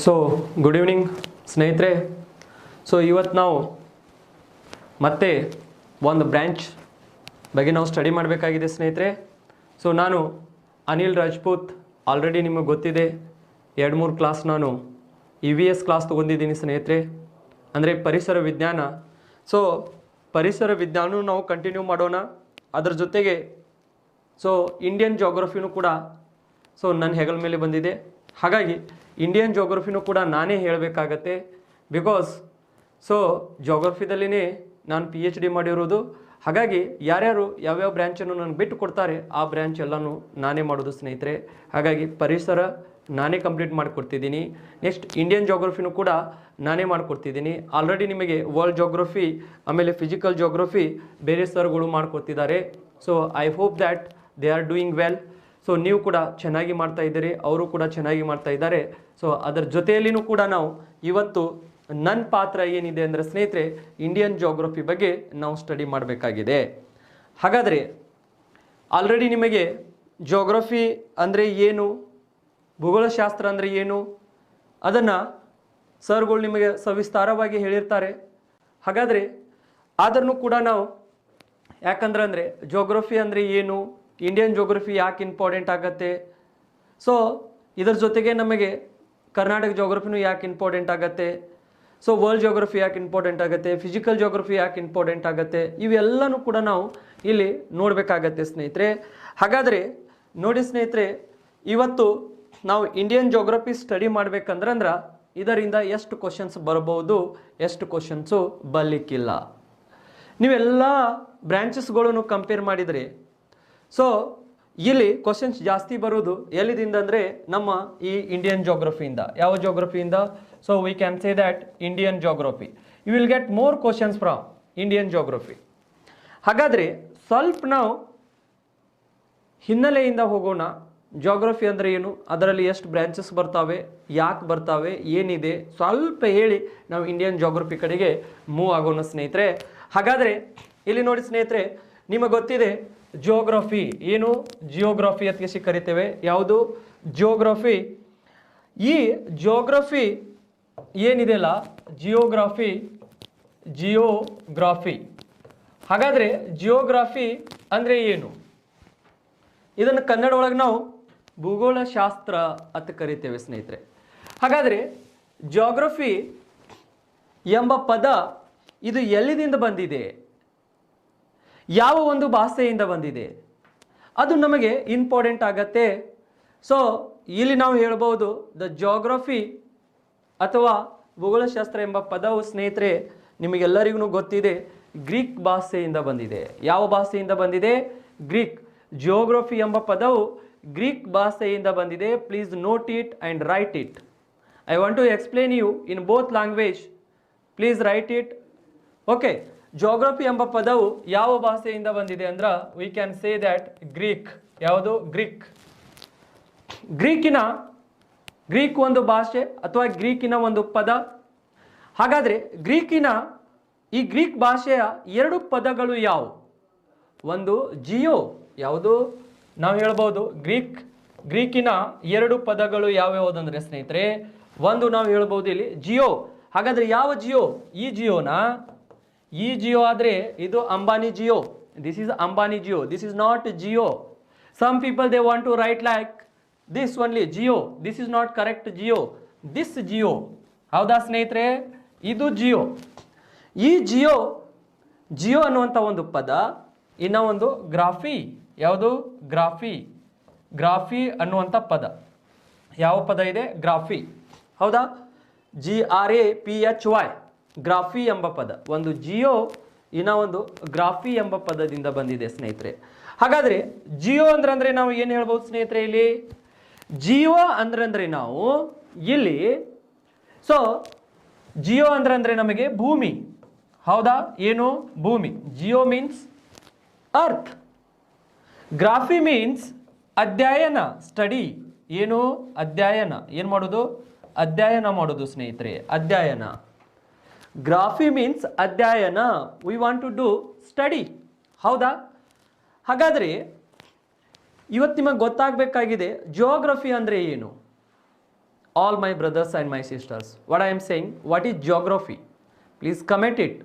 So good evening ಸ್ನೇಹಿತರೆ. So ಇವತ್ತು ನಾವು ಮತ್ತೆ ಒಂದು ಬ್ರ್ಯಾಂಚ್ ಬಗ್ಗೆ ನಾವು ಸ್ಟಡಿ ಮಾಡಬೇಕಾಗಿದೆ ಸ್ನೇಹಿತರೆ. ಸೊ ನಾನು ಅನಿಲ್ ರಾಜ್ಪೂತ್, ಆಲ್ರೆಡಿ ನಿಮಗೆ ಗೊತ್ತಿದೆ 2-3 ಕ್ಲಾಸ್ ನಾನು EVS ಕ್ಲಾಸ್ ತೊಗೊಂಡಿದ್ದೀನಿ ಸ್ನೇಹಿತರೆ, ಅಂದರೆ ಪರಿಸರ ವಿಜ್ಞಾನ. ಸೊ ಪರಿಸರ ವಿಜ್ಞಾನ ನಾವು ಕಂಟಿನ್ಯೂ ಮಾಡೋಣ. ಅದರ ಜೊತೆಗೆ ಸೊ ಇಂಡಿಯನ್ ಜೋಗ್ರಫಿನೂ ಕೂಡ ಸೊ ನನ್ನ ಹೆಗಲ ಮೇಲೆ ಬಂದಿದೆ. ಹಾಗಾಗಿ ಇಂಡಿಯನ್ ಜೋಗ್ರಫಿನೂ ಕೂಡ ನಾನೇ ಹೇಳಬೇಕಾಗತ್ತೆ. ಬಿಕಾಸ್ ಸೊ ಜೋಗ್ರಫಿದಲ್ಲಿನೇ ನಾನು PhD ಮಾಡಿರೋದು. ಹಾಗಾಗಿ ಯಾರ್ಯಾರು ಯಾವ್ಯಾವ ಬ್ರ್ಯಾಂಚನ್ನು ನನಗೆ ಬಿಟ್ಟು ಕೊಡ್ತಾರೆ ಆ ಬ್ರ್ಯಾಂಚ್ ಎಲ್ಲನೂ ನಾನೇ ಮಾಡೋದು ಸ್ನೇಹಿತರೆ. ಹಾಗಾಗಿ ಪರಿಸರ ನಾನೇ ಕಂಪ್ಲೀಟ್ ಮಾಡಿಕೊಡ್ತಿದ್ದೀನಿ. ನೆಕ್ಸ್ಟ್ ಇಂಡಿಯನ್ ಜೋಗ್ರಫಿನೂ ಕೂಡ ನಾನೇ ಮಾಡಿಕೊಡ್ತಿದ್ದೀನಿ. ಆಲ್ರೆಡಿ ನಿಮಗೆ ವರ್ಲ್ಡ್ ಜೋಗ್ರಫಿ ಆಮೇಲೆ ಫಿಸಿಕಲ್ ಜೋಗ್ರಫಿ ಬೇರೆ ಸರ್ಗಳು ಮಾಡಿಕೊಡ್ತಿದ್ದಾರೆ. So I hope that they are doing well. So ನೀವು ಕೂಡ ಚೆನ್ನಾಗಿ ಮಾಡ್ತಾ ಇದ್ದೀರಿ, ಅವರು ಕೂಡ ಚೆನ್ನಾಗಿ ಮಾಡ್ತಾ ಇದ್ದಾರೆ. ಸೊ ಅದರ ಜೊತೆಯಲ್ಲಿನೂ ಕೂಡ ನಾವು ಇವತ್ತು ನನ್ನ ಪಾತ್ರ ಏನಿದೆ ಅಂದರೆ ಸ್ನೇಹಿತರೆ, ಇಂಡಿಯನ್ ಜೋಗ್ರಫಿ ಬಗ್ಗೆ ನಾವು ಸ್ಟಡಿ ಮಾಡಬೇಕಾಗಿದೆ. ಹಾಗಾದರೆ ಆಲ್ರೆಡಿ ನಿಮಗೆ ಜೋಗ್ರಫಿ ಅಂದರೆ ಏನು, ಭೂಗೋಳಶಾಸ್ತ್ರ ಅಂದರೆ ಏನು ಅದನ್ನು ಸರ್ಗಳು ನಿಮಗೆ ಸವಿಸ್ತಾರವಾಗಿ ಹೇಳಿರ್ತಾರೆ. ಹಾಗಾದರೆ ಆದ್ರೂ ಕೂಡ ನಾವು ಯಾಕಂದ್ರೆ ಜೋಗ್ರಫಿ ಅಂದರೆ ಏನು, ಇಂಡಿಯನ್ ಜೋಗ್ರಫಿ ಯಾಕೆ ಇಂಪಾರ್ಟೆಂಟ್ ಆಗುತ್ತೆ, ಸೊ ಇದರ ಜೊತೆಗೆ ನಮಗೆ ಕರ್ನಾಟಕ ಜೋಗ್ರಫಿನೂ ಯಾಕೆ ಇಂಪಾರ್ಟೆಂಟ್ ಆಗುತ್ತೆ, ಸೊ ವರ್ಲ್ಡ್ ಜೋಗ್ರಫಿ ಯಾಕೆ ಇಂಪಾರ್ಟೆಂಟ್ ಆಗುತ್ತೆ, ಫಿಸಿಕಲ್ ಜೋಗ್ರಫಿ ಯಾಕೆ ಇಂಪಾರ್ಟೆಂಟ್ ಆಗುತ್ತೆ, ಇವೆಲ್ಲನೂ ಕೂಡ ನಾವು ಇಲ್ಲಿ ನೋಡಬೇಕಾಗತ್ತೆ ಸ್ನೇಹಿತರೆ. ಹಾಗಾದರೆ ನೋಡಿ ಸ್ನೇಹಿತರೆ, ಇವತ್ತು ನಾವು ಇಂಡಿಯನ್ ಜೋಗ್ರಫಿ ಸ್ಟಡಿ ಮಾಡ್ಬೇಕಂದ್ರೆ ಇದರಿಂದ ಎಷ್ಟು ಕ್ವಶನ್ಸ್ ಬರ್ಬೋದು, ಎಷ್ಟು ಕ್ವಶನ್ಸು ಬರಲಿಕ್ಕಿಲ್ಲ. ನೀವೆಲ್ಲ ಬ್ರ್ಯಾಂಚಸ್ಗಳನ್ನು ಕಂಪೇರ್ ಮಾಡಿದರೆ ಸೊ ಇಲ್ಲಿ ಕ್ವಶನ್ಸ್ ಜಾಸ್ತಿ ಬರೋದು ಎಲ್ಲಿದಿಂದ ಅಂದರೆ ನಮ್ಮ ಈ ಇಂಡಿಯನ್ ಜೋಗ್ರಫಿಯಿಂದ. ಯಾವ ಜೋಗ್ರಫಿಯಿಂದ? So we can say that Indian geography. You will get more questions from Indian geography. ಹಾಗಾದರೆ ಸ್ವಲ್ಪ ನಾವು ಹಿನ್ನೆಲೆಯಿಂದ ಹೋಗೋಣ. ಜೋಗ್ರಫಿ ಅಂದರೆ ಏನು, ಅದರಲ್ಲಿ ಎಷ್ಟು ಬ್ರ್ಯಾಂಚಸ್ ಬರ್ತಾವೆ, ಯಾಕೆ ಬರ್ತಾವೆ, ಏನಿದೆ ಸ್ವಲ್ಪ ಹೇಳಿ ನಾವು ಇಂಡಿಯನ್ ಜೋಗ್ರಫಿ ಕಡೆಗೆ ಮೂವ್ ಆಗೋಣ ಸ್ನೇಹಿತರೆ. ಹಾಗಾದರೆ ಇಲ್ಲಿ ನೋಡಿ ಸ್ನೇಹಿತರೆ, ನಿಮಗೆ ಗೊತ್ತಿದೆ ಜಿಯೋಗ್ರಫಿ ಏನು, ಜಿಯೋಗ್ರಫಿ ಅಂತ ಕರಿತೇವೆ. ಯಾವುದು? ಜಿಯೋಗ್ರಫಿ. ಈ ಜಿಯೋಗ್ರಫಿ ಏನಿದೆಯಲ್ಲ, ಜಿಯೋಗ್ರಫಿ. ಹಾಗಾದರೆ ಜಿಯೋಗ್ರಫಿ ಅಂದರೆ ಏನು? ಇದನ್ನು ಕನ್ನಡ ಒಳಗೆ ನಾವು ಭೂಗೋಳಶಾಸ್ತ್ರ ಅಂತ ಕರಿತೇವೆ ಸ್ನೇಹಿತರೆ. ಹಾಗಾದರೆ ಜಿಯೋಗ್ರಫಿ ಎಂಬ ಪದ ಇದು ಎಲ್ಲಿಂದ ಬಂದಿದೆ, ಯಾವ ಒಂದು ಭಾಷೆಯಿಂದ ಬಂದಿದೆ, ಅದು ನಮಗೆ ಇಂಪಾರ್ಟೆಂಟ್ ಆಗತ್ತೆ. ಸೊ ಇಲ್ಲಿ ನಾವು ಹೇಳ್ಬೋದು ದ ಜಿಯೋಗ್ರಫಿ ಅಥವಾ ಭೂಗೋಳಶಾಸ್ತ್ರ ಎಂಬ ಪದವು ಸ್ನೇಹಿತರೆ ನಿಮಗೆಲ್ಲರಿಗೂ ಗೊತ್ತಿದೆ, ಗ್ರೀಕ್ ಭಾಷೆಯಿಂದ ಬಂದಿದೆ. ಯಾವ ಭಾಷೆಯಿಂದ ಬಂದಿದೆ? ಗ್ರೀಕ್. ಜಿಯೋಗ್ರಫಿ ಎಂಬ ಪದವು ಗ್ರೀಕ್ ಭಾಷೆಯಿಂದ ಬಂದಿದೆ. Please note it and write it. I want to explain you in both language. Please write it. Okay, geography ಎಂಬ ಪದವು ಯಾವ ಭಾಷೆಯಿಂದ ಬಂದಿದೆ ಅಂದ್ರೆ we can say that Greek. ಯಾವುದು? ಗ್ರೀಕ್. ಗ್ರೀಕ್ ಒಂದು ಭಾಷೆ ಅಥವಾ ಗ್ರೀಕಿನ ಒಂದು ಪದ. ಹಾಗಾದರೆ ಈ ಗ್ರೀಕ್ ಭಾಷೆಯ 2 ಪದಗಳು ಯಾವುವು? ಒಂದು ಜಿಯೋ. ಯಾವುದು? ನಾವು ಹೇಳ್ಬೋದು ಗ್ರೀಕಿನ 2 ಪದಗಳು ಯಾವ್ಯಾವುದಂದ್ರೆ ಸ್ನೇಹಿತರೆ, ಒಂದು ನಾವು ಹೇಳ್ಬೋದು ಇಲ್ಲಿ ಜಿಯೋ. ಹಾಗಾದರೆ ಯಾವ ಜಿಯೋ? ಈ ಜಿಯೋ ಆದರೆ ಇದು Ambani Jio. This is Ambani Jio. This is not geo. Some people they want to write like this only geo. This is not correct geo. This geo. ಹೌದಾ ಸ್ನೇಹಿತರೆ? ಇದು ಜಿಯೋ. ಈ ಜಿಯೋ ಅನ್ನುವಂಥ ಒಂದು ಪದ. ಇನ್ನು ಒಂದು ಗ್ರಾಫಿ. ಯಾವುದು? ಗ್ರಾಫಿ ಅನ್ನುವಂಥ ಪದ. ಯಾವ ಪದ ಇದೆ? ಗ್ರಾಫಿ. ಹೌದಾ? GRAPHY. ಗ್ರಾಫಿ ಎಂಬ ಪದ. ಒಂದು ಜಿಯೋ, ಇನ್ನ ಒಂದು ಗ್ರಾಫಿ ಎಂಬ ಪದದಿಂದ ಬಂದಿದೆ ಸ್ನೇಹಿತರೆ. ಹಾಗಾದರೆ ಜಿಯೋ ಅಂದ್ರೆ ನಾವು ಏನು ಹೇಳ್ಬೋದು ಸ್ನೇಹಿತರೆ? ಇಲ್ಲಿ ಜಿಯೋ ಅಂದ್ರೆ ನಾವು ಇಲ್ಲಿ ಸೊ ಜಿಯೋ ಅಂದ್ರೆ ನಮಗೆ ಭೂಮಿ. ಹೌದಾ? ಏನು? ಭೂಮಿ. Geo means earth. Graphy means ಅಧ್ಯಯನ, ಸ್ಟಡಿ. ಏನು? ಅಧ್ಯಯನ. ಏನು ಮಾಡೋದು? ಅಧ್ಯಯನ ಮಾಡೋದು ಸ್ನೇಹಿತರೆ. ಅಧ್ಯಯನ. ಗ್ರಾಫಿ ಮೀನ್ಸ್ ಅಧ್ಯಯನ. We want to do study. ಹೌದಾ? ಹಾಗಾದರೆ ಇವತ್ತು ನಿಮಗೆ ಗೊತ್ತಾಗಬೇಕಾಗಿದೆ ಜಿಯೋಗ್ರಫಿ ಅಂದರೆ ಏನು. all my brothers and my sisters. What I am saying, what is geography? Please comment it.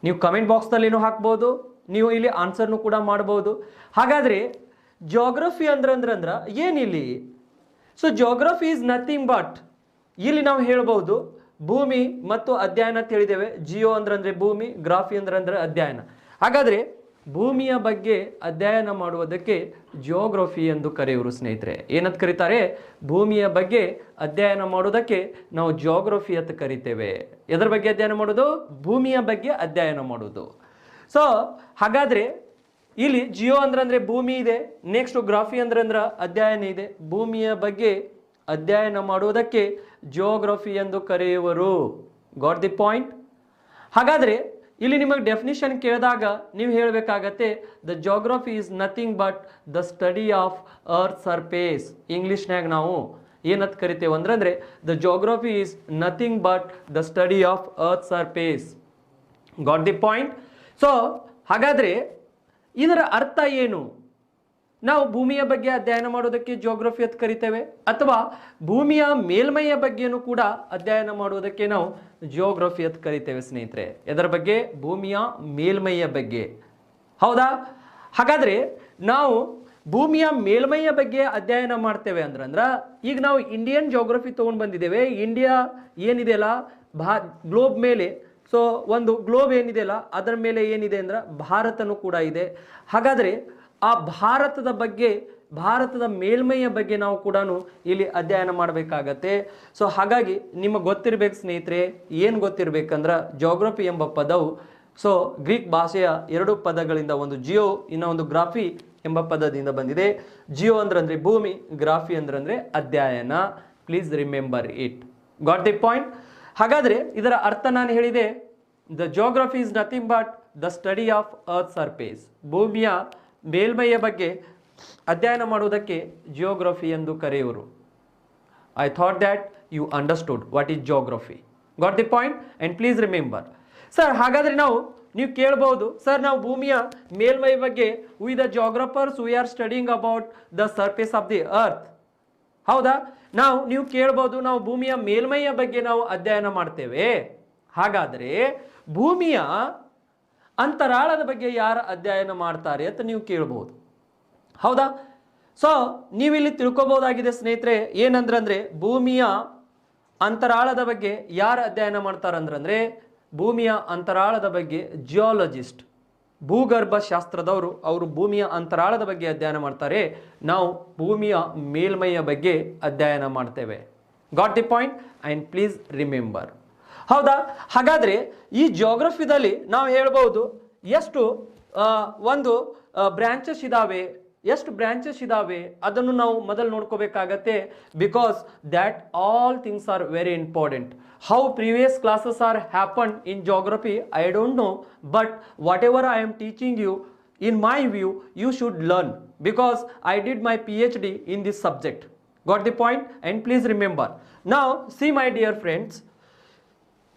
ನೀವು ಕಮೆಂಟ್ ಬಾಕ್ಸ್ನಲ್ಲಿನೂ ಹಾಕ್ಬೋದು, ನೀವು ಇಲ್ಲಿ ಆನ್ಸರ್ನು ಕೂಡ ಮಾಡ್ಬೋದು. ಹಾಗಾದರೆ ಜಿಯೋಗ್ರಫಿ ಅಂದ್ರ ಏನಿಲ್ಲಿ? So geography is nothing but, ಇಲ್ಲಿ ನಾವು ಹೇಳ್ಬೋದು ಭೂಮಿ ಮತ್ತು ಅಧ್ಯಯನ ತಿಳಿದೇವೆ. ಜಿಯೋ ಅಂದ್ರೆ ಭೂಮಿ, ಗ್ರಾಫಿ ಅಂದ್ರೆ ಅಧ್ಯಯನ. ಹಾಗಾದರೆ ಭೂಮಿಯ ಬಗ್ಗೆ ಅಧ್ಯಯನ ಮಾಡುವುದಕ್ಕೆ ಜಿಯೋಗ್ರಫಿ ಎಂದು ಕರೆಯುವರು ಸ್ನೇಹಿತರೆ. ಏನಂತ ಕರೀತಾರೆ? ಭೂಮಿಯ ಬಗ್ಗೆ ಅಧ್ಯಯನ ಮಾಡೋದಕ್ಕೆ ನಾವು ಜಿಯೋಗ್ರಫಿ ಅಂತ ಕರಿತೇವೆ. ಎದರ ಬಗ್ಗೆ ಅಧ್ಯಯನ ಮಾಡೋದು? ಭೂಮಿಯ ಬಗ್ಗೆ ಅಧ್ಯಯನ ಮಾಡೋದು. ಸೊ ಹಾಗಾದರೆ ಇಲ್ಲಿ ಜಿಯೋ ಅಂದ್ರೆ ಭೂಮಿ ಇದೆ, ನೆಕ್ಸ್ಟ್ ಗ್ರಾಫಿ ಅಂದ್ರೆ ಅಧ್ಯಯನ ಇದೆ. ಭೂಮಿಯ ಬಗ್ಗೆ ಅಧ್ಯಯನ ಮಾಡುವುದಕ್ಕೆ ಜಿಯೋಗ್ರಫಿ ಎಂದು ಕರೆಯುವರು. Got the point? ಹಾಗಾದರೆ ಇಲ್ಲಿ ನಿಮಗೆ ಡೆಫಿನಿಷನ್ ಕೇಳಿದಾಗ ನೀವು ಹೇಳಬೇಕಾಗತ್ತೆ, the geography is nothing but the study of earth surface. ಇಂಗ್ಲಿಷ್ನಾಗ ನಾವು ಏನಂತ ಕರಿತೇವೆ ಅಂದ್ರೆ the geography is nothing but the study of earth surface. Got the point? So ಹಾಗಾದರೆ ಇದರ ಅರ್ಥ ಏನು? ನಾವು ಭೂಮಿಯ ಬಗ್ಗೆ ಅಧ್ಯಯನ ಮಾಡೋದಕ್ಕೆ ಜಿಯೋಗ್ರಫಿ ಅಂತ ಕರಿತೇವೆ, ಅಥವಾ ಭೂಮಿಯ ಮೇಲ್ಮೈಯ ಬಗ್ಗೆನೂ ಕೂಡ ಅಧ್ಯಯನ ಮಾಡುವುದಕ್ಕೆ ನಾವು ಜಿಯೋಗ್ರಫಿ ಅಂತ ಕರಿತೇವೆ ಸ್ನೇಹಿತರೆ. ಇದರ ಬಗ್ಗೆ? ಭೂಮಿಯ ಮೇಲ್ಮೈಯ ಬಗ್ಗೆ. ಹೌದಾ? ಹಾಗಾದರೆ ನಾವು ಭೂಮಿಯ ಮೇಲ್ಮೈಯ ಬಗ್ಗೆ ಅಧ್ಯಯನ ಮಾಡ್ತೇವೆ ಅಂದ್ರೆ ಈಗ ನಾವು ಇಂಡಿಯನ್ ಜಿಯೋಗ್ರಫಿ ತೊಗೊಂಡು ಬಂದಿದ್ದೇವೆ. ಇಂಡಿಯಾ ಏನಿದೆಯಲ್ಲ ಗ್ಲೋಬ್ ಮೇಲೆ, ಸೊ ಒಂದು ಗ್ಲೋಬ್ ಏನಿದೆಯಲ್ಲ ಅದರ ಮೇಲೆ ಏನಿದೆ ಅಂದ್ರೆ ಭಾರತನೂ ಕೂಡ ಇದೆ. ಹಾಗಾದರೆ ಆ ಭಾರತದ ಬಗ್ಗೆ, ಭಾರತದ ಮೇಲ್ಮೈಯ ಬಗ್ಗೆ ನಾವು ಕೂಡ ಇಲ್ಲಿ ಅಧ್ಯಯನ ಮಾಡಬೇಕಾಗತ್ತೆ. ಸೊ ಹಾಗಾಗಿ ನಿಮಗೆ ಗೊತ್ತಿರಬೇಕು ಸ್ನೇಹಿತರೆ, ಏನು ಗೊತ್ತಿರಬೇಕಂದ್ರೆ ಜಿಯೋಗ್ರಫಿ ಎಂಬ ಪದವು ಸೊ ಗ್ರೀಕ್ ಭಾಷೆಯ ಎರಡು ಪದಗಳಿಂದ, ಒಂದು ಜಿಯೋ ಇನ್ನೊಂದು ಗ್ರಾಫಿ ಎಂಬ ಪದದಿಂದ ಬಂದಿದೆ. ಜಿಯೋ ಅಂದ್ರೆ ಭೂಮಿ, ಗ್ರಾಫಿ ಅಂದ್ರೆ ಅಧ್ಯಯನ. Please remember it. Got the point? ಹಾಗಾದರೆ ಇದರ ಅರ್ಥ ನಾನು ಹೇಳಿದೆ, the geography is nothing but the study of earth surface. ಭೂಮಿಯ ಮೇಲ್ಮೈಯ ಬಗ್ಗೆ ಅಧ್ಯಯನ ಮಾಡುವುದಕ್ಕೆ ಜಿಯೋಗ್ರಫಿ ಎಂದು ಕರೆಯುವರು. I thought that you understood what is geography. Got the point? And please remember. Sir ಹಾಗಾದರೆ ನೀವು ಕೇಳ್ಬೋದು, ಸರ್ ನಾವು ಭೂಮಿಯ ಮೇಲ್ಮೈ ಬಗ್ಗೆ we the geographers we are studying about the surface of the earth. ಹೌದಾ? ನೀವು ಕೇಳ್ಬೋದು, ನಾವು ಭೂಮಿಯ ಮೇಲ್ಮೈಯ ಬಗ್ಗೆ ನಾವು ಅಧ್ಯಯನ ಮಾಡ್ತೇವೆ. ಹಾಗಾದರೆ ಭೂಮಿಯ ಅಂತರಾಳದ ಬಗ್ಗೆ ಯಾರು ಅಧ್ಯಯನ ಮಾಡ್ತಾರೆ ಅಂತ ನೀವು ಕೇಳ್ಬೋದು. ಹೌದಾ? ಸೊ ನೀವಿಲ್ಲಿ ತಿಳ್ಕೊಬೋದಾಗಿದೆ ಸ್ನೇಹಿತರೆ, ಏನಂದ್ರೆ ಭೂಮಿಯ ಅಂತರಾಳದ ಬಗ್ಗೆ ಯಾರು ಅಧ್ಯಯನ ಮಾಡ್ತಾರಂದ್ರೆ ಭೂಮಿಯ ಅಂತರಾಳದ ಬಗ್ಗೆ ಜಿಯಾಲಜಿಸ್ಟ್, ಭೂಗರ್ಭ ಶಾಸ್ತ್ರದವರು, ಅವರು ಭೂಮಿಯ ಅಂತರಾಳದ ಬಗ್ಗೆ ಅಧ್ಯಯನ ಮಾಡ್ತಾರೆ. ನಾವು ಭೂಮಿಯ ಮೇಲ್ಮೈಯ ಬಗ್ಗೆ ಅಧ್ಯಯನ ಮಾಡ್ತೇವೆ. Got the point? And please remember. ಹೌದಾ? ಹಾಗಾದರೆ ಈ ಜಿಯೋಗ್ರಫಿದಲ್ಲಿ ನಾವು ಹೇಳ್ಬೋದು ಎಷ್ಟು ಒಂದು ಬ್ರಾಂಚಸ್ ಇದ್ದಾವೆ, ಎಷ್ಟು ಬ್ರಾಂಚಸ್ ಇದ್ದಾವೆ ಅದನ್ನು ನಾವು ಮೊದಲು ನೋಡ್ಕೋಬೇಕಾಗತ್ತೆ. Because that all things are very important. How previous classes are happen in geography I don't know, but whatever I am teaching you, in my view you should learn, because I did my PhD in this subject. Got the point? And please remember. Now see my dear friends,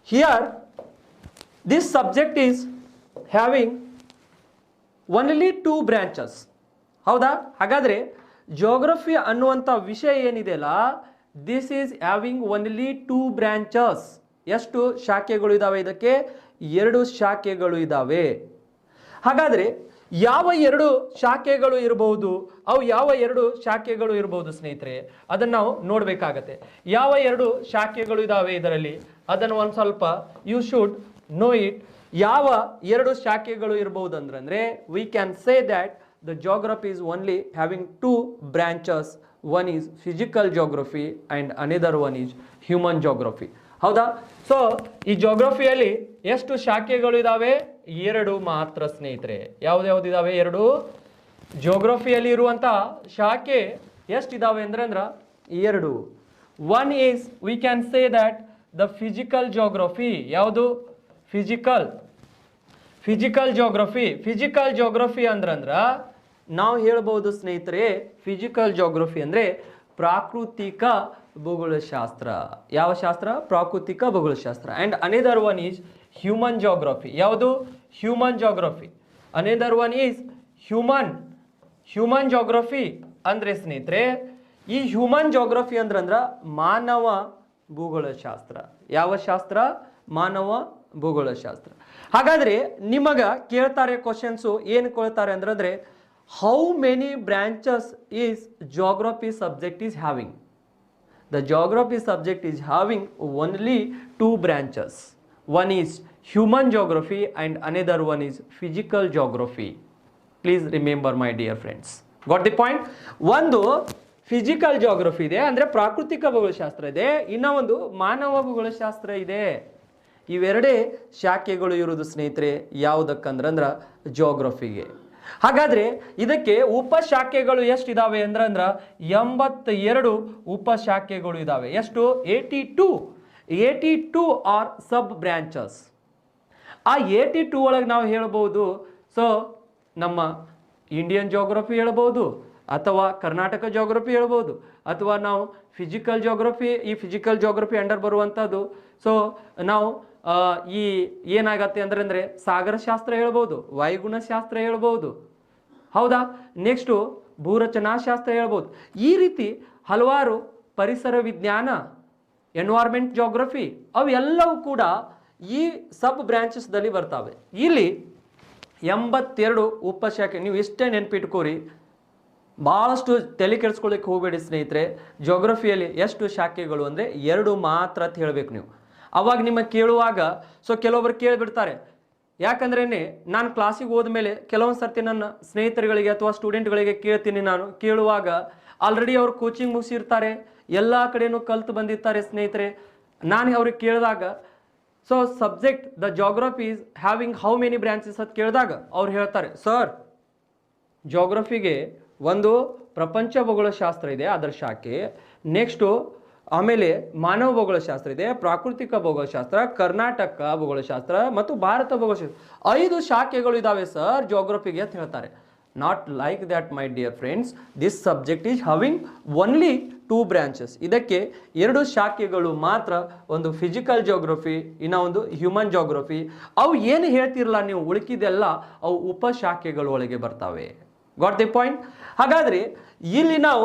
here this subject is having only two branches. ಹೌದಾ? ಹಾಗಾದರೆ geography ಅನ್ನುವಂಥ ವಿಷಯ ಏನಿದೆಯಲ್ಲ, this is having only two branches. ಎಷ್ಟು ಶಾಖೆಗಳು ಇದ್ದಾವೆ? ಇದಕ್ಕೆ ಎರಡು ಶಾಖೆಗಳು ಇದ್ದಾವೆ. ಹಾಗಾದರೆ ಯಾವ ಎರಡು ಶಾಖೆಗಳು ಇರಬಹುದು? ಅವು ಯಾವ ಎರಡು ಶಾಖೆಗಳು ಇರಬಹುದು ಸ್ನೇಹಿತರೆ? ಅದನ್ನು ನಾವು ನೋಡಬೇಕಾಗತ್ತೆ. ಯಾವ ಎರಡು ಶಾಖೆಗಳು ಇದ್ದಾವೆ ಇದರಲ್ಲಿ, ಅದನ್ನು ಒಂದು ಸ್ವಲ್ಪ ಯು ಶುಡ್ ನೋ ಇಟ್. ಯಾವ ಎರಡು ಶಾಖೆಗಳು ಇರಬಹುದು ಅಂದ್ರೆ we can say that the geography is only having two branches. One is physical geography and another one is human geography. ಹೌದಾ? ಸೊ ಈ ಜಿಯೋಗ್ರಫಿಯಲ್ಲಿ ಎಷ್ಟು ಶಾಖೆಗಳು ಇದ್ದಾವೆ? ಎರಡು ಮಾತ್ರ ಸ್ನೇಹಿತರೆ. ಯಾವ್ದಿದಾವೆ? ಎರಡು. ಜಿಯೋಗ್ರಫಿಯಲ್ಲಿ ಇರುವಂಥ ಶಾಖೆ ಎಷ್ಟಿದಾವೆ ಅಂದ್ರೆ ಎರಡು. One is we can say that the physical geography. ಯಾವುದು? Physical geography. ಫಿಸಿಕಲ್ ಜಿಯೋಗ್ರಫಿ ಅಂದ್ರ ನಾವು ಹೇಳ್ಬೋದು ಸ್ನೇಹಿತರೆ, ಫಿಸಿಕಲ್ ಜಿಯೋಗ್ರಫಿ ಅಂದರೆ ಪ್ರಾಕೃತಿಕ ಭೂಗೋಳಶಾಸ್ತ್ರ. ಯಾವ ಶಾಸ್ತ್ರ? ಪ್ರಾಕೃತಿಕ ಭೂಗೋಳಶಾಸ್ತ್ರ. And another one is human geography. ಯಾವುದು? Human geography. Another one is human geography ಅಂದರೆ ಸ್ನೇಹಿತರೆ ಈ ಹ್ಯೂಮನ್ ಜೋಗ್ರಫಿ ಅಂದ್ರ ಮಾನವ ಭೂಗೋಳಶಾಸ್ತ್ರ. ಯಾವ ಶಾಸ್ತ್ರ? ಮಾನವ ಭೂಗೋಳಶಾಸ್ತ್ರ. ಹಾಗಾದ್ರೆ ನಿಮಗ ಕೇಳ್ತಾರೆ ಕ್ವಶನ್ಸು, ಏನು ಕೇಳ್ತಾರೆ ಅಂದ್ರೆ how many branches is geography subject is having? The geography subject is having only 2 branches. One is human geography and another one is physical geography. Please remember my dear friends. Got the point? ಒಂದು physical geography ಇದೆ ಅಂದರೆ ಪ್ರಾಕೃತಿಕ ಭೂಗೋಳಶಾಸ್ತ್ರ ಇದೆ, ಇನ್ನ ಒಂದು ಮಾನವ ಭೂಗೋಳಶಾಸ್ತ್ರ ಇದೆ. ಇವೆರಡೇ ಶಾಖೆಗಳು ಇರುವುದು ಸ್ನೇಹಿತರೆ ಯಾವುದಕ್ಕಂದ್ರ ಜಿಯೋಗ್ರಫಿಗೆ. ಹಾಗಾದ್ರೆ ಇದಕ್ಕೆ ಉಪಶಾಖೆಗಳು ಎಷ್ಟು ಇದಾವೆ ಅಂದ್ರ 82 ಉಪಶಾಖೆಗಳು ಇದಾವೆ. ಎಷ್ಟು? 82 ಆರ್ ಸಬ್ ಬ್ರಾಂಚಸ್. ಆ 82 ಒಳಗೆ ನಾವು ಹೇಳ್ಬೋದು, ಸೊ ನಮ್ಮ ಇಂಡಿಯನ್ ಜಿಯೋಗ್ರಫಿ ಹೇಳ್ಬೋದು, ಅಥವಾ ಕರ್ನಾಟಕ ಜಿಯೋಗ್ರಫಿ ಹೇಳ್ಬೋದು, ಅಥವಾ ನಾವು ಫಿಸಿಕಲ್ ಜಿಯೋಗ್ರಫಿ, ಈ ಫಿಸಿಕಲ್ ಜಿಯೋಗ್ರಫಿ ಅಂಡರ್ ಬರುವಂಥದ್ದು. ಸೊ ನಾವು ಈ ಏನಾಗತ್ತೆ ಅಂದ್ರೆ ಸಾಗರಶಾಸ್ತ್ರ ಹೇಳ್ಬೋದು, ವಾಯುಗುಣಶಾಸ್ತ್ರ ಹೇಳ್ಬೋದು, ಹೌದಾ? ನೆಕ್ಸ್ಟು ಭೂರಚನಾಶಾಸ್ತ್ರ ಹೇಳ್ಬೋದು. ಈ ರೀತಿ ಹಲವಾರು ಪರಿಸರ ವಿಜ್ಞಾನ, ಎನ್ವೈರ್ಮೆಂಟ್ ಜಿಯೋಗ್ರಫಿ ಅವೆಲ್ಲವೂ ಕೂಡ ಈ ಸಬ್ ಬ್ರಾಂಚಸ್ದಲ್ಲಿ ಬರ್ತವೆ. ಇಲ್ಲಿ 82 ಉಪಶಾಖೆ. ನೀವು ಇಷ್ಟೇ ನೆನ್ಪಿಟ್ಕೋರಿ, ಭಾಳಷ್ಟು ತಲೆ ಕೆಡಿಸ್ಕೊಳ್ಳಿಕ್ಕೆ ಹೋಗಬೇಡಿ ಸ್ನೇಹಿತರೆ. ಜಿಯೋಗ್ರಫಿಯಲ್ಲಿ ಎಷ್ಟು ಶಾಖೆಗಳು ಅಂದರೆ 2 ಮಾತ್ರ ಅಂತ ಹೇಳಬೇಕು ನೀವು. ಅವಾಗ ನಿಮಗೆ ಕೇಳುವಾಗ ಸೊ ಕೆಲವೊಬ್ಬರು ಕೇಳಿಬಿಡ್ತಾರೆ, ಯಾಕಂದ್ರೇ ನಾನು ಕ್ಲಾಸಿಗೆ ಹೋದ್ಮೇಲೆ ಕೆಲವೊಂದು ಸರ್ತಿ ನನ್ನ ಸ್ನೇಹಿತರುಗಳಿಗೆ ಅಥವಾ ಸ್ಟೂಡೆಂಟ್ಗಳಿಗೆ ಕೇಳ್ತೀನಿ. ನಾನು ಕೇಳುವಾಗ ಆಲ್ರೆಡಿ ಅವ್ರು ಕೋಚಿಂಗ್ ಮುಗಿಸಿರ್ತಾರೆ, ಎಲ್ಲ ಕಡೆನೂ ಕಲ್ತು ಬಂದಿರ್ತಾರೆ ಸ್ನೇಹಿತರೆ. ನಾನು ಅವ್ರಿಗೆ ಕೇಳಿದಾಗ so subject the geography is having how many branches ಅಂತ ಕೇಳಿದಾಗ ಅವ್ರು ಹೇಳ್ತಾರೆ, ಸರ್ ಜಿಯೋಗ್ರಫಿಗೆ ಒಂದು ಪ್ರಪಂಚ ಭೂಗೋಳಶಾಸ್ತ್ರ ಇದೆ ಅದರ ಶಾಖೆ, ನೆಕ್ಸ್ಟು ಆಮೇಲೆ ಮಾನವ ಭೂಗೋಳಶಾಸ್ತ್ರ ಇದೆ, ಪ್ರಾಕೃತಿಕ ಭೂಗೋಳಶಾಸ್ತ್ರ, ಕರ್ನಾಟಕ ಭೂಗೋಳಶಾಸ್ತ್ರ ಮತ್ತು ಭಾರತ ಭೂಗೋಳಶಾಸ್ತ್ರ, 5 ಶಾಖೆಗಳು ಇದಾವೆ ಸರ್ ಜಿಯೋಗ್ರಫಿಗೆ ಅಂತ ಹೇಳ್ತಾರೆ. Not like that my dear friends, this subject is having only 2 branches. ಇದಕ್ಕೆ 2 ಶಾಖೆಗಳು ಮಾತ್ರ, ಒಂದು ಫಿಸಿಕಲ್ ಜಿಯೋಗ್ರಫಿ, ಇನ್ನ ಒಂದು ಹ್ಯೂಮನ್ ಜಿಯೋಗ್ರಫಿ. ಅವು ಏನು ಹೇಳ್ತಿರಲ್ಲ ನೀವು, ಉಳಿಕಿದೆಲ್ಲ ಅವು ಉಪಶಾಖೆಗಳು ಒಳಗೆ ಬರ್ತವೆ. Got the point? ಹಾಗಾದ್ರೆ ಇಲ್ಲಿ ನಾವು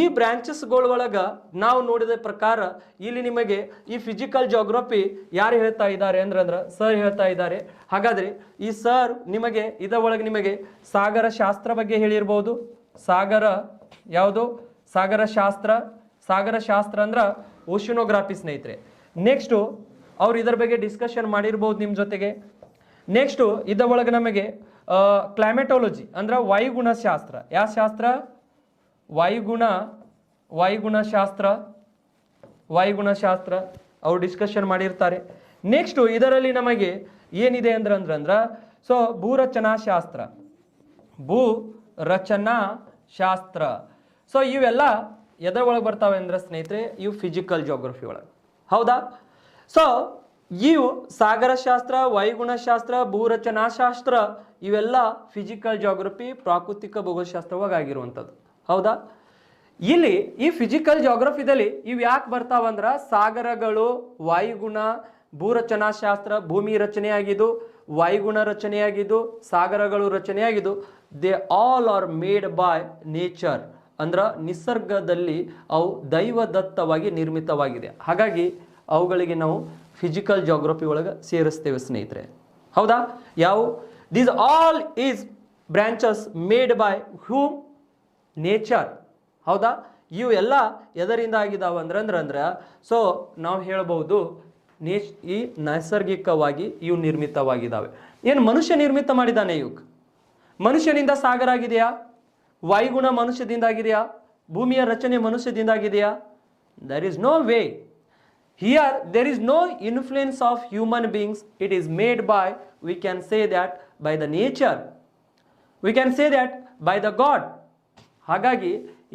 ಈ ಬ್ರಾಂಚಸ್ಗಳೊಳಗೆ ನಾವು ನೋಡಿದ ಪ್ರಕಾರ ಇಲ್ಲಿ ನಿಮಗೆ ಈ ಫಿಸಿಕಲ್ ಜಿಯೋಗ್ರಫಿ ಯಾರು ಹೇಳ್ತಾ ಇದ್ದಾರೆ ಅಂದ್ರೆ ಸರ್ ಹೇಳ್ತಾ ಇದ್ದಾರೆ. ಹಾಗಾದ್ರೆ ಈ ಸರ್ ನಿಮಗೆ ಇದರೊಳಗೆ ನಿಮಗೆ ಸಾಗರ ಶಾಸ್ತ್ರ ಬಗ್ಗೆ ಹೇಳಿರ್ಬೋದು. ಸಾಗರ ಯಾವುದು? ಸಾಗರ ಶಾಸ್ತ್ರ. ಸಾಗರ ಶಾಸ್ತ್ರ ಅಂದ್ರೆ ಓಷನೋಗ್ರಾಫಿ ಸ್ನೇಹಿತರೆ. ನೆಕ್ಸ್ಟು ಅವ್ರು ಇದರ ಬಗ್ಗೆ ಡಿಸ್ಕಷನ್ ಮಾಡಿರ್ಬೋದು ನಿಮ್ಮ ಜೊತೆಗೆ. ನೆಕ್ಸ್ಟು ಇದರೊಳಗೆ ನಮಗೆ ಕ್ಲೈಮೆಟೋಲಜಿ ಅಂದ್ರೆ ವಾಯುಗುಣಶಾಸ್ತ್ರ. ಯಾವ ಶಾಸ್ತ್ರ? ವಾಯುಗುಣಶಾಸ್ತ್ರ ಅವ್ರು ಡಿಸ್ಕಷನ್ ಮಾಡಿರ್ತಾರೆ. ನೆಕ್ಸ್ಟು ಇದರಲ್ಲಿ ನಮಗೆ ಏನಿದೆ ಅಂದ್ರ ಸೊ ಭೂರಚನಾಶಾಸ್ತ್ರ. ಸೊ ಇವೆಲ್ಲ ಎದರ ಒಳಗೆ ಬರ್ತಾವೆ ಅಂದ್ರೆ ಸ್ನೇಹಿತರೆ ಇವು ಫಿಸಿಕಲ್ ಜಿಯೋಗ್ರಫಿ ಒಳಗೆ, ಹೌದಾ? ಸೊ ಇವು ಸಾಗರಶಾಸ್ತ್ರ, ವಾಯುಗುಣಶಾಸ್ತ್ರ, ಭೂರಚನಾಶಾಸ್ತ್ರ ಇವೆಲ್ಲ ಫಿಸಿಕಲ್ ಜಿಯೋಗ್ರಫಿ, ಪ್ರಾಕೃತಿಕ ಭೂಗೋಳಶಾಸ್ತ್ರವಾಗಿ ಆಗಿರುವಂಥದ್ದು, ಹೌದಾ? ಇಲ್ಲಿ ಈ ಫಿಸಿಕಲ್ ಜಿಯೋಗ್ರಫಿದಲ್ಲಿ ಇವು ಯಾಕೆ ಬರ್ತಾವಂದ್ರ ಸಾಗರಗಳು, ವಾಯುಗುಣ, ಭೂರಚನಾಶಾಸ್ತ್ರ, ಭೂಮಿ ರಚನೆಯಾಗಿದ್ದು, ವಾಯುಗುಣ ರಚನೆಯಾಗಿದ್ದು, ಸಾಗರಗಳು ರಚನೆಯಾಗಿದ್ದು, they all are made by nature. ಅಂದ್ರ ನಿಸರ್ಗದಲ್ಲಿ ಅವು ದೈವದತ್ತವಾಗಿ ನಿರ್ಮಿತವಾಗಿದೆ. ಹಾಗಾಗಿ ಅವುಗಳಿಗೆ ನಾವು ಫಿಸಿಕಲ್ ಜಿಯೋಗ್ರಫಿ ಒಳಗೆ ಸೇರಿಸ್ತೇವೆ ಸ್ನೇಹಿತರೆ, ಹೌದಾ? ಯಾವ these all is branches made by Hume nature, ಹೌದಾ? ಇವು ಎಲ್ಲ ಎದರಿಂದ ಆಗಿದಾವ ಅಂದ್ರೆ ಸೊ ನಾವು ಹೇಳ್ಬೋದು ಈ ನೈಸರ್ಗಿಕವಾಗಿ ಇವು ನಿರ್ಮಿತವಾಗಿದ್ದಾವೆ. ಏನು ಮನುಷ್ಯ ನಿರ್ಮಿತ ಮಾಡಿದ್ದಾನೆ ಇವಾಗ? ಮನುಷ್ಯನಿಂದ ಸಾಗರ ಆಗಿದೆಯಾ? ವಾಯುಗುಣ ಮನುಷ್ಯದಿಂದ ಆಗಿದೆಯಾ? ಭೂಮಿಯ ರಚನೆ ಮನುಷ್ಯದಿಂದ ಆಗಿದೆಯಾ? There is no way. Here there is no influence of human beings. It is made by, we can say that, by the nature. We can say that by the God. ಹಾಗಾಗಿ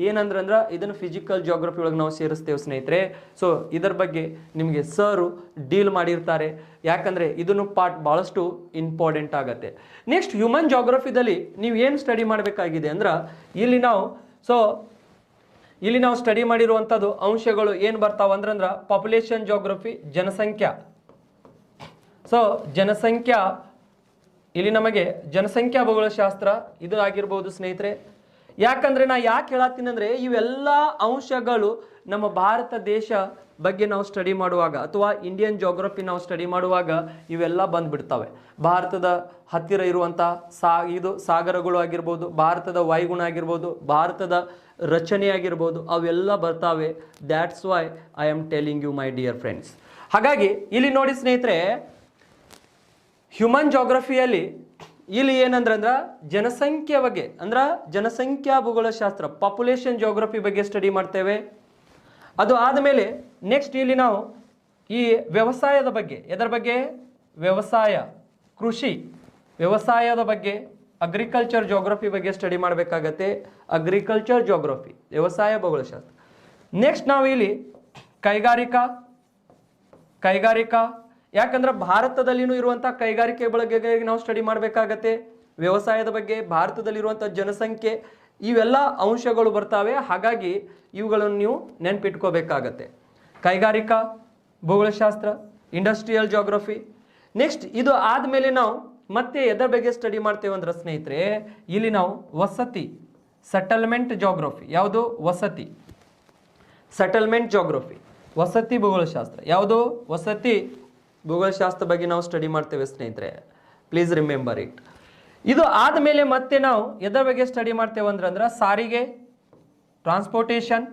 ಏನಂದ್ರೆ ಇದನ್ನು ಫಿಸಿಕಲ್ ಜಿಯೋಗ್ರಫಿ ಒಳಗೆ ನಾವು ಸೇರಿಸ್ತೇವೆ ಸ್ನೇಹಿತರೆ. So ಇದರ ಬಗ್ಗೆ ನಿಮಗೆ ಸರು deal ಮಾಡಿರ್ತಾರೆ, ಯಾಕಂದರೆ ಇದನ್ನು ಪಾರ್ಟ್ ಭಾಳಷ್ಟು ಇಂಪಾರ್ಟೆಂಟ್ ಆಗುತ್ತೆ. ನೆಕ್ಸ್ಟ್ ಹ್ಯೂಮನ್ ಜಿಯೋಗ್ರಫಿದಲ್ಲಿ ನೀವು ಏನು ಸ್ಟಡಿ ಮಾಡಬೇಕಾಗಿದೆ ಅಂದ್ರೆ ಇಲ್ಲಿ ನಾವು ಸ್ಟಡಿ ಮಾಡಿರುವಂಥದ್ದು ಅಂಶಗಳು ಏನು ಬರ್ತಾವ ಅಂದ್ರೆ ಪಾಪ್ಯುಲೇಷನ್ ಜಿಯೋಗ್ರಫಿ, ಜನಸಂಖ್ಯಾ. ಸೊ ಜನಸಂಖ್ಯಾ, ಇಲ್ಲಿ ನಮಗೆ ಜನಸಂಖ್ಯಾ ಭೂಗೋಳಶಾಸ್ತ್ರ ಇದು ಆಗಿರ್ಬೋದು ಸ್ನೇಹಿತರೆ. ಯಾಕಂದ್ರೆ ನಾ ಯಾಕೆ ಹೇಳತ್ತೀನಿ ಅಂದ್ರೆ ಇವೆಲ್ಲ ಅಂಶಗಳು ನಮ್ಮ ಭಾರತ ದೇಶ ಬಗ್ಗೆ ನಾವು ಸ್ಟಡಿ ಮಾಡುವಾಗ ಅಥವಾ ಇಂಡಿಯನ್ ಜೋಗ್ರಫಿ ನಾವು ಸ್ಟಡಿ ಮಾಡುವಾಗ ಇವೆಲ್ಲ ಬಂದ್ಬಿಡ್ತವೆ. ಭಾರತದ ಹತ್ತಿರ ಇರುವಂಥ ಇದು ಸಾಗರಗಳು ಆಗಿರ್ಬೋದು, ಭಾರತದ ವಾಯುಗುಣ ಆಗಿರ್ಬೋದು, ಭಾರತದ ರಚನೆ ಆಗಿರ್ಬೋದು, ಅವೆಲ್ಲ ಬರ್ತಾವೆ. That's why I am telling you my dear friends. ಹಾಗಾಗಿ ಇಲ್ಲಿ ನೋಡಿ ಸ್ನೇಹಿತರೆ, ಹ್ಯೂಮನ್ ಜೋಗ್ರಫಿಯಲ್ಲಿ ಇಲ್ಲಿ ಏನಂದ್ರೆ ಜನಸಂಖ್ಯೆ ಬಗ್ಗೆ ಅಂದ್ರೆ ಜನಸಂಖ್ಯಾ ಭೂಗೋಳಶಾಸ್ತ್ರ ಪಾಪ್ಯುಲೇಷನ್ ಜೋಗ್ರಫಿ ಬಗ್ಗೆ ಸ್ಟಡಿ ಮಾಡ್ತೇವೆ. ಅದು ಆದಮೇಲೆ ನೆಕ್ಸ್ಟ್ ಇಲ್ಲಿ ನಾವು ಈ ವ್ಯವಸಾಯದ ಬಗ್ಗೆ, ಎದರ ಬಗ್ಗೆ? ವ್ಯವಸಾಯ, ಕೃಷಿ, ವ್ಯವಸಾಯದ ಬಗ್ಗೆ ಅಗ್ರಿಕಲ್ಚರ್ ಜೋಗ್ರಫಿ ಬಗ್ಗೆ ಸ್ಟಡಿ ಮಾಡಬೇಕಾಗತ್ತೆ. ಅಗ್ರಿಕಲ್ಚರ್ ಜೋಗ್ರಫಿ, ವ್ಯವಸಾಯ ಭೂಗೋಳಶಾಸ್ತ್ರ. ನೆಕ್ಸ್ಟ್ ನಾವು ಇಲ್ಲಿ ಕೈಗಾರಿಕಾ, ಯಾಕಂದ್ರೆ ಭಾರತದಲ್ಲಿನೂ ಇರುವಂಥ ಕೈಗಾರಿಕೆ ಬಗ್ಗೆ ನಾವು ಸ್ಟಡಿ ಮಾಡಬೇಕಾಗತ್ತೆ. ವ್ಯವಸಾಯದ ಬಗ್ಗೆ, ಭಾರತದಲ್ಲಿರುವಂಥ ಜನಸಂಖ್ಯೆ, ಇವೆಲ್ಲ ಅಂಶಗಳು ಬರ್ತಾವೆ. ಹಾಗಾಗಿ ಇವುಗಳನ್ನು ನೀವು ನೆನ್ಪಿಟ್ಕೋಬೇಕಾಗತ್ತೆ. ಕೈಗಾರಿಕಾ ಭೂಗೋಳಶಾಸ್ತ್ರ, ಇಂಡಸ್ಟ್ರಿಯಲ್ ಜೋಗ್ರಫಿ. ನೆಕ್ಸ್ಟ್ ಇದು ಆದಮೇಲೆ ನಾವು ಮತ್ತೆ ಎದರ ಬಗ್ಗೆ ಸ್ಟಡಿ ಮಾಡ್ತೇವೆ ಅಂದ್ರೆ ಸ್ನೇಹಿತರೆ, ಇಲ್ಲಿ ನಾವು ವಸತಿ, ಸೆಟಲ್ಮೆಂಟ್ ಜೋಗ್ರಫಿ. ಯಾವುದು? ವಸತಿ, ಸೆಟಲ್ಮೆಂಟ್ ಜೋಗ್ರಫಿ, ವಸತಿ ಭೂಗೋಳಶಾಸ್ತ್ರ. ಯಾವುದು? ವಸತಿ ಭೂಗೋಳಶಾಸ್ತ್ರ ಬಗ್ಗೆ ನಾವು ಸ್ಟಡಿ ಮಾಡ್ತೇವೆ ಸ್ನೇಹಿತರೆ. Please remember it. ಇದು ಆದಮೇಲೆ ಮತ್ತೆ ನಾವು ಎದರ ಬಗ್ಗೆ ಸ್ಟಡಿ ಮಾಡ್ತೇವೆ ಅಂದ್ರೆ ಸಾರಿಗೆ, ಟ್ರಾನ್ಸ್ಪೋರ್ಟೇಷನ್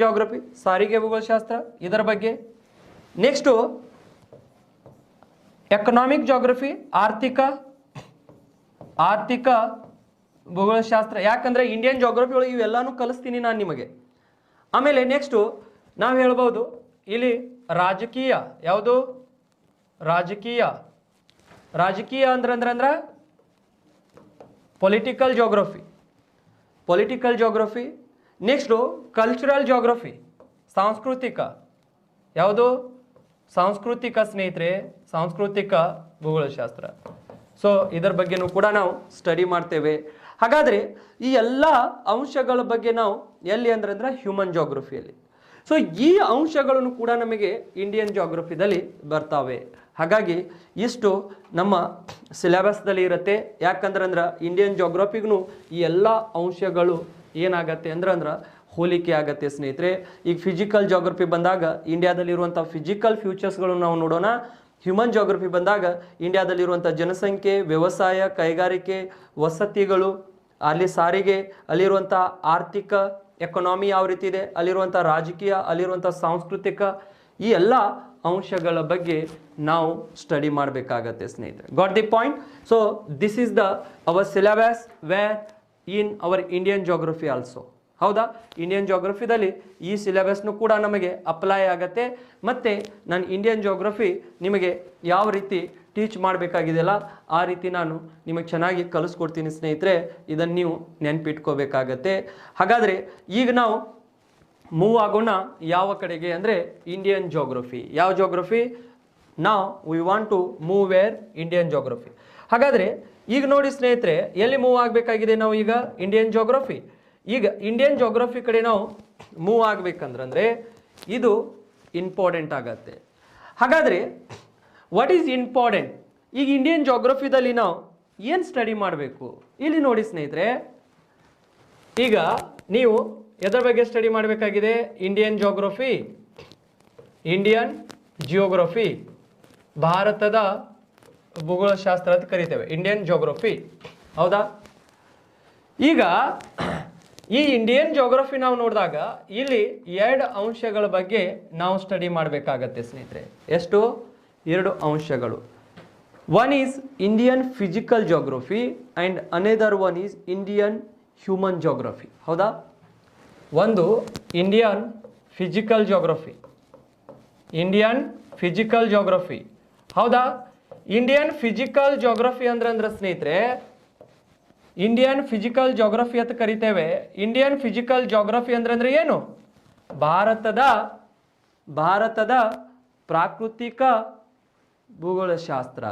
ಜೋಗ್ರಫಿ, ಸಾರಿಗೆ ಭೂಗೋಳಶಾಸ್ತ್ರ ಇದರ ಬಗ್ಗೆ. ನೆಕ್ಸ್ಟು ಎಕನಾಮಿಕ್ ಜೋಗ್ರಫಿ, ಆರ್ಥಿಕ ಭೂಗೋಳಶಾಸ್ತ್ರ. ಯಾಕಂದ್ರೆ ಇಂಡಿಯನ್ ಜೋಗ್ರಫಿ ಒಳಗೆ ಇವೆಲ್ಲಾನು ಕಲಿಸ್ತೀನಿ ನಾನು ನಿಮಗೆ. ಆಮೇಲೆ ನೆಕ್ಸ್ಟು ನಾವು ಹೇಳ್ಬೋದು ಇಲ್ಲಿ ರಾಜಕೀಯ. ಯಾವುದು? ರಾಜಕೀಯ ಅಂದ್ರೆ political geography. Next cultural geography, ಸಾಂಸ್ಕೃತಿಕ. ಯಾವುದು? ಸಾಂಸ್ಕೃತಿಕ ಸ್ನೇಹಿತರೆ, ಸಾಂಸ್ಕೃತಿಕ ಭೂಗೋಳಶಾಸ್ತ್ರ. ಸೊ ಇದರ ಬಗ್ಗೆನೂ ಕೂಡ ನಾವು ಸ್ಟಡಿ ಮಾಡ್ತೇವೆ. ಹಾಗಾದರೆ ಈ ಎಲ್ಲ ಅಂಶಗಳ ಬಗ್ಗೆ ನಾವು ಎಲ್ಲಿ ಅಂದ್ರೆ ಹ್ಯೂಮನ್ ಜೋಗ್ರಫಿಯಲ್ಲಿ. ಸೊ ಈ ಅಂಶಗಳನ್ನು ಕೂಡ ನಮಗೆ ಇಂಡಿಯನ್ ಜೋಗ್ರಫಿದಲ್ಲಿ ಬರ್ತಾವೆ. ಹಾಗಾಗಿ ಇಷ್ಟು ನಮ್ಮ ಸಿಲೆಬಸ್ದಲ್ಲಿ ಇರುತ್ತೆ. ಯಾಕಂದ್ರೆ ಇಂಡಿಯನ್ ಜೋಗ್ರಫಿಗೂ ಈ ಎಲ್ಲ ಅಂಶಗಳು ಏನಾಗತ್ತೆ ಅಂದ್ರೆ ಹೋಲಿಕೆ ಆಗತ್ತೆ ಸ್ನೇಹಿತರೆ. ಈಗ ಫಿಸಿಕಲ್ ಜೋಗ್ರಫಿ ಬಂದಾಗ ಇಂಡಿಯಾದಲ್ಲಿರುವಂಥ ಫಿಸಿಕಲ್ ಫ್ಯೂಚರ್ಸ್ಗಳು ನಾವು ನೋಡೋಣ. ಹ್ಯೂಮನ್ ಜೋಗ್ರಫಿ ಬಂದಾಗ ಇಂಡಿಯಾದಲ್ಲಿರುವಂಥ ಜನಸಂಖ್ಯೆ, ವ್ಯವಸಾಯ, ಕೈಗಾರಿಕೆ, ವಸತಿಗಳು, ಅಲ್ಲಿ ಸಾರಿಗೆ, ಅಲ್ಲಿರುವಂಥ ಆರ್ಥಿಕ ಎಕನಾಮಿ ಯಾವ ರೀತಿ ಇದೆ, ಅಲ್ಲಿರುವಂಥ ರಾಜಕೀಯ, ಅಲ್ಲಿರುವಂಥ ಸಾಂಸ್ಕೃತಿಕ, ಈ ಎಲ್ಲ ಅಂಶಗಳ ಬಗ್ಗೆ ನಾವು ಸ್ಟಡಿ ಮಾಡಬೇಕಾಗತ್ತೆ ಸ್ನೇಹಿತರೆ. Got the point? So this is our syllabus where in our Indian geography also. ಹೌದಾ? ಇಂಡಿಯನ್ ಜೋಗ್ರಫಿದಲ್ಲಿ ಈ ಸಿಲೆಬಸ್ನು ಕೂಡ ನಮಗೆ ಅಪ್ಲೈ ಆಗತ್ತೆ. ಮತ್ತು ನಾನು ಇಂಡಿಯನ್ ಜೋಗ್ರಫಿ ನಿಮಗೆ ಯಾವ ರೀತಿ ಟೀಚ್ ಮಾಡಬೇಕಾಗಿದೆಯಲ್ಲ ಆ ರೀತಿ ನಾನು ನಿಮಗೆ ಚೆನ್ನಾಗಿ ಕಲಿಸ್ಕೊಡ್ತೀನಿ ಸ್ನೇಹಿತರೆ. ಇದನ್ನು ನೀವು ನೆನ್ಪಿಟ್ಕೋಬೇಕಾಗತ್ತೆ. ಹಾಗಾದರೆ ಈಗ ನಾವು ಮೂವ್ ಆಗೋಣ ಯಾವ ಕಡೆಗೆ ಅಂದರೆ ಇಂಡಿಯನ್ ಜೋಗ್ರಫಿ. ಯಾವ ಜೋಗ್ರಫಿ? ನಾವು we want to move where Indian geography. ಹಾಗಾದರೆ ಈಗ ನೋಡಿ ಸ್ನೇಹಿತರೆ, ಎಲ್ಲಿ ಮೂವ್ ಆಗಬೇಕಾಗಿದೆ ನಾವು ಈಗ? Indian geography. ಈಗ ಇಂಡಿಯನ್ ಜೋಗ್ರಫಿ ಕಡೆ ನಾವು ಮೂವ್ ಆಗಬೇಕಂದ್ರೆ ಇದು ಇಂಪಾರ್ಟೆಂಟ್ ಆಗತ್ತೆ. ಹಾಗಾದರೆ ವಾಟ್ ಈಸ್ ಇಂಪಾರ್ಟೆಂಟ್? ಈಗ ಇಂಡಿಯನ್ ಜೋಗ್ರಫಿದಲ್ಲಿ ನಾವು ಏನು ಸ್ಟಡಿ ಮಾಡಬೇಕು? ಇಲ್ಲಿ ನೋಡಿ ಸ್ನೇಹಿತರೆ, ಈಗ ನೀವು ಎದರ ಬಗ್ಗೆ ಸ್ಟಡಿ ಮಾಡಬೇಕಾಗಿದೆ? ಇಂಡಿಯನ್ ಜಿಯೋಗ್ರಫಿ, ಭಾರತದ ಭೂಗೋಳಶಾಸ್ತ್ರ ಅಂತ ಕರಿತೇವೆ, ಇಂಡಿಯನ್ ಜೋಗ್ರಫಿ. ಹೌದಾ? ಈಗ ಈ ಇಂಡಿಯನ್ ಜೋಗ್ರಫಿ ನಾವು ನೋಡಿದಾಗ ಇಲ್ಲಿ 2 ಅಂಶಗಳ ಬಗ್ಗೆ ನಾವು ಸ್ಟಡಿ ಮಾಡಬೇಕಾಗತ್ತೆ ಸ್ನೇಹಿತರೆ. ಎಷ್ಟು? 2 ಅಂಶಗಳು. One is Indian physical geography and another one is Indian human geography. ಹೌದಾ? ಒಂದು ಇಂಡಿಯನ್ ಫಿಸಿಕಲ್ ಜೋಗ್ರಫಿ. ಹೌದಾ? ಇಂಡಿಯನ್ ಫಿಸಿಕಲ್ ಜೋಗ್ರಫಿ ಅಂದ್ರೆ ಸ್ನೇಹಿತರೆ, ಇಂಡಿಯನ್ ಫಿಸಿಕಲ್ ಜೋಗ್ರಫಿ ಅಂತ ಕರಿತೇವೆ. ಇಂಡಿಯನ್ ಫಿಸಿಕಲ್ ಜೋಗ್ರಫಿ ಅಂದ್ರೆ ಏನು? ಭಾರತದ ಪ್ರಾಕೃತಿಕ ಭೂಗೋಳಶಾಸ್ತ್ರ.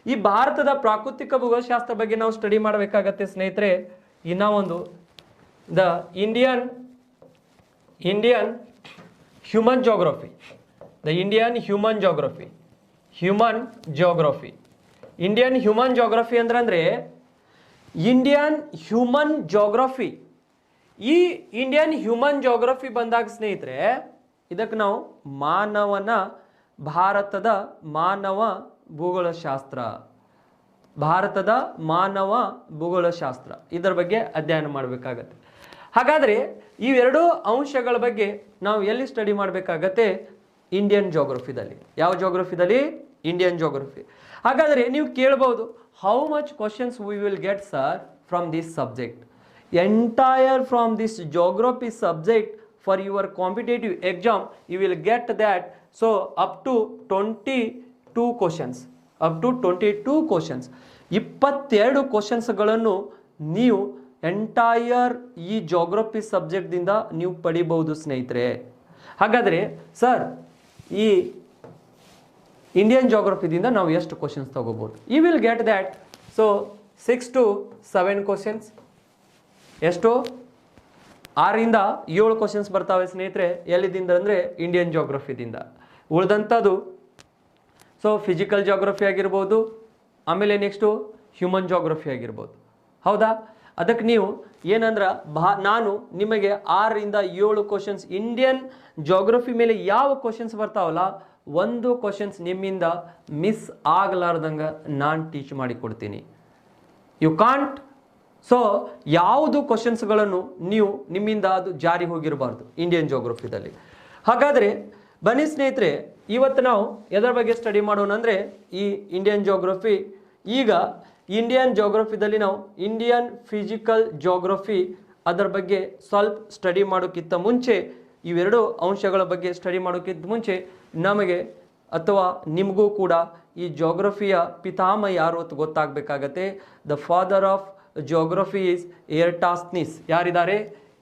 ಈ ಭಾರತದ ಪ್ರಾಕೃತಿಕ ಭೂಗೋಳಶಾಸ್ತ್ರ ಬಗ್ಗೆ ನಾವು ಸ್ಟಡಿ ಮಾಡಬೇಕಾಗತ್ತೆ ಸ್ನೇಹಿತರೆ. ಇನ್ನ ಒಂದು the Indian human geography. Indian human geography ಅಂದ್ರೆ ಇಂಡಿಯನ್ ಹ್ಯೂಮನ್ ಜೋಗ್ರಫಿ. ಈ ಇಂಡಿಯನ್ ಹ್ಯೂಮನ್ ಜೋಗ್ರಫಿ ಬಂದಾಗ ಸ್ನೇಹಿತರೆ ಇದಕ್ಕೆ ನಾವು ಭಾರತದ ಮಾನವ ಭೂಗೋಳಶಾಸ್ತ್ರ, ಭಾರತದ ಮಾನವ ಭೂಗೋಳಶಾಸ್ತ್ರ ಇದರ ಬಗ್ಗೆ ಅಧ್ಯಯನ ಮಾಡಬೇಕಾಗತ್ತೆ. ಹಾಗಾದರೆ ಇವೆರಡೂ ಅಂಶಗಳ ಬಗ್ಗೆ ನಾವು ಎಲ್ಲಿ ಸ್ಟಡಿ ಮಾಡಬೇಕಾಗತ್ತೆ? ಇಂಡಿಯನ್ ಜೋಗ್ರಫಿದಲ್ಲಿ. ಯಾವ ಜೋಗ್ರಫಿದಲ್ಲಿ? Indian geography. ಹಾಗಾದರೆ ನೀವು ಕೇಳಬಹುದು, how much questions we will get sir from this subject? Entire from this geography subject for your competitive exam you will get that. So up to 22 questions, up to 22 questions, 22 ಕ್ವಶನ್ಸ್ಗಳನ್ನು ನೀವು entire ಈ geography ಸಬ್ಜೆಕ್ಟ್ದಿಂದ ನೀವು ಪಡಿಬಹುದು ಸ್ನೇಹಿತರೆ. ಹಾಗಾದರೆ sir ಈ Indian ಜೋಗ್ರಫಿದಿಂದ ನಾವು ಎಷ್ಟು ಕ್ವಶನ್ಸ್ ತಗೋಬಹುದು? You will get that. So 6 to 7 questions. ಎಷ್ಟು? 6 ಇಂದ 7 ಕ್ವಶನ್ಸ್ ಬರ್ತಾವೆ ಸ್ನೇಹಿತರೆ. ಎಲ್ಲಿದಿಂದ ಅಂದರೆ ಇಂಡಿಯನ್ ಜೋಗ್ರಫಿದಿಂದ. ಉಳಿದಂಥದ್ದು ಸೊ ಫಿಸಿಕಲ್ ಜೋಗ್ರಫಿ ಆಗಿರ್ಬೋದು, ಆಮೇಲೆ ನೆಕ್ಸ್ಟು ಹ್ಯೂಮನ್ ಜೋಗ್ರಫಿ ಆಗಿರ್ಬೋದು. ಹೌದಾ? ಅದಕ್ಕೆ ನೀವು ಏನಂದ್ರೆ ನಾನು ನಿಮಗೆ 6 ಇಂದ 7 ಕ್ವಶನ್ಸ್ ಇಂಡಿಯನ್ ಜೋಗ್ರಫಿ ಮೇಲೆ ಯಾವ ಕ್ವಶನ್ಸ್ ಬರ್ತಾವಲ್ಲ, ಒಂದು ಕ್ವಶನ್ಸ್ ನಿಮ್ಮಿಂದ ಮಿಸ್ ಆಗಲಾರ್ದಂಗೆ ನಾನು ಟೀಚ್ ಮಾಡಿ ಕೊಡ್ತೀನಿ. You can't. ಸೊ ಯಾವುದು ಕ್ವಶನ್ಸ್ಗಳನ್ನು ನೀವು ನಿಮ್ಮಿಂದ ಅದು ಜಾರಿ ಹೋಗಿರಬಾರ್ದು ಇಂಡಿಯನ್ ಜೋಗ್ರಫಿದಲ್ಲಿ. ಹಾಗಾದರೆ ಬನ್ನಿ ಸ್ನೇಹಿತರೆ, ಇವತ್ತು ನಾವು ಎದರ ಬಗ್ಗೆ ಸ್ಟಡಿ ಮಾಡೋಣ ಅಂದರೆ ಈ ಇಂಡಿಯನ್ ಜೋಗ್ರಫಿ. ಈಗ ಇಂಡಿಯನ್ ಜೋಗ್ರಫಿದಲ್ಲಿ ನಾವು ಇಂಡಿಯನ್ ಫಿಸಿಕಲ್ ಜೋಗ್ರಫಿ ಅದರ ಬಗ್ಗೆ ಸ್ವಲ್ಪ ಸ್ಟಡಿ ಮಾಡೋಕ್ಕಿಂತ ಮುಂಚೆ, ಇವೆರಡು ಅಂಶಗಳ ಬಗ್ಗೆ ಸ್ಟಡಿ ಮಾಡೋಕ್ಕಿಂತ ಮುಂಚೆ ನಮಗೆ ಅಥವಾ ನಿಮಗೂ ಕೂಡ ಈ ಜೋಗ್ರಫಿಯ ಪಿತಾಮಹ ಯಾರು ಅಂತ ಗೊತ್ತಾಗಬೇಕಾಗತ್ತೆ. The father of geography is Eratosthenes. ಯಾರಿದ್ದಾರೆ?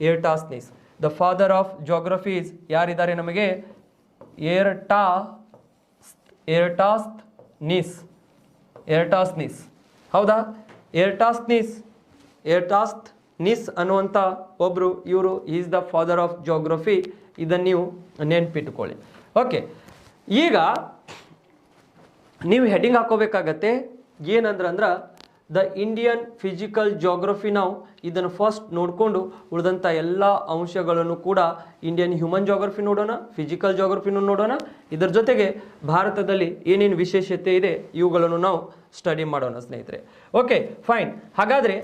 Eratosthenes. The father of geography is ಯಾರಿದ್ದಾರೆ ನಮಗೆ? ಎರ್ಟಾಸ್ನಿಸ್. ಹೌದಾ? ಎರ್ಟಾಸ್ನಿಸ್ ಅನ್ನುವಂಥ ಒಬ್ಬರು, ಇವರು is the father of geography. ಇದನ್ನು ನೀವು ನೆನ್ಪಿಟ್ಕೊಳ್ಳಿ. ಓಕೆ, ಈಗ ನೀವು ಹೆಡ್ಡಿಂಗ್ ಹಾಕೋಬೇಕಾಗತ್ತೆ. ಏನಂದ್ರೆ ದ ಇಂಡಿಯನ್ ಫಿಸಿಕಲ್ ಜೋಗ್ರಫಿ. ನಾವು ಇದನ್ನು ಫಸ್ಟ್ ನೋಡಿಕೊಂಡು ಉಳಿದಂಥ ಎಲ್ಲ ಅಂಶಗಳನ್ನು ಕೂಡ ಇಂಡಿಯನ್ ಹ್ಯೂಮನ್ ಜೋಗ್ರಫಿ ನೋಡೋಣ, ಫಿಸಿಕಲ್ ಜೋಗ್ರಫಿನೂ ನೋಡೋಣ. ಇದರ ಜೊತೆಗೆ ಭಾರತದಲ್ಲಿ ಏನೇನು ವಿಶೇಷತೆ ಇದೆ ಇವುಗಳನ್ನು ನಾವು ಸ್ಟಡಿ ಮಾಡೋಣ ಸ್ನೇಹಿತರೆ. Okay fine. ಹಾಗಾದರೆ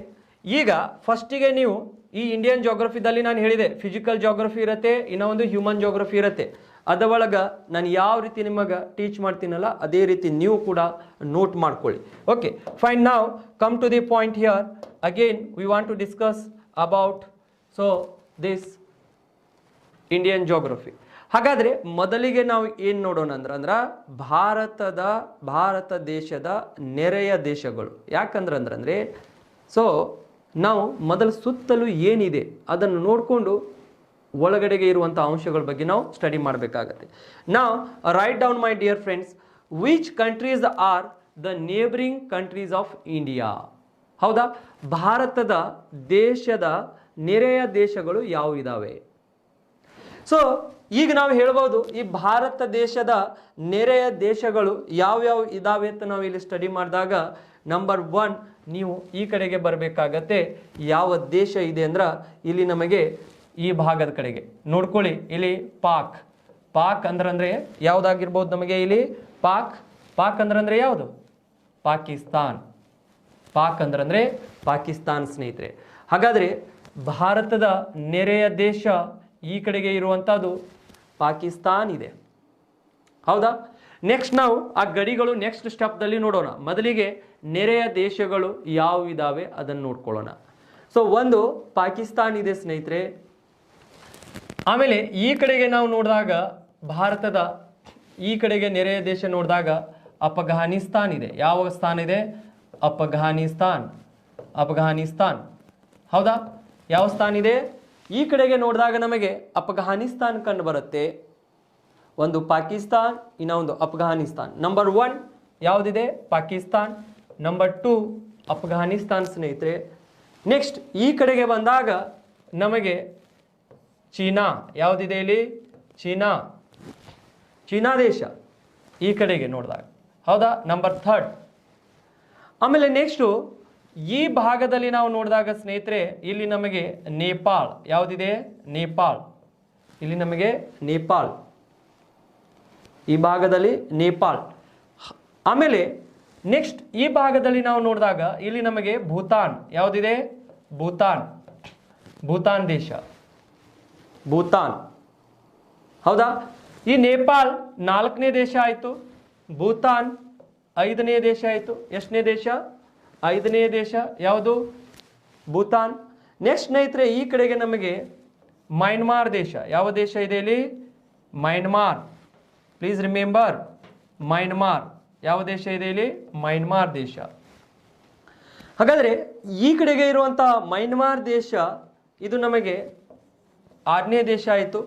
ಈಗ ಫಸ್ಟಿಗೆ ನೀವು ಈ ಇಂಡಿಯನ್ ಜೋಗ್ರಫಿದಲ್ಲಿ ನಾನು ಹೇಳಿದೆ ಫಿಸಿಕಲ್ ಜೋಗ್ರಫಿ ಇರುತ್ತೆ, ಇನ್ನೂ ಒಂದು ಹ್ಯೂಮನ್ ಜೋಗ್ರಫಿ ಇರುತ್ತೆ. ಅದರೊಳಗೆ ನಾನು ಯಾವ ರೀತಿ ನಿಮಗೆ ಟೀಚ್ ಮಾಡ್ತೀನಲ್ಲ ಅದೇ ರೀತಿ ನೀವು ಕೂಡ ನೋಟ್ ಮಾಡ್ಕೊಳ್ಳಿ. Okay fine. ನಾವು come to the point here. Again we want to discuss about so this Indian geography. ಹಾಗಾದರೆ ಮೊದಲಿಗೆ ನಾವು ಏನು ನೋಡೋಣ ಅಂದ್ರೆ ಭಾರತ ದೇಶದ ನೆರೆಯ ದೇಶಗಳು. ಯಾಕಂದ್ರೆ ಸೊ ನಾವು ಮೊದಲು ಸುತ್ತಲೂ ಏನಿದೆ ಅದನ್ನು ನೋಡಿಕೊಂಡು ಒಳಗಡೆಗೆ ಇರುವಂಥ ಅಂಶಗಳ ಬಗ್ಗೆ ನಾವು ಸ್ಟಡಿ ಮಾಡಬೇಕಾಗತ್ತೆ. ನಾವು write down my dear friends, which countries are the neighbouring countries of India. ಹೌದಾ? ಭಾರತದ ದೇಶದ ನೆರೆಯ ದೇಶಗಳು ಯಾವುವು ಇದ್ದಾವೆ? ಸೊ ಈಗ ನಾವು ಹೇಳ್ಬೋದು ಈ ಭಾರತ ದೇಶದ ನೆರೆಯ ದೇಶಗಳು ಯಾವ್ಯಾವ ಇದಾವೆ ಅಂತ ನಾವು ಇಲ್ಲಿ ಸ್ಟಡಿ ಮಾಡಿದಾಗ, ನಂಬರ್ 1 ನೀವು ಈ ಕಡೆಗೆ ಬರಬೇಕಾಗತ್ತೆ. ಯಾವ ದೇಶ ಇದೆ ಅಂದ್ರೆ ಇಲ್ಲಿ ನಮಗೆ ಈ ಭಾಗದ ಕಡೆಗೆ ನೋಡ್ಕೊಳ್ಳಿ. ಇಲ್ಲಿ ಪಾಕ್ ಅಂದ್ರೆ ಯಾವುದಾಗಿರ್ಬೋದು ನಮಗೆ? ಇಲ್ಲಿ ಪಾಕ್ ಅಂದ್ರೆ ಯಾವುದು? ಪಾಕಿಸ್ತಾನ್. ಪಾಕ್ ಅಂದ್ರೆ ಪಾಕಿಸ್ತಾನ್ ಸ್ನೇಹಿತರೆ. ಹಾಗಾದರೆ ಭಾರತದ ನೆರೆಯ ದೇಶ ಈ ಕಡೆಗೆ ಇರುವಂಥದ್ದು ಪಾಕಿಸ್ತಾನ್ ಇದೆ. ಹೌದಾ? ನೆಕ್ಸ್ಟ್ ನಾವು ಆ ಗಡಿಗಳು ನೆಕ್ಸ್ಟ್ ಸ್ಟೆಪ್ದಲ್ಲಿ ನೋಡೋಣ. ಮೊದಲಿಗೆ ನೆರೆಯ ದೇಶಗಳು ಯಾವುವು ಇದ್ದಾವೆ ಅದನ್ನು ನೋಡ್ಕೊಳ್ಳೋಣ. ಸೊ ಒಂದು ಪಾಕಿಸ್ತಾನ್ ಇದೆ ಸ್ನೇಹಿತರೆ. ಆಮೇಲೆ ಈ ಕಡೆಗೆ ನಾವು ನೋಡಿದಾಗ ಭಾರತದ ಈ ಕಡೆಗೆ ನೆರೆಯ ದೇಶ ನೋಡಿದಾಗ ಅಫ್ಘಾನಿಸ್ತಾನ್ ಇದೆ. ಯಾವ ಸ್ಥಾನ ಇದೆ? ಅಫ್ಘಾನಿಸ್ತಾನ್. ಹೌದಾ? ಯಾವ ಸ್ಥಾನ ಇದೆ? ಈ ಕಡೆಗೆ ನೋಡಿದಾಗ ನಮಗೆ ಅಫ್ಘಾನಿಸ್ತಾನ್ ಕಂಡು ಬರುತ್ತೆ. ಒಂದು ಪಾಕಿಸ್ತಾನ್, ಇನ್ನೊಂದು ಅಫ್ಘಾನಿಸ್ತಾನ್. ನಂಬರ್ 1 ಯಾವುದಿದೆ? ಪಾಕಿಸ್ತಾನ್. ನಂಬರ್ 2 ಅಫ್ಘಾನಿಸ್ತಾನ್ ಸ್ನೇಹಿತರೆ. ನೆಕ್ಸ್ಟ್ ಈ ಕಡೆಗೆ ಬಂದಾಗ ನಮಗೆ ಚೀನಾ ಯಾವುದಿದೆ? ಇಲ್ಲಿ ಚೀನಾ ದೇಶ ಈ ಕಡೆಗೆ ನೋಡಿದಾಗ. ಹೌದಾ? ನಂಬರ್ 3 ಆಮೇಲೆ ನೆಕ್ಸ್ಟು ಈ ಭಾಗದಲ್ಲಿ ನಾವು ನೋಡಿದಾಗ ಸ್ನೇಹಿತರೆ ಇಲ್ಲಿ ನಮಗೆ ನೇಪಾಳ್ ಯಾವುದಿದೆ, ನೇಪಾಳ್, ಇಲ್ಲಿ ನಮಗೆ ನೇಪಾಳ್, ಈ ಭಾಗದಲ್ಲಿ ನೇಪಾಳ್. ಆಮೇಲೆ ನೆಕ್ಸ್ಟ್ ಈ ಭಾಗದಲ್ಲಿ ನಾವು ನೋಡಿದಾಗ ಇಲ್ಲಿ ನಮಗೆ ಭೂತಾನ್ ಯಾವುದಿದೆ, ಭೂತಾನ್, ಭೂತಾನ್ ದೇಶ, ಭೂತಾನ್. ಹೌದಾ? ಈ ನೇಪಾಳ್ 4ನೇ ದೇಶ ಆಯಿತು, ಭೂತಾನ್ 5ನೇ ದೇಶ ಆಯಿತು. ಎಷ್ಟನೇ ದೇಶ? 5ನೇ ದೇಶ ಯಾವುದು? ಭೂತಾನ್. ನೆಕ್ಸ್ಟ್ ಸ್ನೇಹಿತರೆ ಈ ಕಡೆಗೆ ನಮಗೆ ಮಯನ್ಮಾರ್ ದೇಶ. ಯಾವ ದೇಶ ಇದೆ ಇಲ್ಲಿ? ಮಯನ್ಮಾರ್. Please remember Myanmar. ಯಾವ ದೇಶ ಇದೆ ಇಲ್ಲಿ? ಮಯನ್ಮಾರ್ ದೇಶ. ಹಾಗಾದರೆ ಈ ಕಡೆಗೆ ಇರುವಂಥ ಮಯನ್ಮಾರ್ ದೇಶ ಇದು ನಮಗೆ 6ನೇ ದೇಶ ಆಯಿತು,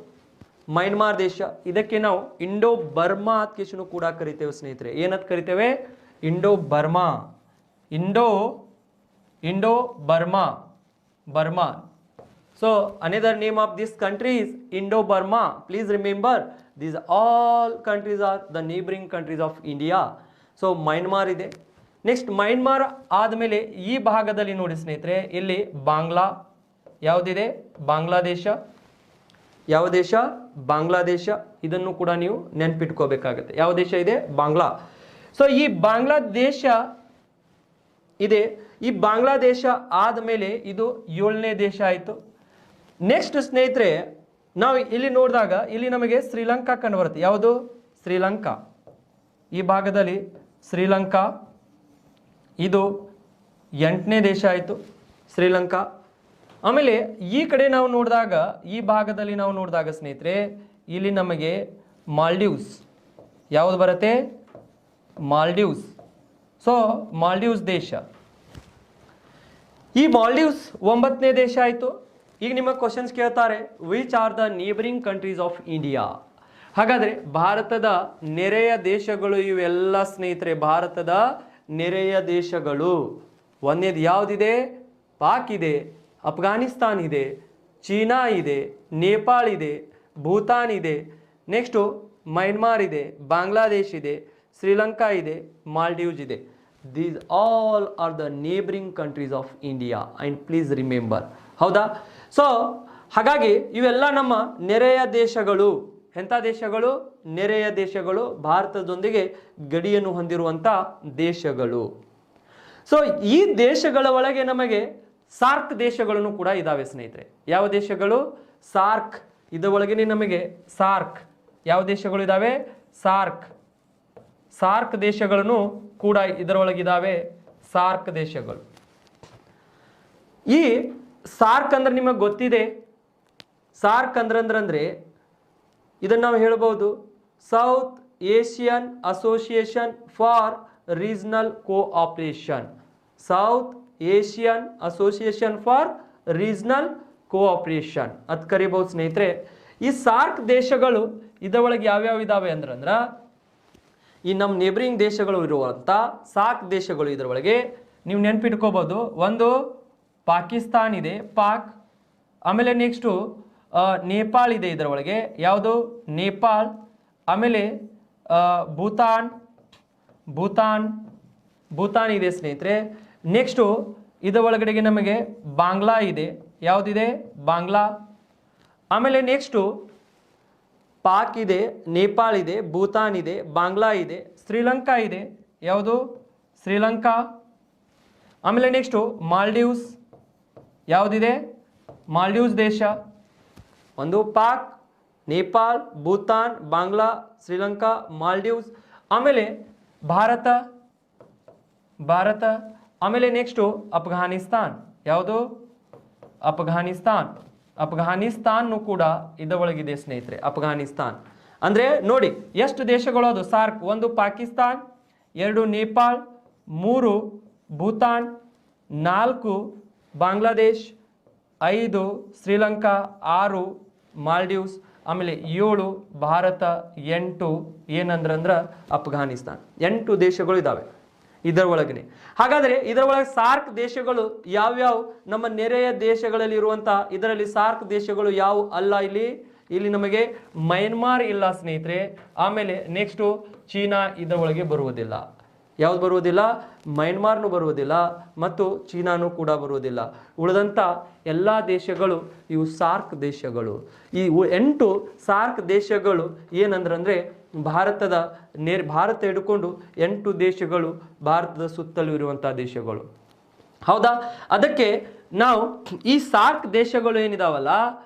ಮಯನ್ಮಾರ್ ದೇಶ. ಇದಕ್ಕೆ ನಾವು ಇಂಡೋ ಬರ್ಮಾ ಅಂತ ಕೂಡ ಕರಿತೇವೆ ಸ್ನೇಹಿತರೆ. ಏನಂತ ಕರಿತೇವೆ? Indo Burma, Indo Burma, Burma. So another name of this country is Indo-Burma. Please remember these all countries are the neighboring countries of India. So Myanmar ಇದೆ. ನೆಕ್ಸ್ಟ್ ಮಯನ್ಮಾರ್ ಆದಮೇಲೆ ಈ ಭಾಗದಲ್ಲಿ ನೋಡಿ ಸ್ನೇಹಿತರೆ ಇಲ್ಲಿ ಬಾಂಗ್ಲಾ ಯಾವುದಿದೆ? ಬಾಂಗ್ಲಾದೇಶ. ಯಾವ ದೇಶ? ಬಾಂಗ್ಲಾದೇಶ. ಇದನ್ನು ಕೂಡ ನೀವು ನೆನಪಿಟ್ಕೋಬೇಕಾಗುತ್ತೆ. ಯಾವ ದೇಶ ಇದೆ? ಬಾಂಗ್ಲಾ. ಸೊ ಈ ಬಾಂಗ್ಲಾದೇಶ ಇದೆ. ಈ ಬಾಂಗ್ಲಾದೇಶ ಆದಮೇಲೆ ಇದು 7ನೇ ದೇಶ ಆಯಿತು. ನೆಕ್ಸ್ಟ್ ಸ್ನೇಹಿತರೆ ನಾವು ಇಲ್ಲಿ ನೋಡಿದಾಗ ಇಲ್ಲಿ ನಮಗೆ ಶ್ರೀಲಂಕಾ ಕಂಡು ಬರುತ್ತೆ. ಯಾವುದು? ಶ್ರೀಲಂಕಾ. ಈ ಭಾಗದಲ್ಲಿ ಶ್ರೀಲಂಕಾ ಇದು 8ನೇ ದೇಶ ಆಯಿತು, ಶ್ರೀಲಂಕಾ. ಆಮೇಲೆ ಈ ಕಡೆ ನಾವು ನೋಡಿದಾಗ ಈ ಭಾಗದಲ್ಲಿ ನಾವು ನೋಡಿದಾಗ ಸ್ನೇಹಿತರೆ ಇಲ್ಲಿ ನಮಗೆ ಮಾಲ್ಡೀವ್ಸ್ ಯಾವುದು ಬರುತ್ತೆ? ಮಾಲ್ಡೀವ್ಸ್. ಸೊ ಮಾಲ್ಡೀವ್ಸ್ ದೇಶ. ಈ ಮಾಲ್ಡೀವ್ಸ್ 9ನೇ ದೇಶ ಆಯಿತು. ಈಗ ನಿಮ್ಮ ಕ್ವಶನ್ಸ್ ಕೇಳ್ತಾರೆ, which are the neighbouring countries of India? ಹಾಗಾದರೆ ಭಾರತದ ನೆರೆಯ ದೇಶಗಳು ಇವೆಲ್ಲ ಸ್ನೇಹಿತರೆ. ಭಾರತದ ನೆರೆಯ ದೇಶಗಳು ಒಂದೇದು ಯಾವುದಿದೆ? ಪಾಕ್ ಇದೆ, ಅಫ್ಘಾನಿಸ್ತಾನ್ ಇದೆ, ಚೀನಾ ಇದೆ, ನೇಪಾಳ್ ಇದೆ, ಭೂತಾನ್ ಇದೆ, ನೆಕ್ಸ್ಟು ಮಯನ್ಮಾರ್ ಇದೆ, ಬಾಂಗ್ಲಾದೇಶ್ ಇದೆ, ಶ್ರೀಲಂಕಾ ಇದೆ, ಮಾಲ್ಡೀವ್ಸ್ ಇದೆ. These all are the neighboring countries of India and please remember. ಹೌದಾ? ಸೊ ಹಾಗಾಗಿ ಇವೆಲ್ಲ ನಮ್ಮ ನೆರೆಯ ದೇಶಗಳು. ಎಂಥ ದೇಶಗಳು? ನೆರೆಯ ದೇಶಗಳು, ಭಾರತದೊಂದಿಗೆ ಗಡಿಯನ್ನು ಹೊಂದಿರುವಂಥ ದೇಶಗಳು. ಸೊ ಈ ದೇಶಗಳ ಒಳಗೆ ನಮಗೆ ಸಾರ್ಕ್ ದೇಶಗಳನ್ನು ಕೂಡ ಇದ್ದಾವೆ ಸ್ನೇಹಿತರೆ. ಯಾವ ದೇಶಗಳು? ಸಾರ್ಕ್. ಇದರ ಒಳಗೆ ನಮಗೆ ಸಾರ್ಕ್ ಯಾವ ದೇಶಗಳು ಇದ್ದಾವೆ? ಸಾರ್ಕ್. ಸಾರ್ಕ್ ದೇಶಗಳನ್ನು ಕೂಡ ಇದರೊಳಗಿದ್ದಾವೆ. ಸಾರ್ಕ್ ದೇಶಗಳು. ಈ ಸಾರ್ಕ್ ಅಂದ್ರೆ ನಿಮಗೆ ಗೊತ್ತಿದೆ. ಸಾರ್ಕ್ ಅಂದ್ರೆ ಇದನ್ನು ನಾವು ಹೇಳ್ಬೋದು south Asian association for regional cooperation. South Asian association for regional cooperation ಅಂತ ಕರಿಬಹುದು ಸ್ನೇಹಿತರೆ. ಈ ಸಾರ್ಕ್ ದೇಶಗಳು ಇದರೊಳಗೆ ಯಾವ್ಯಾವ ಇದಾವೆ ಅಂದ್ರೆ ಈ ನಮ್ಮ ನೇಬರಿಂಗ್ ದೇಶಗಳು ಇರುವಂಥ ಸಾರ್ಕ್ ದೇಶಗಳು ಇದರೊಳಗೆ ನೀವು ನೆನಪಿಟ್ಕೋಬಹುದು. ಒಂದು ಪಾಕಿಸ್ತಾನ್ ಇದೆ, ಪಾಕ್. ಆಮೇಲೆ ನೆಕ್ಸ್ಟು ನೇಪಾಳ್ ಇದೆ ಇದರೊಳಗೆ. ಯಾವುದು? ನೇಪಾಳ್. ಆಮೇಲೆ ಭೂತಾನ್, ಭೂತಾನ್ ಇದೆ ಸ್ನೇಹಿತರೆ. ನೆಕ್ಸ್ಟು ಇದರ ಒಳಗಡೆಗೆ ನಮಗೆ ಬಾಂಗ್ಲಾ ಇದೆ. ಯಾವುದಿದೆ? ಬಾಂಗ್ಲಾ. ಆಮೇಲೆ ನೆಕ್ಸ್ಟು ಪಾಕ್ ಇದೆ, ನೇಪಾಳ್ ಇದೆ, ಭೂತಾನ್ ಇದೆ, ಬಾಂಗ್ಲಾ ಇದೆ, ಶ್ರೀಲಂಕಾ ಇದೆ. ಯಾವುದು? ಶ್ರೀಲಂಕಾ. ಆಮೇಲೆ ನೆಕ್ಸ್ಟು ಮಾಲ್ಡೀವ್ಸ್. ಯಾವುದಿದೆ? ಮಾಲ್ಡೀವ್ಸ್ ದೇಶ. ಒಂದು ಪಾಕ್, ನೇಪಾಳ್, ಭೂತಾನ್, ಬಾಂಗ್ಲಾ, ಶ್ರೀಲಂಕಾ, ಮಾಲ್ಡೀವ್ಸ್. ಆಮೇಲೆ ಭಾರತ. ಆಮೇಲೆ ನೆಕ್ಸ್ಟು ಅಫ್ಘಾನಿಸ್ತಾನ್. ಯಾವುದು? ಅಫ್ಘಾನಿಸ್ತಾನ್. ಅಫ್ಘಾನಿಸ್ತಾನ್ ಕೂಡ ಇದರೊಳಗಿದೆ ಸ್ನೇಹಿತರೆ. ಅಫ್ಘಾನಿಸ್ತಾನ್ ಅಂದರೆ ನೋಡಿ ಎಷ್ಟು ದೇಶಗಳು ಅದು ಸಾರ್ಕ್. ಒಂದು ಪಾಕಿಸ್ತಾನ್, 2 ನೇಪಾಳ್, 3 ಭೂತಾನ್, 4 ಬಾಂಗ್ಲಾದೇಶ್, 5 ಶ್ರೀಲಂಕಾ, 6 ಮಾಲ್ಡೀವ್ಸ್, ಆಮೇಲೆ 7 ಭಾರತ, 8 ಏನಂದ್ರೆ ಅಫ್ಘಾನಿಸ್ತಾನ್. 8 ದೇಶಗಳು ಇದ್ದಾವೆ ಇದರ ಒಳಗನೆ. ಹಾಗಾದರೆ ಇದರೊಳಗೆ ಸಾರ್ಕ್ ದೇಶಗಳು ಯಾವ್ಯಾವ ನಮ್ಮ ನೆರೆಯ ದೇಶಗಳಲ್ಲಿ ಇರುವಂಥ ಇದರಲ್ಲಿ ಸಾರ್ಕ್ ದೇಶಗಳು ಯಾವ ಅಲ್ಲ? ಇಲ್ಲಿ ನಮಗೆ ಮಯನ್ಮಾರ್ ಇಲ್ಲ ಸ್ನೇಹಿತರೆ. ಆಮೇಲೆ ನೆಕ್ಸ್ಟು ಚೀನಾ ಇದರ ಒಳಗೆ ಬರುವುದಿಲ್ಲ. ಯಾವ್ದು ಬರುವುದಿಲ್ಲ? ಮಯನ್ಮಾರ್ನು ಬರುವುದಿಲ್ಲ ಮತ್ತು ಚೀನಾನು ಕೂಡ ಬರುವುದಿಲ್ಲ. ಉಳಿದಂಥ ಎಲ್ಲ ದೇಶಗಳು ಇವು ಸಾರ್ಕ್ ದೇಶಗಳು. ಈ 8 ಸಾರ್ಕ್ ದೇಶಗಳು ಏನಂದ್ರೆ ಭಾರತದ ಭಾರತ ಹಿಡ್ಕೊಂಡು 8 ದೇಶಗಳು ಭಾರತದ ಸುತ್ತಲೂ ಇರುವಂತಹ ದೇಶಗಳು. ಹೌದಾ? ಅದಕ್ಕೆ ನಾವು ಈ ಸಾರ್ಕ್ ದೇಶಗಳು ಏನಿದಾವಲ್ಲ,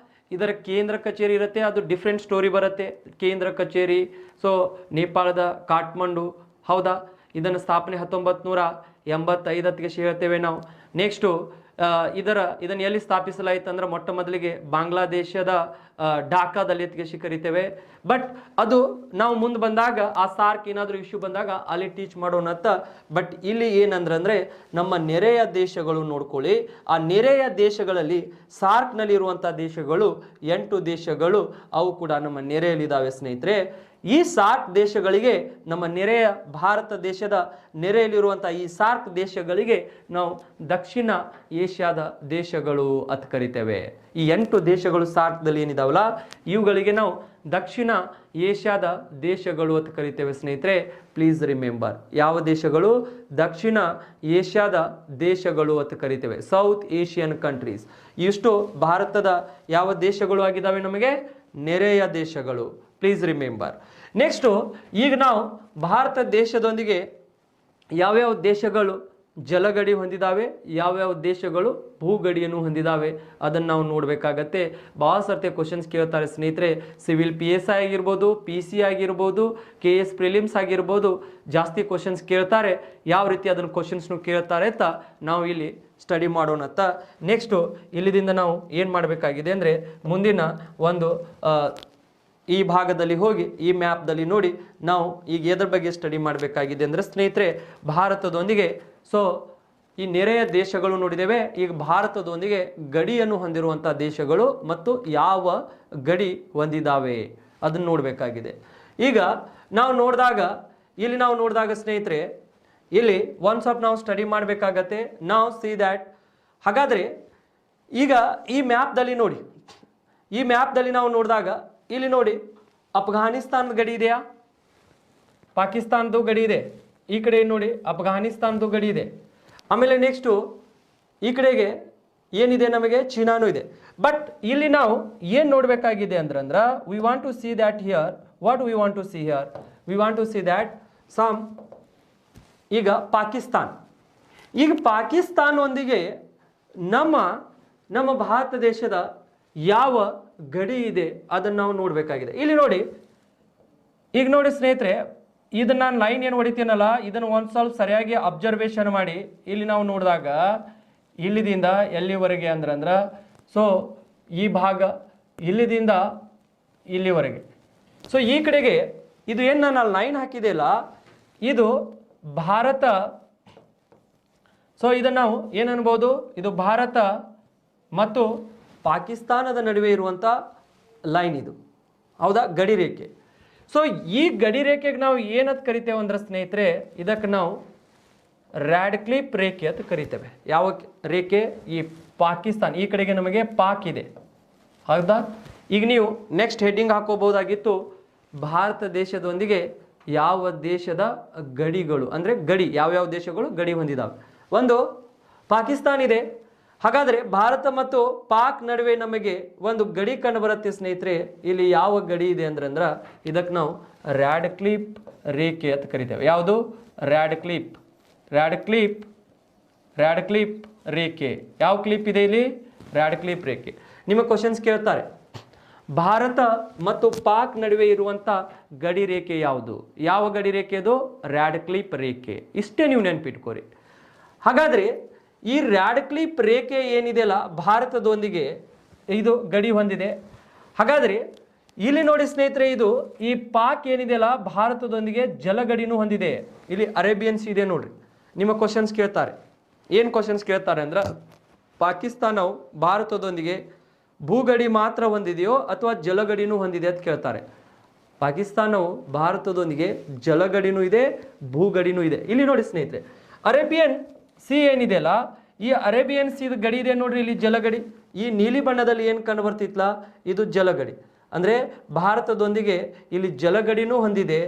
ಇದರ ಕೇಂದ್ರ ಕಚೇರಿ ಇರುತ್ತೆ, ಅದು ಡಿಫ್ರೆಂಟ್ ಸ್ಟೋರಿ ಬರುತ್ತೆ. ಕೇಂದ್ರ ಕಚೇರಿ ಸೊ ನೇಪಾಳದ ಕಾಠ್ಮಂಡು. ಹೌದಾ? ಇದನ್ನು ಸ್ಥಾಪನೆ 1985 ಹೇಳ್ತೇವೆ ನಾವು. ನೆಕ್ಸ್ಟು ಇದನ್ನು ಎಲ್ಲಿ ಸ್ಥಾಪಿಸಲಾಯಿತು ಅಂದ್ರೆ ಮೊಟ್ಟ ಮೊದಲಿಗೆ ಬಾಂಗ್ಲಾದೇಶದ ಢಾಕಾದಲ್ಲಿ ಕರಿತೇವೆ. ಬಟ್ ಅದು ನಾವು ಮುಂದೆ ಬಂದಾಗ ಆ ಸಾರ್ಕ್ ಏನಾದರೂ ಇಶ್ಯೂ ಬಂದಾಗ ಅಲ್ಲಿ ಟೀಚ್ ಮಾಡೋಣ ಅಂತ. ಬಟ್ ಇಲ್ಲಿ ಏನಂದ್ರೆ ನಮ್ಮ ನೆರೆಯ ದೇಶಗಳು ನೋಡ್ಕೊಳ್ಳಿ. ಆ ನೆರೆಯ ದೇಶಗಳಲ್ಲಿ ಸಾರ್ಕ್ನಲ್ಲಿ ಇರುವಂಥ ದೇಶಗಳು 8 ದೇಶಗಳು, ಅವು ಕೂಡ ನಮ್ಮ ನೆರೆಯಲ್ಲಿದ್ದಾವೆ ಸ್ನೇಹಿತರೆ. ಈ ಸಾರ್ಕ್ ದೇಶಗಳಿಗೆ, ನಮ್ಮ ನೆರೆಯ ಭಾರತ ದೇಶದ ನೆರೆಯಲ್ಲಿರುವಂಥ ಈ ಸಾರ್ಕ್ ದೇಶಗಳಿಗೆ ನಾವು ದಕ್ಷಿಣ ಏಷ್ಯಾದ ದೇಶಗಳು ಅಂತ ಕರಿತೇವೆ. ಈ 8 ದೇಶಗಳು ಸಾರ್ಕ್ದಲ್ಲಿ ಏನಿದಾವಲ್ಲ, ಇವುಗಳಿಗೆ ನಾವು ದಕ್ಷಿಣ ಏಷ್ಯಾದ ದೇಶಗಳು ಅಂತ ಕರಿತೇವೆ ಸ್ನೇಹಿತರೆ. ಪ್ಲೀಸ್ ರಿಮೆಂಬರ್, ಯಾವ ದೇಶಗಳು? ದಕ್ಷಿಣ ಏಷ್ಯಾದ ದೇಶಗಳು ಅಂತ ಕರಿತೇವೆ. South Asian countries. ಇಷ್ಟು ಭಾರತದ ಯಾವ ದೇಶಗಳು ಆಗಿದ್ದಾವೆ? ನಮಗೆ ನೆರೆಯ ದೇಶಗಳು. Please remember. ನೆಕ್ಸ್ಟು, ಈಗ ನಾವು ಭಾರತ ದೇಶದೊಂದಿಗೆ ಯಾವ್ಯಾವ ದೇಶಗಳು ಜಲಗಡಿ ಹೊಂದಿದ್ದಾವೆ, ಯಾವ್ಯಾವ ದೇಶಗಳು ಭೂಗಡಿಯನ್ನು ಹೊಂದಿದ್ದಾವೆ ಅದನ್ನು ನಾವು ನೋಡಬೇಕಾಗತ್ತೆ. ಭಾಳ ಸರ್ತಿ ಕ್ವಶನ್ಸ್ ಕೇಳ್ತಾರೆ ಸ್ನೇಹಿತರೆ. ಸಿವಿಲ್ PSI ಆಗಿರ್ಬೋದು, PC ಆಗಿರ್ಬೋದು, KS ಪ್ರಿಲಿಮ್ಸ್ ಆಗಿರ್ಬೋದು, ಜಾಸ್ತಿ ಕ್ವಶನ್ಸ್ ಕೇಳ್ತಾರೆ. ಯಾವ ರೀತಿ ಅದನ್ನು ಕ್ವಶನ್ಸ್ನು ಕೇಳ್ತಾರೆ ಅಂತ ನಾವು ಇಲ್ಲಿ ಸ್ಟಡಿ ಮಾಡೋಣ ಅಂತ. ನೆಕ್ಸ್ಟು ಇಲ್ಲಿದಿಂದ ನಾವು ಏನು ಮಾಡಬೇಕಾಗಿದೆ ಅಂದರೆ, ಮುಂದಿನ ಒಂದು ಈ ಭಾಗದಲ್ಲಿ ಹೋಗಿ ಈ ಮ್ಯಾಪ್ದಲ್ಲಿ ನೋಡಿ ನಾವು ಈಗ ಎದ್ರ ಬಗ್ಗೆ ಸ್ಟಡಿ ಮಾಡಬೇಕಾಗಿದೆ ಅಂದರೆ ಸ್ನೇಹಿತರೆ, ಭಾರತದೊಂದಿಗೆ ಸೊ ಈ ನೆರೆಯ ದೇಶಗಳು ನೋಡಿದ್ದೇವೆ. ಈಗ ಭಾರತದೊಂದಿಗೆ ಗಡಿಯನ್ನು ಹೊಂದಿರುವಂಥ ದೇಶಗಳು ಮತ್ತು ಯಾವ ಗಡಿ ಹೊಂದಿದ್ದಾವೆ ಅದನ್ನು ನೋಡಬೇಕಾಗಿದೆ. ಈಗ ನಾವು ನೋಡಿದಾಗ ಸ್ನೇಹಿತರೆ, ಇಲ್ಲಿ ಒನ್ ಸ್ವಲ್ಪ ನಾವು ಸ್ಟಡಿ ಮಾಡಬೇಕಾಗತ್ತೆ. ನಾವು ಸಿ ದ್ಯಾಟ್. ಹಾಗಾದರೆ ಈಗ ಈ ಮ್ಯಾಪ್ದಲ್ಲಿ ನೋಡಿ, ಈ ಮ್ಯಾಪ್ದಲ್ಲಿ ನಾವು ನೋಡಿದಾಗ ಇಲ್ಲಿ ನೋಡಿ, ಅಫ್ಘಾನಿಸ್ತಾನದ ಗಡಿ ಇದೆಯಾ? ಪಾಕಿಸ್ತಾನದ ಗಡಿ ಇದೆ. ಈ ಕಡೆ ನೋಡಿ ಅಫ್ಘಾನಿಸ್ತಾನದ ಗಡಿ ಇದೆ. ಆಮೇಲೆ ನೆಕ್ಸ್ಟು ಈ ಕಡೆಗೆ ಏನಿದೆ ನಮಗೆ? ಚೀನಾನು ಇದೆ. ಬಟ್ ಇಲ್ಲಿ ನಾವು ಏನು ನೋಡಬೇಕಾಗಿದೆ ಅಂದ್ರೆ we want to see that here. What we want to see here? We want to see that some. ಈಗ ಪಾಕಿಸ್ತಾನ್, ಈಗ ಪಾಕಿಸ್ತಾನದೊಂದಿಗೆ ನಮ್ಮ ಭಾರತ ದೇಶದ ಯಾವ ಗಡಿ ಇದೆ ಅದನ್ನು ನಾವು ನೋಡಬೇಕಾಗಿದೆ. ಇಲ್ಲಿ ನೋಡಿ, ಈಗ ನೋಡಿ ಸ್ನೇಹಿತರೆ, ಇದನ್ನು ನಾನು ಲೈನ್ ಏನು ಹೊಡಿತೀನಲ್ಲ, ಇದನ್ನು ಒಂದು ಸ್ವಲ್ಪ ಸರಿಯಾಗಿ ಅಬ್ಸರ್ವೇಷನ್ ಮಾಡಿ. ಇಲ್ಲಿ ನಾವು ನೋಡಿದಾಗ ಇಲ್ಲಿದಿಂದ ಎಲ್ಲಿವರೆಗೆ ಅಂದ್ರೆ ಸೊ ಈ ಭಾಗ ಇಲ್ಲಿದಿಂದ ಇಲ್ಲಿವರೆಗೆ. ಸೊ ಈ ಕಡೆಗೆ ಇದು ಏನು ನಾನು ಲೈನ್ ಹಾಕಿದೆಯಲ್ಲ, ಇದು ಭಾರತ. ಸೊ ಇದನ್ನು ನಾವು ಏನು ಅನ್ಬೋದು? ಇದು ಭಾರತ ಮತ್ತು ಪಾಕಿಸ್ತಾನದ ನಡುವೆ ಇರುವಂಥ ಲೈನ್ ಇದು. ಹೌದಾ? ಗಡಿ ರೇಖೆ. ಸೊ ಈ ಗಡಿ ರೇಖೆಗೆ ನಾವು ಏನಂತ ಕರಿತೇವೆ ಅಂದ್ರೆ ಸ್ನೇಹಿತರೆ, ಇದಕ್ಕೆ ನಾವು ರ್ಯಾಡ್ಕ್ಲಿಪ್ ರೇಖೆ ಅಂತ ಕರಿತೇವೆ. ಯಾವ ರೇಖೆ? ಈ ಪಾಕಿಸ್ತಾನ. ಈ ಕಡೆಗೆ ನಮಗೆ ಪಾಕ್ ಇದೆ. ಹೌದಾ? ಈಗ ನೀವು ನೆಕ್ಸ್ಟ್ ಹೆಡ್ಡಿಂಗ್ ಹಾಕೋಬಹುದಾಗಿತ್ತು, ಭಾರತ ದೇಶದೊಂದಿಗೆ ಯಾವ ದೇಶದ ಗಡಿಗಳು ಅಂದರೆ ಗಡಿ, ಯಾವ್ಯಾವ ದೇಶಗಳು ಗಡಿ ಹೊಂದಿದಾವೆ. ಒಂದು ಪಾಕಿಸ್ತಾನ ಇದೆ. ಹಾಗಾದರೆ ಭಾರತ ಮತ್ತು ಪಾಕ್ ನಡುವೆ ನಮಗೆ ಒಂದು ಗಡಿ ಕಂಡು ಬರುತ್ತೆ ಸ್ನೇಹಿತರೆ. ಇಲ್ಲಿ ಯಾವ ಗಡಿ ಇದೆ ಅಂದ್ರೆ ಇದಕ್ಕೆ ನಾವು ರ್ಯಾಡ್ಕ್ಲಿಪ್ ರೇಖೆ ಅಂತ ಕರಿತೇವೆ. ಯಾವುದು? ರ್ಯಾಡ್ಕ್ಲಿಪ್ ರೇಖೆ. ಯಾವ ಕ್ಲಿಪ್ ಇದೆ ಇಲ್ಲಿ? ರ್ಯಾಡ್ಕ್ಲಿಪ್ ರೇಖೆ. ನಿಮ್ಮ ಕ್ವಶನ್ಸ್ ಕೇಳ್ತಾರೆ, ಭಾರತ ಮತ್ತು ಪಾಕ್ ನಡುವೆ ಇರುವಂಥ ಗಡಿ ರೇಖೆ ಯಾವುದು? ಯಾವ ಗಡಿ ರೇಖೆ ಅದು? ರ್ಯಾಡ್ಕ್ಲಿಪ್ ರೇಖೆ. ಇಷ್ಟೇ ನೀವು ನೆನಪಿಟ್ಕೋರಿ. ಹಾಗಾದರೆ ಈ ರ್ಯಾಡ್ಕ್ಲಿಪ್ ರೇಖೆ ಏನಿದೆಯಲ್ಲ, ಭಾರತದೊಂದಿಗೆ ಇದು ಗಡಿ ಹೊಂದಿದೆ. ಹಾಗಾದರೆ ಇಲ್ಲಿ ನೋಡಿ ಸ್ನೇಹಿತರೆ, ಇದು ಈ ಪಾಕ್ ಏನಿದೆಯಲ್ಲ ಭಾರತದೊಂದಿಗೆ ಜಲಗಡಿನೂ ಹೊಂದಿದೆ. ಇಲ್ಲಿ ಅರೇಬಿಯನ್ ಸಿ ಇದೆ ನೋಡ್ರಿ. ನಿಮ್ಮ ಕ್ವಶನ್ಸ್ ಕೇಳ್ತಾರೆ, ಏನು ಕ್ವಶನ್ಸ್ ಕೇಳ್ತಾರೆ ಅಂದ್ರೆ, ಪಾಕಿಸ್ತಾನವು ಭಾರತದೊಂದಿಗೆ ಭೂಗಡಿ ಮಾತ್ರ ಹೊಂದಿದೆಯೋ ಅಥವಾ ಜಲಗಡಿನೂ ಹೊಂದಿದೆ ಅಂತ ಕೇಳ್ತಾರೆ. ಪಾಕಿಸ್ತಾನವು ಭಾರತದೊಂದಿಗೆ ಜಲಗಡಿನೂ ಇದೆ, ಭೂಗಡಿನೂ ಇದೆ. ಇಲ್ಲಿ ನೋಡಿ ಸ್ನೇಹಿತರೆ, ಅರೇಬಿಯನ್ ಸಿ ಏನಿದೆಯಲ್ಲ, ಈ ಅರೇಬಿಯನ್ ಸಿ ಗಡಿ ಇದೆ ನೋಡ್ರಿ. ಇಲ್ಲಿ ಜಲಗಡಿ, ಈ ನೀಲಿ ಬಣ್ಣದಲ್ಲಿ ಏನು ಕಂಡು ಬರ್ತಿತ್ತಲ್ಲ, ಇದು ಜಲಗಡಿ. ಅಂದರೆ ಭಾರತದೊಂದಿಗೆ ಇಲ್ಲಿ ಜಲಗಡಿನೂ ಹೊಂದಿದೆ,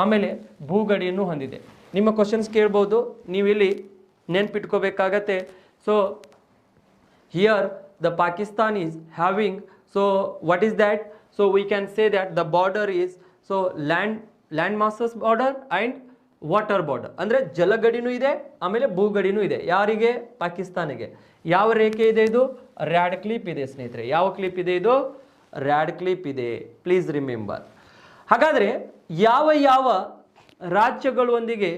ಆಮೇಲೆ ಭೂಗಡಿಯನ್ನು ಹೊಂದಿದೆ. ನಿಮ್ಮ ಕ್ವಶನ್ಸ್ ಕೇಳ್ಬೋದು, ನೀವು ಇಲ್ಲಿ ನೆನ್ಪಿಟ್ಕೋಬೇಕಾಗತ್ತೆ. So here the Pakistan is having, so what is that, so we can say that the border is so land masses border and water border, ಅಂದರೆ ಜಲಗಡಿನೂ ಇದೆ ಆಮೇಲೆ ಭೂಗಡಿನೂ ಇದೆ. ಯಾರಿಗೆ? ಪಾಕಿಸ್ತಾನಿಗೆ. ಯಾವ ರೇಖೆ ಇದೆ ಇದು? ರ್ಯಾಡ್ ಕ್ಲಿಪ್ ಇದೆ ಸ್ನೇಹಿತರೆ. ಯಾವ ಕ್ಲಿಪ್ ಇದೆ ಇದು? ರ್ಯಾಡ್ ಕ್ಲಿಪ್ ಇದೆ. Please remember. ಹಾಗಾದರೆ ಯಾವ ಯಾವ ರಾಜ್ಯಗಳೊಂದಿಗೆ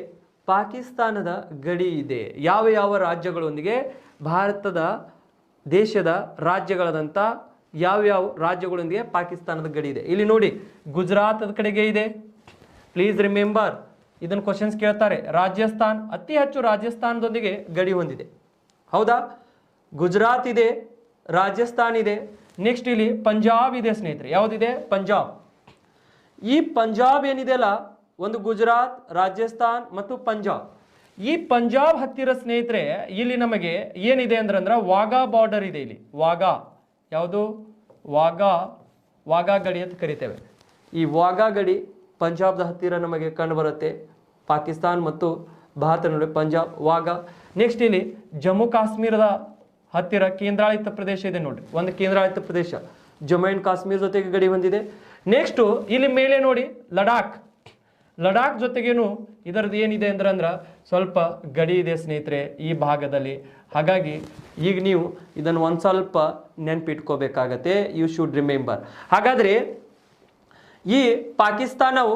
ಪಾಕಿಸ್ತಾನದ ಗಡಿ ಇದೆ? ಯಾವ ಯಾವ ರಾಜ್ಯಗಳೊಂದಿಗೆ ಭಾರತದ ದೇಶದ ರಾಜ್ಯಗಳಾದಂಥ ಯಾವ್ಯಾವ ರಾಜ್ಯಗಳೊಂದಿಗೆ ಪಾಕಿಸ್ತಾನದ ಗಡಿ ಇದೆ? ಇಲ್ಲಿ ನೋಡಿ, ಗುಜರಾತದ ಕಡೆಗೆ ಇದೆ. ಪ್ಲೀಸ್ ರಿಮೆಂಬರ್, ಇದನ್ನು ಕ್ವಶನ್ಸ್ ಕೇಳ್ತಾರೆ. ರಾಜಸ್ಥಾನ್, ಅತಿ ಹೆಚ್ಚು ರಾಜಸ್ಥಾನದೊಂದಿಗೆ ಗಡಿ ಹೊಂದಿದೆ. ಹೌದಾ? ಗುಜರಾತ್ ಇದೆ, ರಾಜಸ್ಥಾನ್ ಇದೆ. ನೆಕ್ಸ್ಟ್ ಇಲ್ಲಿ ಪಂಜಾಬ್ ಇದೆ ಸ್ನೇಹಿತರೆ. ಯಾವುದಿದೆ? ಪಂಜಾಬ್. ಈ ಪಂಜಾಬ್ ಏನಿದೆಯಲ್ಲ, ಒಂದು ಗುಜರಾತ್, ರಾಜಸ್ಥಾನ್ ಮತ್ತು ಪಂಜಾಬ್. ಈ ಪಂಜಾಬ್ ಹತ್ತಿರ ಸ್ನೇಹಿತರೆ ಇಲ್ಲಿ ನಮಗೆ ಏನಿದೆ ಅಂದ್ರೆ ವಾಘಾ ಬಾರ್ಡರ್ ಇದೆ. ಇಲ್ಲಿ ವಾಘಾ, ಯಾವುದು? ವಾಘಾ ಗಡಿ ಅಂತ ಕರಿತೇವೆ. ಈ ವಾಘಾ ಗಡಿ ಪಂಜಾಬ್ದ ಹತ್ತಿರ ನಮಗೆ ಕಂಡು ಬರುತ್ತೆ. ಪಾಕಿಸ್ತಾನ್ ಮತ್ತು ಭಾರತ ನಡುವೆ ಪಂಜಾಬ್, ವಾಘಾ. ನೆಕ್ಸ್ಟ್ ಇಲ್ಲಿ ಜಮ್ಮು ಕಾಶ್ಮೀರದ ಹತ್ತಿರ ಕೇಂದ್ರಾಡಳಿತ ಪ್ರದೇಶ ಇದೆ ನೋಡಿ, ಒಂದು ಕೇಂದ್ರಾಡಳಿತ ಪ್ರದೇಶ ಜಮ್ಮು ಆ್ಯಂಡ್ ಕಾಶ್ಮೀರ ಜೊತೆಗೆ ಗಡಿ ಹೊಂದಿದೆ. ನೆಕ್ಸ್ಟು ಇಲ್ಲಿ ಮೇಲೆ ನೋಡಿ ಲಡಾಖ್ ಜೊತೆಗೇನು ಇದರದ್ದು ಏನಿದೆ ಅಂದ್ರೆ ಸ್ವಲ್ಪ ಗಡಿ ಇದೆ ಸ್ನೇಹಿತರೆ ಈ ಭಾಗದಲ್ಲಿ. ಹಾಗಾಗಿ ಈಗ ನೀವು ಇದನ್ನು ಒಂದು ಸ್ವಲ್ಪ ನೆನಪಿಟ್ಕೋಬೇಕಾಗತ್ತೆ. You should remember. ಹಾಗಾದರೆ ಈ ಪಾಕಿಸ್ತಾನವು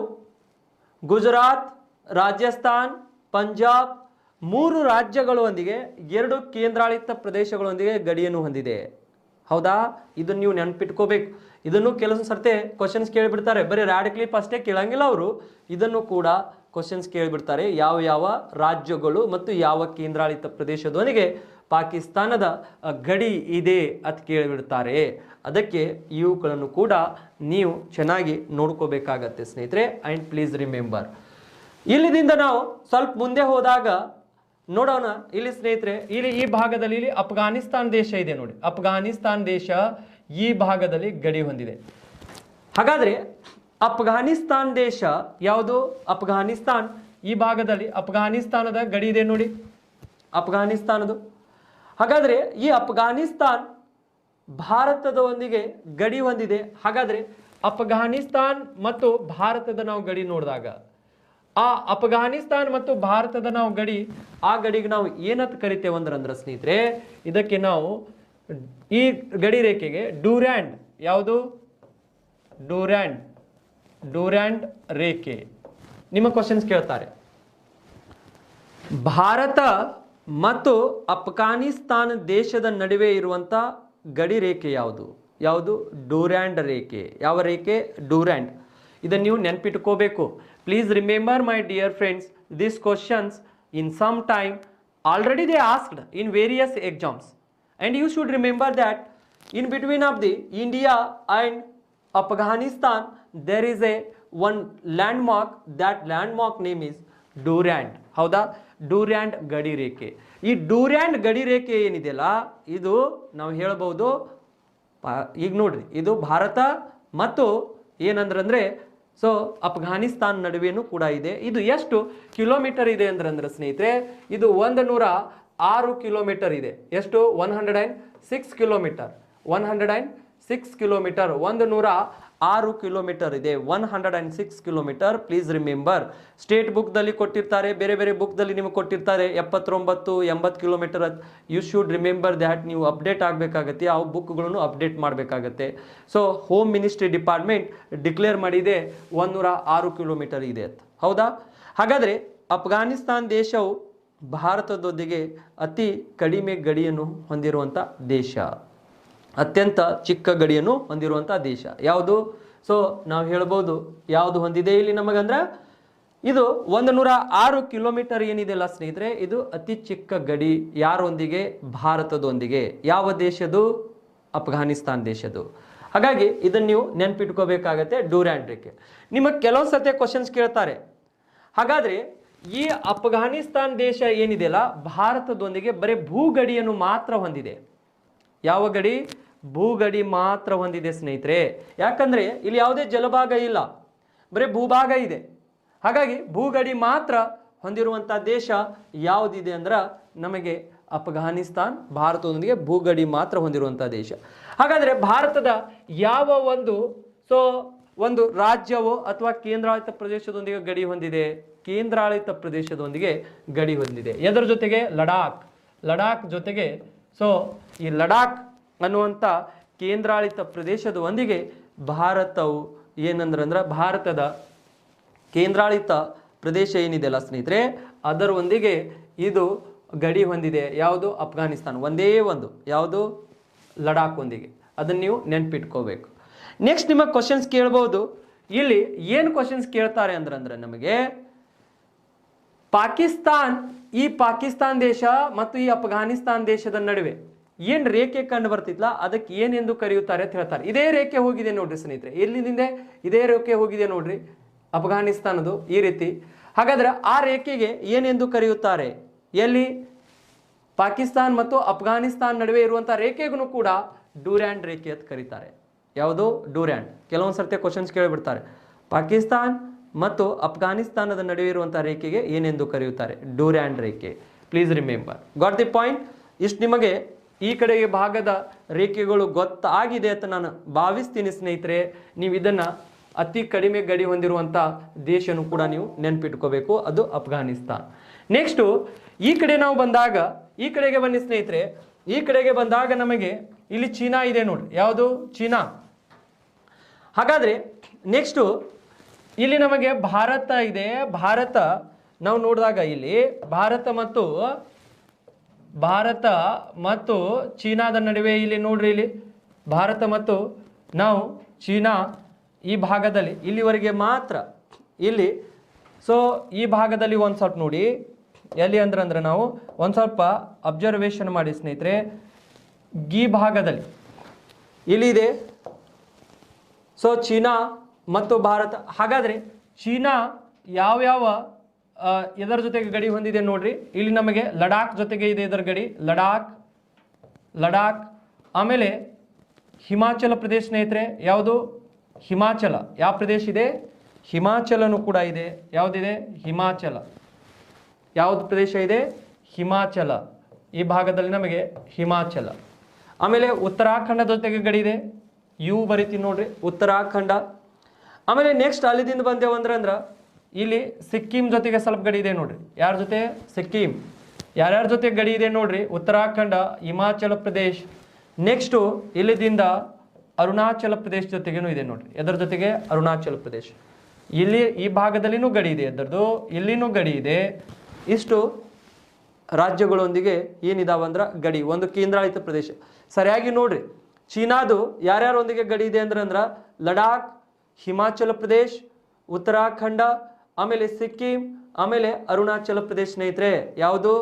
ಗುಜರಾತ್, ರಾಜಸ್ಥಾನ್, ಪಂಜಾಬ್ 3 ರಾಜ್ಯಗಳೊಂದಿಗೆ 2 ಕೇಂದ್ರಾಡಳಿತ ಪ್ರದೇಶಗಳೊಂದಿಗೆ ಗಡಿಯನ್ನು ಹೊಂದಿದೆ. ಹೌದಾ? ಇದನ್ನು ನೀವು ನೆನಪಿಟ್ಕೋಬೇಕು. ಇದನ್ನು ಕೆಲವು ಸರ್ತೆ ಕ್ವಶನ್ಸ್ ಕೇಳಿಬಿಡ್ತಾರೆ. ಬರೀ ರ್ಯಾಡ್ ಕ್ಲಿಪ್ ಅಷ್ಟೇ ಕೇಳಂಗಿಲ್ಲ ಅವರು, ಇದನ್ನು ಕೂಡ ಕ್ವಶನ್ಸ್ ಕೇಳಿಬಿಡ್ತಾರೆ. ಯಾವ ಯಾವ ರಾಜ್ಯಗಳು ಮತ್ತು ಯಾವ ಕೇಂದ್ರಾಡಳಿತ ಪ್ರದೇಶದೊಂದಿಗೆ ಪಾಕಿಸ್ತಾನದ ಗಡಿ ಇದೆ ಅಂತ ಕೇಳಿಬಿಡ್ತಾರೆ. ಅದಕ್ಕೆ ಇವುಗಳನ್ನು ಕೂಡ ನೀವು ಚೆನ್ನಾಗಿ ನೋಡ್ಕೋಬೇಕಾಗತ್ತೆ ಸ್ನೇಹಿತರೆ. And please remember. ಇಲ್ಲಿದಿಂದ ನಾವು ಸ್ವಲ್ಪ ಮುಂದೆ ಹೋದಾಗ ನೋಡೋಣ. ಇಲ್ಲಿ ಸ್ನೇಹಿತರೆ ಇಲ್ಲಿ ಈ ಭಾಗದಲ್ಲಿ ಇಲ್ಲಿ ಅಫ್ಘಾನಿಸ್ತಾನ್ ದೇಶ ಇದೆ ನೋಡಿ. ಅಫ್ಘಾನಿಸ್ತಾನ್ ದೇಶ ಈ ಭಾಗದಲ್ಲಿ ಗಡಿ ಹೊಂದಿದೆ. ಹಾಗಾದರೆ ಅಫ್ಘಾನಿಸ್ತಾನ್ ದೇಶ ಯಾವುದು? ಅಫ್ಘಾನಿಸ್ತಾನ್ ಈ ಭಾಗದಲ್ಲಿ ಅಫ್ಘಾನಿಸ್ತಾನದ ಗಡಿ ಇದೆ ನೋಡಿ, ಅಫ್ಘಾನಿಸ್ತಾನದು. ಹಾಗಾದರೆ ಈ ಅಫ್ಘಾನಿಸ್ತಾನ್ ಭಾರತದೊಂದಿಗೆ ಗಡಿ ಹೊಂದಿದೆ. ಹಾಗಾದರೆ ಅಫ್ಘಾನಿಸ್ತಾನ್ ಮತ್ತು ಭಾರತದ ನಾವು ಗಡಿ ನೋಡಿದಾಗ ಆ ಅಫ್ಘಾನಿಸ್ತಾನ್ ಮತ್ತು ಭಾರತದ ನಾವು ಗಡಿ, ಆ ಗಡಿಗೆ ನಾವು ಏನಂತ ಕರಿತೇವೆ ಅಂದ್ರೆ ಸ್ನೇಹಿತರೆ, ಇದಕ್ಕೆ ನಾವು ಈ ಗಡಿ ರೇಖೆಗೆ ಡ್ಯೂರ್ಯಾಂಡ್, ಯಾವುದು? ಡ್ಯೂರ್ಯಾಂಡ್ ರೇಖೆ. ನಿಮ್ಮ ಕ್ವಶನ್ಸ್ ಕೇಳ್ತಾರೆ. ಭಾರತ ಮತ್ತು ಅಫ್ಘಾನಿಸ್ತಾನ ದೇಶದ ನಡುವೆ ಇರುವಂಥ ಗಡಿ ರೇಖೆ ಯಾವುದು? ಡ್ಯೂರ್ಯಾಂಡ್ ರೇಖೆ. ಯಾವ ರೇಖೆ? ಡ್ಯೂರ್ಯಾಂಡ್. ಇದನ್ನು ನೀವು ನೆನಪಿಟ್ಕೋಬೇಕು. Please remember my dear friends, these questions in some time already they asked in various exams, and you should remember that in between of the India and Afghanistan there is a one landmark. That landmark name is Durand. ಹೌದಾ? Durand ಗಡಿ ರೇಖೆ. ಈ Durand ಗಡಿ ರೇಖೆ ಏನಿದೆಯಲ್ಲ, ಇದು ನಾವು ಹೇಳ್ಬೋದು, ಈಗ ನೋಡ್ರಿ, ಇದು ಭಾರತ ಮತ್ತು ಏನಂದ್ರೆ ಸೊ ಅಫ್ಘಾನಿಸ್ತಾನ್ ನಡುವೆನೂ ಕೂಡ ಇದೆ. ಇದು ಎಷ್ಟು ಕಿಲೋಮೀಟರ್ ಇದೆ ಅಂದ್ರೆ ಸ್ನೇಹಿತರೆ, ಇದು 106 ಕಿಲೋಮೀಟರ್ ಇದೆ. ಎಷ್ಟು? 106 ಕಿಲೋಮೀಟರ್. 106 ಕಿಲೋಮೀಟರ್, 106 ಕಿಲೋಮೀಟರ್ ಇದೆ. 106 ಕಿಲೋಮೀಟರ್. Please remember. ಸ್ಟೇಟ್ ಬುಕ್ದಲ್ಲಿ ಕೊಟ್ಟಿರ್ತಾರೆ, ಬೇರೆ ಬೇರೆ ಬುಕ್ದಲ್ಲಿ ನಿಮಗೆ ಕೊಟ್ಟಿರ್ತಾರೆ 79, 80 kilometre. You should remember that. ನೀವು ಅಪ್ಡೇಟ್ ಆಗಬೇಕಾಗತ್ತೆ, ಆ ಬುಕ್ಗಳನ್ನು ಅಪ್ಡೇಟ್ ಮಾಡಬೇಕಾಗತ್ತೆ. So home ministry department declare ಮಾಡಿದೆ 106 ಕಿಲೋಮೀಟರ್ ಇದೆ ಅಂತ. ಹೌದಾ? ಹಾಗಾದರೆ ಅಫ್ಘಾನಿಸ್ತಾನ್ ದೇಶವು ಭಾರತದೊಂದಿಗೆ ಅತಿ ಕಡಿಮೆ ಗಡಿಯನ್ನು ಹೊಂದಿರುವಂಥ ದೇಶ, ಅತ್ಯಂತ ಚಿಕ್ಕ ಗಡಿಯನ್ನು ಹೊಂದಿರುವಂಥ ದೇಶ ಯಾವುದು? ಸೊ ನಾವು ಹೇಳ್ಬೋದು ಯಾವುದು ಹೊಂದಿದೆ ಇಲ್ಲಿ ನಮಗಂದ್ರೆ, ಇದು 106 ಕಿಲೋಮೀಟರ್ ಏನಿದೆಲ್ಲ ಸ್ನೇಹಿತರೆ, ಇದು ಅತಿ ಚಿಕ್ಕ ಗಡಿ. ಯಾರೊಂದಿಗೆ? ಭಾರತದೊಂದಿಗೆ. ಯಾವ ದೇಶದ್ದು? ಅಫ್ಘಾನಿಸ್ತಾನ್ ದೇಶದ್ದು. ಹಾಗಾಗಿ ಇದನ್ನು ನೀವು ನೆನ್ಪಿಟ್ಕೋಬೇಕಾಗತ್ತೆ, ಡ್ಯೂರ್ಯಾಂಡ್ ರೇಖೆ. ನಿಮಗೆ ಕೆಲವು ಸತ್ಯ ಕ್ವಶನ್ಸ್ ಕೇಳ್ತಾರೆ. ಹಾಗಾದರೆ ಈ ಅಫ್ಘಾನಿಸ್ತಾನ್ ದೇಶ ಏನಿದೆಯಲ್ಲ, ಭಾರತದೊಂದಿಗೆ ಬರೀ ಭೂಗಡಿಯನ್ನು ಮಾತ್ರ ಹೊಂದಿದೆ. ಯಾವ ಗಡಿ? ಭೂಗಡಿ ಮಾತ್ರ ಹೊಂದಿದೆ ಸ್ನೇಹಿತರೆ. ಯಾಕಂದ್ರೆ ಇಲ್ಲಿ ಯಾವುದೇ ಜಲಭಾಗ ಇಲ್ಲ, ಬರೀ ಭೂಭಾಗ ಇದೆ. ಹಾಗಾಗಿ ಭೂಗಡಿ ಮಾತ್ರ ಹೊಂದಿರುವಂಥ ದೇಶ ಯಾವುದಿದೆ ಅಂದ್ರೆ ನಮಗೆ ಅಫ್ಘಾನಿಸ್ತಾನ್ ಭಾರತದೊಂದಿಗೆ ಭೂಗಡಿ ಮಾತ್ರ ಹೊಂದಿರುವಂಥ ದೇಶ. ಹಾಗಾದರೆ ಭಾರತದ ಯಾವ ಒಂದು ರಾಜ್ಯವೋ ಅಥವಾ ಕೇಂದ್ರಾಡಳಿತ ಪ್ರದೇಶದೊಂದಿಗೆ ಗಡಿ ಹೊಂದಿದೆ? ಕೇಂದ್ರಾಡಳಿತ ಪ್ರದೇಶದೊಂದಿಗೆ ಗಡಿ ಹೊಂದಿದೆ. ಎದರ ಜೊತೆಗೆ? ಲಡಾಖ್ ಜೊತೆಗೆ. ಈ ಲಡಾಖ್ ಅನ್ನುವಂಥ ಕೇಂದ್ರಾಡಳಿತ ಪ್ರದೇಶದೊಂದಿಗೆ ಭಾರತವು ಏನಂದ್ರೆ ಭಾರತದ ಕೇಂದ್ರಾಡಳಿತ ಪ್ರದೇಶ ಏನಿದೆಯಲ್ಲ ಸ್ನೇಹಿತರೆ, ಅದರೊಂದಿಗೆ ಇದು ಗಡಿ ಹೊಂದಿದೆ. ಯಾವುದು? ಅಫ್ಘಾನಿಸ್ತಾನ. ಒಂದೇ ಒಂದು ಯಾವುದು? ಲಡಾಖ್ ಒಂದಿಗೆ. ಅದನ್ನು ನೀವು ನೆನ್ಪಿಟ್ಕೋಬೇಕು. ನೆಕ್ಸ್ಟ್ ನಿಮಗೆ ಕ್ವಶನ್ಸ್ ಕೇಳ್ಬೋದು. ಇಲ್ಲಿ ಏನು ಕ್ವಶನ್ಸ್ ಕೇಳ್ತಾರೆ ಅಂದ್ರೆ ನಮಗೆ ಪಾಕಿಸ್ತಾನ್ ದೇಶ ಮತ್ತು ಈ ಅಫ್ಘಾನಿಸ್ತಾನ್ ದೇಶದ ನಡುವೆ ಏನು ರೇಖೆ ಕಂಡು ಬರ್ತಿತ್ತಲ್ಲ ಅದಕ್ಕೆ ಏನೆಂದು ಕರೆಯುತ್ತಾರೆ ಅಂತ ಹೇಳ್ತಾರೆ. ಇದೇ ರೇಖೆ ಹೋಗಿದೆ ನೋಡ್ರಿ ಸ್ನೇಹಿತರೆ, ಎಲ್ಲಿಂದ ಇದೇ ರೇಖೆ ಹೋಗಿದೆ ನೋಡ್ರಿ ಅಫ್ಘಾನಿಸ್ತಾನದು ಈ ರೀತಿ. ಹಾಗಾದ್ರೆ ಆ ರೇಖೆಗೆ ಏನೆಂದು ಕರೆಯುತ್ತಾರೆ? ಎಲ್ಲಿ? ಪಾಕಿಸ್ತಾನ್ ಮತ್ತು ಅಫ್ಘಾನಿಸ್ತಾನ್ ನಡುವೆ ಇರುವಂತಹ ರೇಖೆಗೂ ಕೂಡ ಡ್ಯೂರ್ಯಾಂಡ್ ರೇಖೆ ಅಂತ ಕರೀತಾರೆ. ಯಾವುದು? ಡ್ಯೂರ್ಯಾಂಡ್. ಕೆಲವೊಂದು ಸರ್ತಿ ಕ್ವಶನ್ಸ್ ಕೇಳಿಬಿಡ್ತಾರೆ. ಪಾಕಿಸ್ತಾನ್ ಮತ್ತು ಅಫ್ಘಾನಿಸ್ತಾನದ ನಡುವೆ ಇರುವಂತಹ ರೇಖೆಗೆ ಏನೆಂದು ಕರೆಯುತ್ತಾರೆ? ಡ್ಯೂರ್ಯಾಂಡ್ ರೇಖೆ. Please remember. Got the point? ಇಷ್ಟು ನಿಮಗೆ ಈ ಕಡೆಗೆ ಭಾಗದ ರೇಖೆಗಳು ಗೊತ್ತಾಗಿದೆ ಅಂತ ನಾನು ಭಾವಿಸ್ತೀನಿ ಸ್ನೇಹಿತರೆ. ನೀವು ಇದನ್ನ ಅತಿ ಕಡಿಮೆ ಗಡಿ ಹೊಂದಿರುವಂಥ ದೇಶನೂ ಕೂಡ ನೀವು ನೆನ್ಪಿಟ್ಕೋಬೇಕು, ಅದು ಅಫ್ಘಾನಿಸ್ತಾನ್. ನೆಕ್ಸ್ಟು ಈ ಕಡೆ ನಾವು ಬಂದಾಗ, ಈ ಕಡೆಗೆ ಬನ್ನಿ ಸ್ನೇಹಿತರೆ. ಈ ಕಡೆಗೆ ಬಂದಾಗ ನಮಗೆ ಇಲ್ಲಿ ಚೀನಾ ಇದೆ ನೋಡ್ರಿ. ಯಾವುದು? ಚೀನಾ. ಹಾಗಾದ್ರೆ ನೆಕ್ಸ್ಟು ಇಲ್ಲಿ ನಮಗೆ ಭಾರತ ಇದೆ. ಭಾರತ ನಾವು ನೋಡಿದಾಗ ಇಲ್ಲಿ ಭಾರತ ಮತ್ತು ಚೀನಾದ ನಡುವೆ ಇಲ್ಲಿ ನೋಡ್ರಿ, ಇಲ್ಲಿ ಭಾರತ ಮತ್ತು ನಾವು ಚೀನಾ ಈ ಭಾಗದಲ್ಲಿ ಇಲ್ಲಿವರೆಗೆ ಮಾತ್ರ. ಇಲ್ಲಿ ಈ ಭಾಗದಲ್ಲಿ ಒಂದು ಸ್ವಲ್ಪ ನೋಡಿ, ಎಲ್ಲಿ ಅಂದ್ರೆ ನಾವು ಒಂದು ಸ್ವಲ್ಪ ಅಬ್ಸರ್ವೇಷನ್ ಮಾಡಿ ಸ್ನೇಹಿತರೆ. ಈ ಭಾಗದಲ್ಲಿ ಇಲ್ಲಿದೆ ಚೀನಾ ಮತ್ತು ಭಾರತ. ಹಾಗಾದರೆ ಚೀನಾ ಯಾವ್ಯಾವ ಇದರ ಜೊತೆಗೆ ಗಡಿ ಹೊಂದಿದೆ ನೋಡ್ರಿ. ಇಲ್ಲಿ ನಮಗೆ ಲಡಾಖ್ ಜೊತೆಗೆ ಇದೆ ಇದರ ಗಡಿ, ಲಡಾಖ್. ಆಮೇಲೆ ಹಿಮಾಚಲ ಪ್ರದೇಶ ಸ್ನೇಹಿತರೆ. ಯಾವುದು? ಹಿಮಾಚಲ. ಯಾವ ಪ್ರದೇಶ ಇದೆ? ಹಿಮಾಚಲನೂ ಕೂಡ ಇದೆ. ಯಾವುದಿದೆ? ಹಿಮಾಚಲ. ಯಾವುದು ಪ್ರದೇಶ ಇದೆ? ಹಿಮಾಚಲ. ಈ ಭಾಗದಲ್ಲಿ ನಮಗೆ ಹಿಮಾಚಲ. ಆಮೇಲೆ ಉತ್ತರಾಖಂಡದ ಜೊತೆಗೆ ಗಡಿ ಇದೆ. ಯು ಬರಿತೀನಿ ನೋಡ್ರಿ, ಉತ್ತರಾಖಂಡ. ಆಮೇಲೆ ನೆಕ್ಸ್ಟ್ ಅಲ್ಲಿದಿಂದ ಬಂದೇವು ಅಂದ್ರೆ ಇಲ್ಲಿ ಸಿಕ್ಕಿಂ ಜೊತೆಗೆ ಸ್ವಲ್ಪ ಗಡಿ ಇದೆ ನೋಡ್ರಿ. ಯಾರ ಜೊತೆ? ಸಿಕ್ಕಿಂ. ಯಾರ್ಯಾರ ಜೊತೆ ಗಡಿ ಇದೆ ನೋಡ್ರಿ? ಉತ್ತರಾಖಂಡ, ಹಿಮಾಚಲ ಪ್ರದೇಶ್. ನೆಕ್ಸ್ಟು ಇಲ್ಲಿದಿಂದ ಅರುಣಾಚಲ ಪ್ರದೇಶ ಜೊತೆಗೇನು ಇದೆ ನೋಡ್ರಿ. ಎದರ ಜೊತೆಗೆ? ಅರುಣಾಚಲ ಪ್ರದೇಶ. ಇಲ್ಲಿ ಈ ಭಾಗದಲ್ಲಿನೂ ಗಡಿ ಇದೆ, ಎದರದು ಇಲ್ಲಿನೂ ಗಡಿ ಇದೆ. ಇಷ್ಟು ರಾಜ್ಯಗಳೊಂದಿಗೆ ಏನಿದಾವ ಅಂದ್ರೆ ಗಡಿ, ಒಂದು ಕೇಂದ್ರಾಡಳಿತ ಪ್ರದೇಶ. ಸರಿಯಾಗಿ ನೋಡ್ರಿ, ಚೀನಾದು ಯಾರ್ಯಾರೊಂದಿಗೆ ಗಡಿ ಇದೆ ಅಂದ್ರೆ ಲಡಾಖ್, ಹಿಮಾಚಲ ಪ್ರದೇಶ್, ಉತ್ತರಾಖಂಡ, ಆಮೇಲೆ ಸಿಕ್ಕಿಂ, ಆಮೇಲೆ ಅರುಣಾಚಲ ಪ್ರದೇಶ್ ಸ್ನೇಹಿತರೆ. ಯಾವುದು?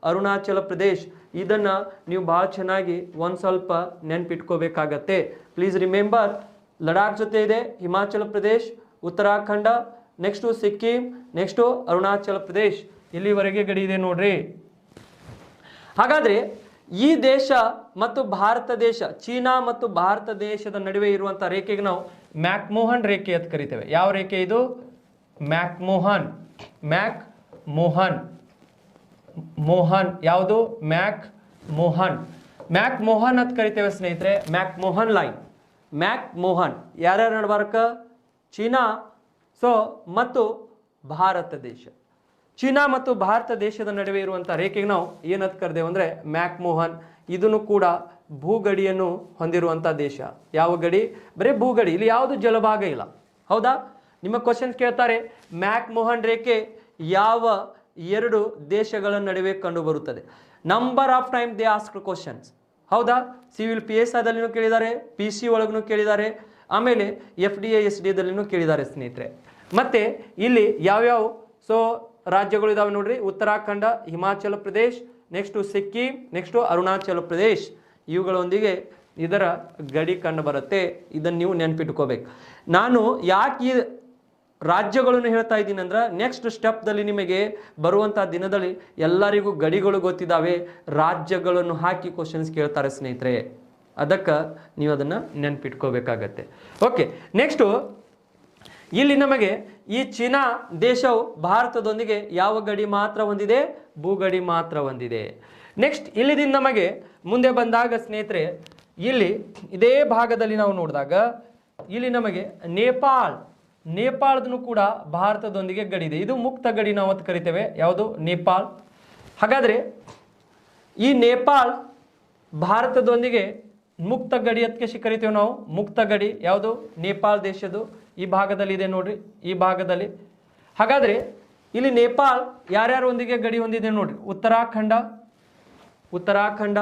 ಅರುಣಾಚಲ ಪ್ರದೇಶ್. ಇದನ್ನ ನೀವು ಭಾಳ ಚೆನ್ನಾಗಿ ಒಂದು ಸ್ವಲ್ಪ ನೆನ್ಪಿಟ್ಕೋಬೇಕಾಗತ್ತೆ. ಪ್ಲೀಸ್ ರಿಮೆಂಬರ್, ಲಡಾಖ್ ಜೊತೆ ಇದೆ ಹಿಮಾಚಲ ಪ್ರದೇಶ್, ಉತ್ತರಾಖಂಡ, ನೆಕ್ಸ್ಟು ಸಿಕ್ಕಿಂ, ನೆಕ್ಸ್ಟು ಅರುಣಾಚಲ ಪ್ರದೇಶ್. ಇಲ್ಲಿವರೆಗೆ ಗಡಿ ಇದೆ ನೋಡ್ರಿ. ಹಾಗಾದ್ರೆ ಈ ದೇಶ ಮತ್ತು ಭಾರತ ದೇಶ, ಚೀನಾ ಮತ್ತು ಭಾರತ ದೇಶದ ನಡುವೆ ಇರುವಂತಹ ರೇಖೆಗೆ ನಾವು ಮ್ಯಾಕ್ಮೋಹನ್ ರೇಖೆ ಅಂತ ಕರಿತೇವೆ. ಯಾವ ರೇಖೆ ಇದು? ಮ್ಯಾಕ್ಮೋಹನ್. ಯಾವುದು? ಮ್ಯಾಕ್ಮೋಹನ್ ಅಂತ ಕರಿತೇವೆ ಸ್ನೇಹಿತರೆ. McMahon line. ಮ್ಯಾಕ್ಮೋಹನ್ ಯಾರ್ಯಾರ ನಡ್ಬಾರಕ? ಚೀನಾ ಮತ್ತು ಭಾರತ ದೇಶ. ಚೀನಾ ಮತ್ತು ಭಾರತ ದೇಶದ ನಡುವೆ ಇರುವಂತಹ ರೇಖೆಗೆ ನಾವು ಏನಂತ ಕರೆದೇವು ಅಂದ್ರೆ ಮ್ಯಾಕ್ಮೋಹನ್. ಇದನ್ನು ಕೂಡ ಭೂಗಡಿಯನ್ನು ಹೊಂದಿರುವಂಥ ದೇಶ. ಯಾವ ಗಡಿ? ಬರೀ ಭೂಗಡಿ, ಇಲ್ಲಿ ಯಾವುದು ಜಲಭಾಗ ಇಲ್ಲ. ಹೌದಾ? ನಿಮ್ಮ ಕ್ವಶನ್ಸ್ ಕೇಳ್ತಾರೆ, ಮ್ಯಾಕ್ಮೋಹನ್ ರೇಖೆ ಯಾವ ಎರಡು ದೇಶಗಳ ನಡುವೆ ಕಂಡು ಬರುತ್ತದೆ? Number of time they ask questions. ಹೌದಾ? ಸಿವಿಲ್ PSI ದಲ್ಲಿನೂ ಕೇಳಿದ್ದಾರೆ, PC ಒಳಗೂ ಕೇಳಿದ್ದಾರೆ, ಆಮೇಲೆ FDA SD ದಲ್ಲಿನೂ ಕೇಳಿದ್ದಾರೆ ಸ್ನೇಹಿತರೆ. ಮತ್ತೆ ಇಲ್ಲಿ ಯಾವ್ಯಾವ ರಾಜ್ಯಗಳು ಇದಾವೆ ನೋಡ್ರಿ. Uttarakhand, Himachal Pradesh, next Sikkim, next Arunachal Pradesh. ಇವುಗಳೊಂದಿಗೆ ಇದರ ಗಡಿ ಕಂಡು ಬರುತ್ತೆ. ಇದನ್ನು ನೀವು ನೆನ್ಪಿಟ್ಕೋಬೇಕು. ನಾನು ಯಾಕೆ ಈ ರಾಜ್ಯಗಳನ್ನು ಹೇಳ್ತಾ ಇದ್ದೀನಿ ಅಂದ್ರೆ ನೆಕ್ಸ್ಟ್ ಸ್ಟೆಪ್ದಲ್ಲಿ ನಿಮಗೆ ಬರುವಂಥ ದಿನದಲ್ಲಿ ಎಲ್ಲರಿಗೂ ಗಡಿಗಳು ಗೊತ್ತಿದ್ದಾವೆ, ರಾಜ್ಯಗಳನ್ನು ಹಾಕಿ ಕ್ವಶನ್ಸ್ ಕೇಳ್ತಾರೆ ಸ್ನೇಹಿತರೆ. ಅದಕ್ಕೆ ನೀವು ಅದನ್ನು ನೆನ್ಪಿಟ್ಕೋಬೇಕಾಗತ್ತೆ. ಓಕೆ, ನೆಕ್ಸ್ಟು ಇಲ್ಲಿ ನಮಗೆ ಈ ಚೀನಾ ದೇಶವು ಭಾರತದೊಂದಿಗೆ ಯಾವ ಗಡಿ ಮಾತ್ರ ಹೊಂದಿದೆ? ಭೂಗಡಿ ಮಾತ್ರ ಹೊಂದಿದೆ. ನೆಕ್ಸ್ಟ್ ಇಲ್ಲಿದಿಂದ ನಮಗೆ ಮುಂದೆ ಬಂದಾಗ ಸ್ನೇಹಿತರೆ, ಇಲ್ಲಿ ಇದೇ ಭಾಗದಲ್ಲಿ ನಾವು ನೋಡಿದಾಗ ಇಲ್ಲಿ ನಮಗೆ ನೇಪಾಳದನ್ನು ಕೂಡ ಭಾರತದೊಂದಿಗೆ ಗಡಿ ಇದೆ. ಇದು ಮುಕ್ತ ಗಡಿ ನಾವು ಅಂತ ಕರಿತೇವೆ. ಯಾವುದು? ನೇಪಾಳ. ಹಾಗಾದರೆ ಈ ನೇಪಾಳ ಭಾರತದೊಂದಿಗೆ ಮುಕ್ತ ಗಡಿ ಅದಕ್ಕೆ ಕರಿತೇವೆ ನಾವು. ಮುಕ್ತ ಗಡಿ ಯಾವುದು? ನೇಪಾಳ ದೇಶದ್ದು ಈ ಭಾಗದಲ್ಲಿ ಇದೆ ನೋಡ್ರಿ, ಈ ಭಾಗದಲ್ಲಿ. ಹಾಗಾದರೆ ಇಲ್ಲಿ ನೇಪಾಳ ಯಾರ್ಯಾರೊಂದಿಗೆ ಗಡಿ ಹೊಂದಿದೆ ನೋಡ್ರಿ? ಉತ್ತರಾಖಂಡ,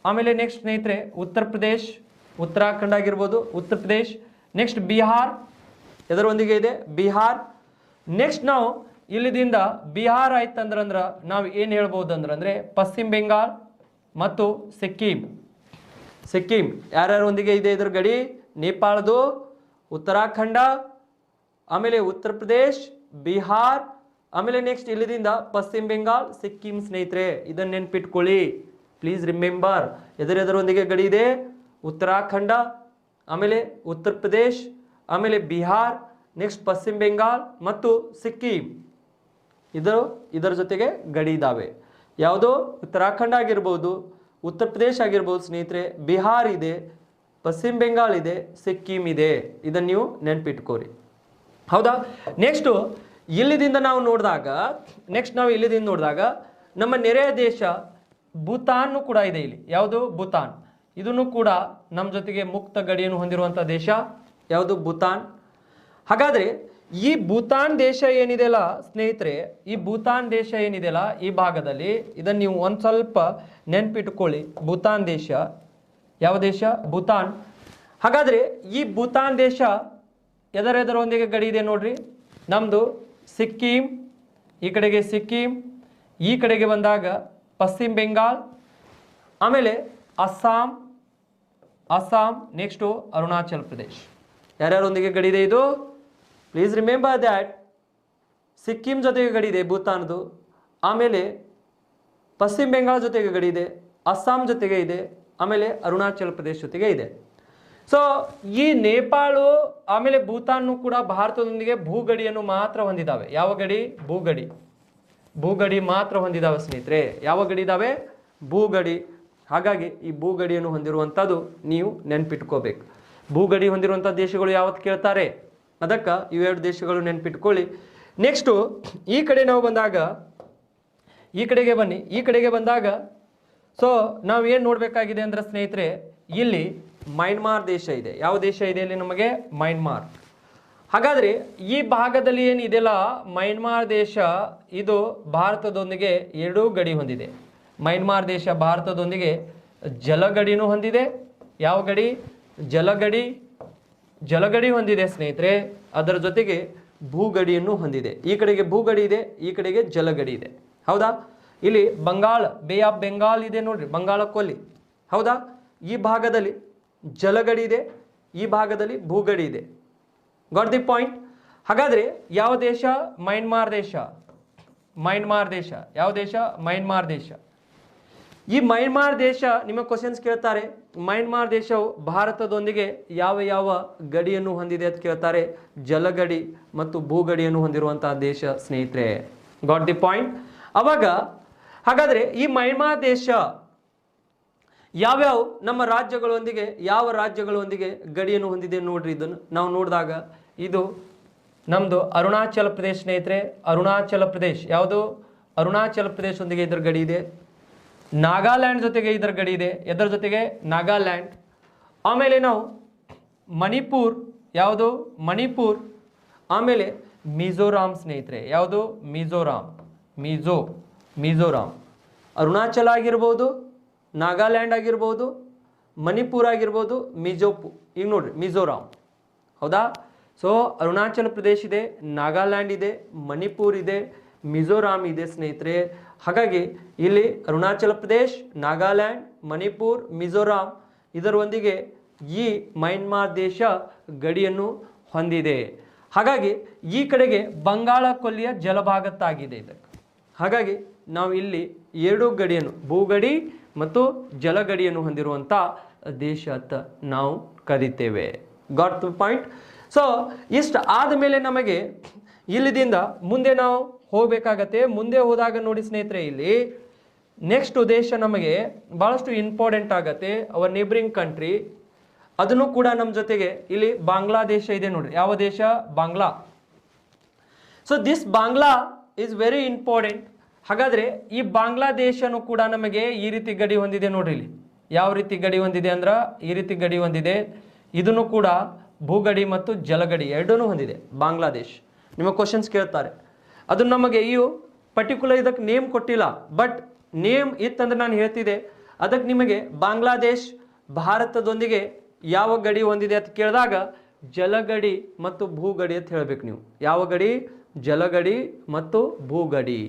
ಆಮೇಲೆ ನೆಕ್ಸ್ಟ್ ಸ್ನೇಹಿತರೆ ಉತ್ತರಾಖಂಡ ಆಗಿರ್ಬೋದು, ಉತ್ತರ ಪ್ರದೇಶ್. ನೆಕ್ಸ್ಟ್ ಬಿಹಾರ್ ಎದರೊಂದಿಗೆ ಇದೆ? ಬಿಹಾರ್. ನೆಕ್ಸ್ಟ್ ನಾವು ಇಲ್ಲಿದಿಂದ ಬಿಹಾರ್ ಆಯ್ತಂದ್ರೆ ನಾವು ಏನು ಹೇಳ್ಬೋದು ಅಂದ್ರೆ ಪಶ್ಚಿಮ ಬೆಂಗಾಲ್ ಮತ್ತು ಸಿಕ್ಕಿಂ ಯಾರ್ಯಾರೊಂದಿಗೆ ಇದೆ ಇದ್ರ ಗಡಿ? ನೇಪಾಳದು, ಉತ್ತರಾಖಂಡ, ಆಮೇಲೆ ಉತ್ತರ ಪ್ರದೇಶ್, ಬಿಹಾರ್, ಆಮೇಲೆ ನೆಕ್ಸ್ಟ್ ಇಲ್ಲಿದಿಂದ ಪಶ್ಚಿಮ ಬೆಂಗಾಲ್, ಸಿಕ್ಕಿಂ. ಸ್ನೇಹಿತರೆ ಇದನ್ನ ನೆನ್ಪಿಟ್ಕೊಳ್ಳಿ, ಪ್ಲೀಸ್ ರಿಮೆಂಬರ್. ಎದರೊಂದಿಗೆ ಗಡಿ ಇದೆ? ಉತ್ತರಾಖಂಡ, ಆಮೇಲೆ ಉತ್ತರ ಪ್ರದೇಶ್, ಆಮೇಲೆ ಬಿಹಾರ್, ನೆಕ್ಸ್ಟ್ ಪಶ್ಚಿಮ ಬೆಂಗಾಲ್ ಮತ್ತು ಸಿಕ್ಕಿಂ. ಇದರ ಜೊತೆಗೆ ಗಡಿ ಇದ್ದಾವೆ. ಯಾವುದು? ಉತ್ತರಾಖಂಡ ಆಗಿರ್ಬೋದು, ಉತ್ತರ ಪ್ರದೇಶ್ ಆಗಿರ್ಬೋದು ಸ್ನೇಹಿತರೆ, ಬಿಹಾರ್ ಇದೆ, ಪಶ್ಚಿಮ ಬೆಂಗಾಲ್ ಇದೆ, ಸಿಕ್ಕಿಂ ಇದೆ. ಇದನ್ನು ನೀವು ನೆನ್ಪಿಟ್ಕೋರಿ. ಹೌದಾ? ನೆಕ್ಸ್ಟು ಇಲ್ಲಿದಿಂದ ನಾವು ನೋಡಿದಾಗ ನಮ್ಮ ನೆರೆಯ ದೇಶ ಭೂತಾನ್ ಕೂಡ ಇದೆ ಇಲ್ಲಿ. ಯಾವುದು? ಭೂತಾನ್. ಇದನ್ನು ಕೂಡ ನಮ್ಮ ಜೊತೆಗೆ ಮುಕ್ತ ಗಡಿಯನ್ನು ಹೊಂದಿರುವಂಥ ದೇಶ. ಯಾವುದು? ಭೂತಾನ್. ಹಾಗಾದರೆ ಈ ಭೂತಾನ್ ದೇಶ ಏನಿದೆಯಲ್ಲ ಸ್ನೇಹಿತರೆ, ಈ ಭೂತಾನ್ ದೇಶ ಏನಿದೆಯಲ್ಲ ಈ ಭಾಗದಲ್ಲಿ, ಇದನ್ನು ನೀವು ಒಂದು ಸ್ವಲ್ಪ ನೆನ್ಪಿಟ್ಕೊಳ್ಳಿ. ಭೂತಾನ್ ದೇಶ ಯಾವ ದೇಶ? ಭೂತಾನ್. ಹಾಗಾದರೆ ಈ ಭೂತಾನ್ ದೇಶ ಎದರೊಂದಿಗೆ ಗಡಿ ಇದೆ ನೋಡ್ರಿ? ನಮ್ಮದು ಸಿಕ್ಕಿಂ, ಈ ಕಡೆಗೆ ಸಿಕ್ಕಿಂ, ಈ ಕಡೆಗೆ ಬಂದಾಗ ಪಶ್ಚಿಮ ಬೆಂಗಾಲ್, ಆಮೇಲೆ ಅಸ್ಸಾಂ, ನೆಕ್ಸ್ಟು ಅರುಣಾಚಲ್ ಪ್ರದೇಶ್. ಯಾರ್ಯಾರೊಂದಿಗೆ ಗಡಿ ಇದೆ ಇದು? ಪ್ಲೀಸ್ ರಿಮೆಂಬರ್ ದ್ಯಾಟ್ ಸಿಕ್ಕಿಂ ಜೊತೆಗೆ ಗಡಿ ಇದೆ ಭೂತಾನ್ದು, ಆಮೇಲೆ ಪಶ್ಚಿಮ ಬೆಂಗಾಲ್ ಜೊತೆಗೆ ಗಡಿ ಇದೆ, ಅಸ್ಸಾಂ ಜೊತೆಗೆ ಇದೆ, ಆಮೇಲೆ ಅರುಣಾಚಲ್ ಪ್ರದೇಶ್ ಜೊತೆಗೆ ಇದೆ. ಸೊ ಈ ನೇಪಾಳು ಆಮೇಲೆ ಭೂತಾನ್ ಕೂಡ ಭಾರತದೊಂದಿಗೆ ಭೂಗಡಿಯನ್ನು ಮಾತ್ರ ಹೊಂದಿದ್ದಾವೆ. ಯಾವ ಗಡಿ? ಭೂಗಡಿ ಮಾತ್ರ ಹೊಂದಿದ್ದಾವೆ ಸ್ನೇಹಿತರೆ. ಯಾವ ಗಡಿ ಇದ್ದಾವೆ? ಭೂಗಡಿ. ಹಾಗಾಗಿ ಈ ಭೂಗಡಿಯನ್ನು ಹೊಂದಿರುವಂಥದ್ದು ನೀವು ನೆನ್ಪಿಟ್ಕೋಬೇಕು. ಭೂಗಡಿ ಹೊಂದಿರುವಂಥ ದೇಶಗಳು ಯಾವತ್ತು ಕೇಳ್ತಾರೆ? ಅದಕ್ಕೆ ಇವೆರಡು ದೇಶಗಳು ನೆನ್ಪಿಟ್ಕೊಳ್ಳಿ. ನೆಕ್ಸ್ಟು ಈ ಕಡೆ ನಾವು ಬಂದಾಗ, ಈ ಕಡೆಗೆ ಬಂದಾಗ ಸೊ ನಾವು ಏನು ನೋಡಬೇಕಾಗಿದೆ ಅಂದ್ರೆ ಸ್ನೇಹಿತರೆ, ಇಲ್ಲಿ ಮಯನ್ಮಾರ್ ದೇಶ ಇದೆ. ಯಾವ ದೇಶ ಇದೆ ಇಲ್ಲಿ ನಮಗೆ? ಮಯನ್ಮಾರ್. ಹಾಗಾದರೆ ಈ ಭಾಗದಲ್ಲಿ ಏನಿದೆಯಲ್ಲ ಮಯನ್ಮಾರ್ ದೇಶ, ಇದು ಭಾರತದೊಂದಿಗೆ ಎರಡೂ ಗಡಿ ಹೊಂದಿದೆ. ಮಯನ್ಮಾರ್ ದೇಶ ಭಾರತದೊಂದಿಗೆ ಜಲಗಡಿನೂ ಹೊಂದಿದೆ. ಯಾವ ಗಡಿ? ಜಲಗಡಿ ಹೊಂದಿದೆ ಸ್ನೇಹಿತರೆ. ಅದರ ಜೊತೆಗೆ ಭೂಗಡಿಯನ್ನು ಹೊಂದಿದೆ. ಈ ಕಡೆಗೆ ಭೂಗಡಿ ಇದೆ, ಈ ಕಡೆಗೆ ಜಲಗಡಿ ಇದೆ. ಹೌದಾ? ಇಲ್ಲಿ ಬೇ ಆಫ್ ಬೆಂಗಾಲ್ ಇದೆ ನೋಡ್ರಿ, ಬಂಗಾಳ ಕೊಲ್ಲಿ. ಹೌದಾ? ಈ ಭಾಗದಲ್ಲಿ ಜಲಗಡಿ ಇದೆ, ಈ ಭಾಗದಲ್ಲಿ ಭೂಗಡಿ ಇದೆ. Got the point? ಹಾಗಾದರೆ ಯಾವ ದೇಶ? ಮಯನ್ಮಾರ್ ದೇಶ. ಯಾವ ದೇಶ? ಮಯನ್ಮಾರ್ ದೇಶ. ಈ ಮಯನ್ಮಾರ್ ದೇಶ ನಿಮಗೆ ಕ್ವಶನ್ಸ್ ಕೇಳ್ತಾರೆ. ಮಯನ್ಮಾರ್ ದೇಶವು ಭಾರತದೊಂದಿಗೆ ಯಾವ ಗಡಿಯನ್ನು ಹೊಂದಿದೆ ಅಂತ ಕೇಳ್ತಾರೆ. ಜಲಗಡಿ ಮತ್ತು ಭೂಗಡಿಯನ್ನು ಹೊಂದಿರುವಂತಹ ದೇಶ ಸ್ನೇಹಿತರೆ. Got the point? ಅವಾಗ ಹಾಗಾದರೆ ಈ ಮಯನ್ಮಾರ್ ದೇಶ ಯಾವ್ಯಾವ ನಮ್ಮ ರಾಜ್ಯಗಳೊಂದಿಗೆ, ಯಾವ ರಾಜ್ಯಗಳೊಂದಿಗೆ ಗಡಿಯನ್ನು ಹೊಂದಿದೆ ನೋಡ್ರಿ. ಇದನ್ನು ನಾವು ನೋಡಿದಾಗ ಇದು ನಮ್ಮದು ಅರುಣಾಚಲ ಪ್ರದೇಶ ಸ್ನೇಹಿತರೆ. ಅರುಣಾಚಲ ಪ್ರದೇಶ್ ಯಾವುದು? ಅರುಣಾಚಲ ಪ್ರದೇಶದೊಂದಿಗೆ ಇದರ ಗಡಿ ಇದೆ. ನಾಗಾಲ್ಯಾಂಡ್ ಜೊತೆಗೆ ಇದರ ಗಡಿ ಇದೆ. ಎದರ ಜೊತೆಗೆ? ನಾಗಾಲ್ಯಾಂಡ್. ಆಮೇಲೆ ನಾವು ಮಣಿಪುರ್, ಯಾವುದು? ಮಣಿಪುರ್. ಆಮೇಲೆ ಮಿಜೋರಾಂ ಸ್ನೇಹಿತರೆ. ಯಾವುದು? ಮಿಜೋರಾಂ. ಅರುಣಾಚಲ ಆಗಿರ್ಬೋದು, ನಾಗಾಲ್ಯಾಂಡ್ ಆಗಿರ್ಬೋದು, ಮಣಿಪುರ ಆಗಿರ್ಬೋದು, ಈಗ ನೋಡ್ರಿ ಮಿಜೋರಾಂ. ಹೌದಾ? ಸೊ ಅರುಣಾಚಲ ಪ್ರದೇಶ ಇದೆ, ನಾಗಾಲ್ಯಾಂಡ್ ಇದೆ, ಮಣಿಪುರ್ ಇದೆ, ಮಿಜೋರಾಂ ಇದೆ ಸ್ನೇಹಿತರೆ. ಹಾಗಾಗಿ ಇಲ್ಲಿ ಅರುಣಾಚಲ ಪ್ರದೇಶ್, ನಾಗಾಲ್ಯಾಂಡ್, ಮಣಿಪುರ್, ಮಿಜೋರಾಂ ಇದರೊಂದಿಗೆ ಈ ಮಯನ್ಮಾರ್ ದೇಶ ಗಡಿಯನ್ನು ಹೊಂದಿದೆ. ಹಾಗಾಗಿ ಈ ಕಡೆಗೆ ಬಂಗಾಳ ಕೊಲ್ಲಿಯ ಜಲಭಾಗತ್ತಾಗಿದೆ ಇದಕ್ಕೆ. ಹಾಗಾಗಿ ನಾವು ಇಲ್ಲಿ ಎರಡು ಗಡಿಯನ್ನು, ಭೂಗಡಿ ಮತ್ತು ಜಲಗಡಿಯನ್ನು ಹೊಂದಿರುವಂಥ ದೇಶ ಅಂತ ನಾವು ಕರಿತೇವೆ. Got the point? ಸೊ ಇಷ್ಟು ಆದಮೇಲೆ ನಮಗೆ ಇಲ್ಲಿದಿಂದ ಮುಂದೆ ನಾವು ಹೋಗಬೇಕಾಗತ್ತೆ. ಮುಂದೆ ಹೋದಾಗ ನೋಡಿ ಸ್ನೇಹಿತರೆ, ಇಲ್ಲಿ ನೆಕ್ಸ್ಟ್ ದೇಶ ನಮಗೆ ಬಹಳಷ್ಟು ಇಂಪಾರ್ಟೆಂಟ್ ಆಗತ್ತೆ, ಅವರ್ ನೇಬರಿಂಗ್ ಕಂಟ್ರಿ. ಅದನ್ನು ಕೂಡ ನಮ್ಮ ಜೊತೆಗೆ ಇಲ್ಲಿ ಬಾಂಗ್ಲಾದೇಶ ಇದೆ ನೋಡ್ರಿ. ಯಾವ ದೇಶ? Bangla. So this Bangla is very important. ಹಾಗಾದ್ರೆ ಈ ಬಾಂಗ್ಲಾದೇಶನು ಕೂಡ ನಮಗೆ ಈ ರೀತಿ ಗಡಿ ಹೊಂದಿದೆ ನೋಡ್ರಿ. ಇಲ್ಲಿ ಯಾವ ರೀತಿ ಗಡಿ ಹೊಂದಿದೆ ಅಂದ್ರೆ ಈ ರೀತಿ ಗಡಿ ಹೊಂದಿದೆ. ಇದನ್ನು ಕೂಡ ಭೂಗಡಿ ಮತ್ತು ಜಲಗಡಿ ಎರಡೂ ಹೊಂದಿದೆ ಬಾಂಗ್ಲಾದೇಶ್. ನಿಮ್ಮ ಕ್ವಶನ್ಸ್ ಕೇಳ್ತಾರೆ. ಅದು ನಮಗೆ ಈ ಪರ್ಟಿಕ್ಯುಲರ್ ಇದಕ್ಕೆ ನೇಮ್ ಕೊಟ್ಟಿಲ್ಲ, ಬಟ್ ನೇಮ್ ಇತ್ತಂದ್ರೆ ನಾನು ಹೇಳ್ತಿದ್ದೆ. ಅದಕ್ಕೆ ನಿಮಗೆ ಬಾಂಗ್ಲಾದೇಶ್ ಭಾರತದೊಂದಿಗೆ ಯಾವ ಗಡಿ ಹೊಂದಿದೆ ಅಂತ ಕೇಳಿದಾಗ ಜಲಗಡಿ ಮತ್ತು ಭೂಗಡಿ ಅಂತ ಹೇಳ್ಬೇಕು ನೀವು. ಯಾವ ಗಡಿ? ಜಲಗಡಿ ಮತ್ತು ಭೂಗಡಿ.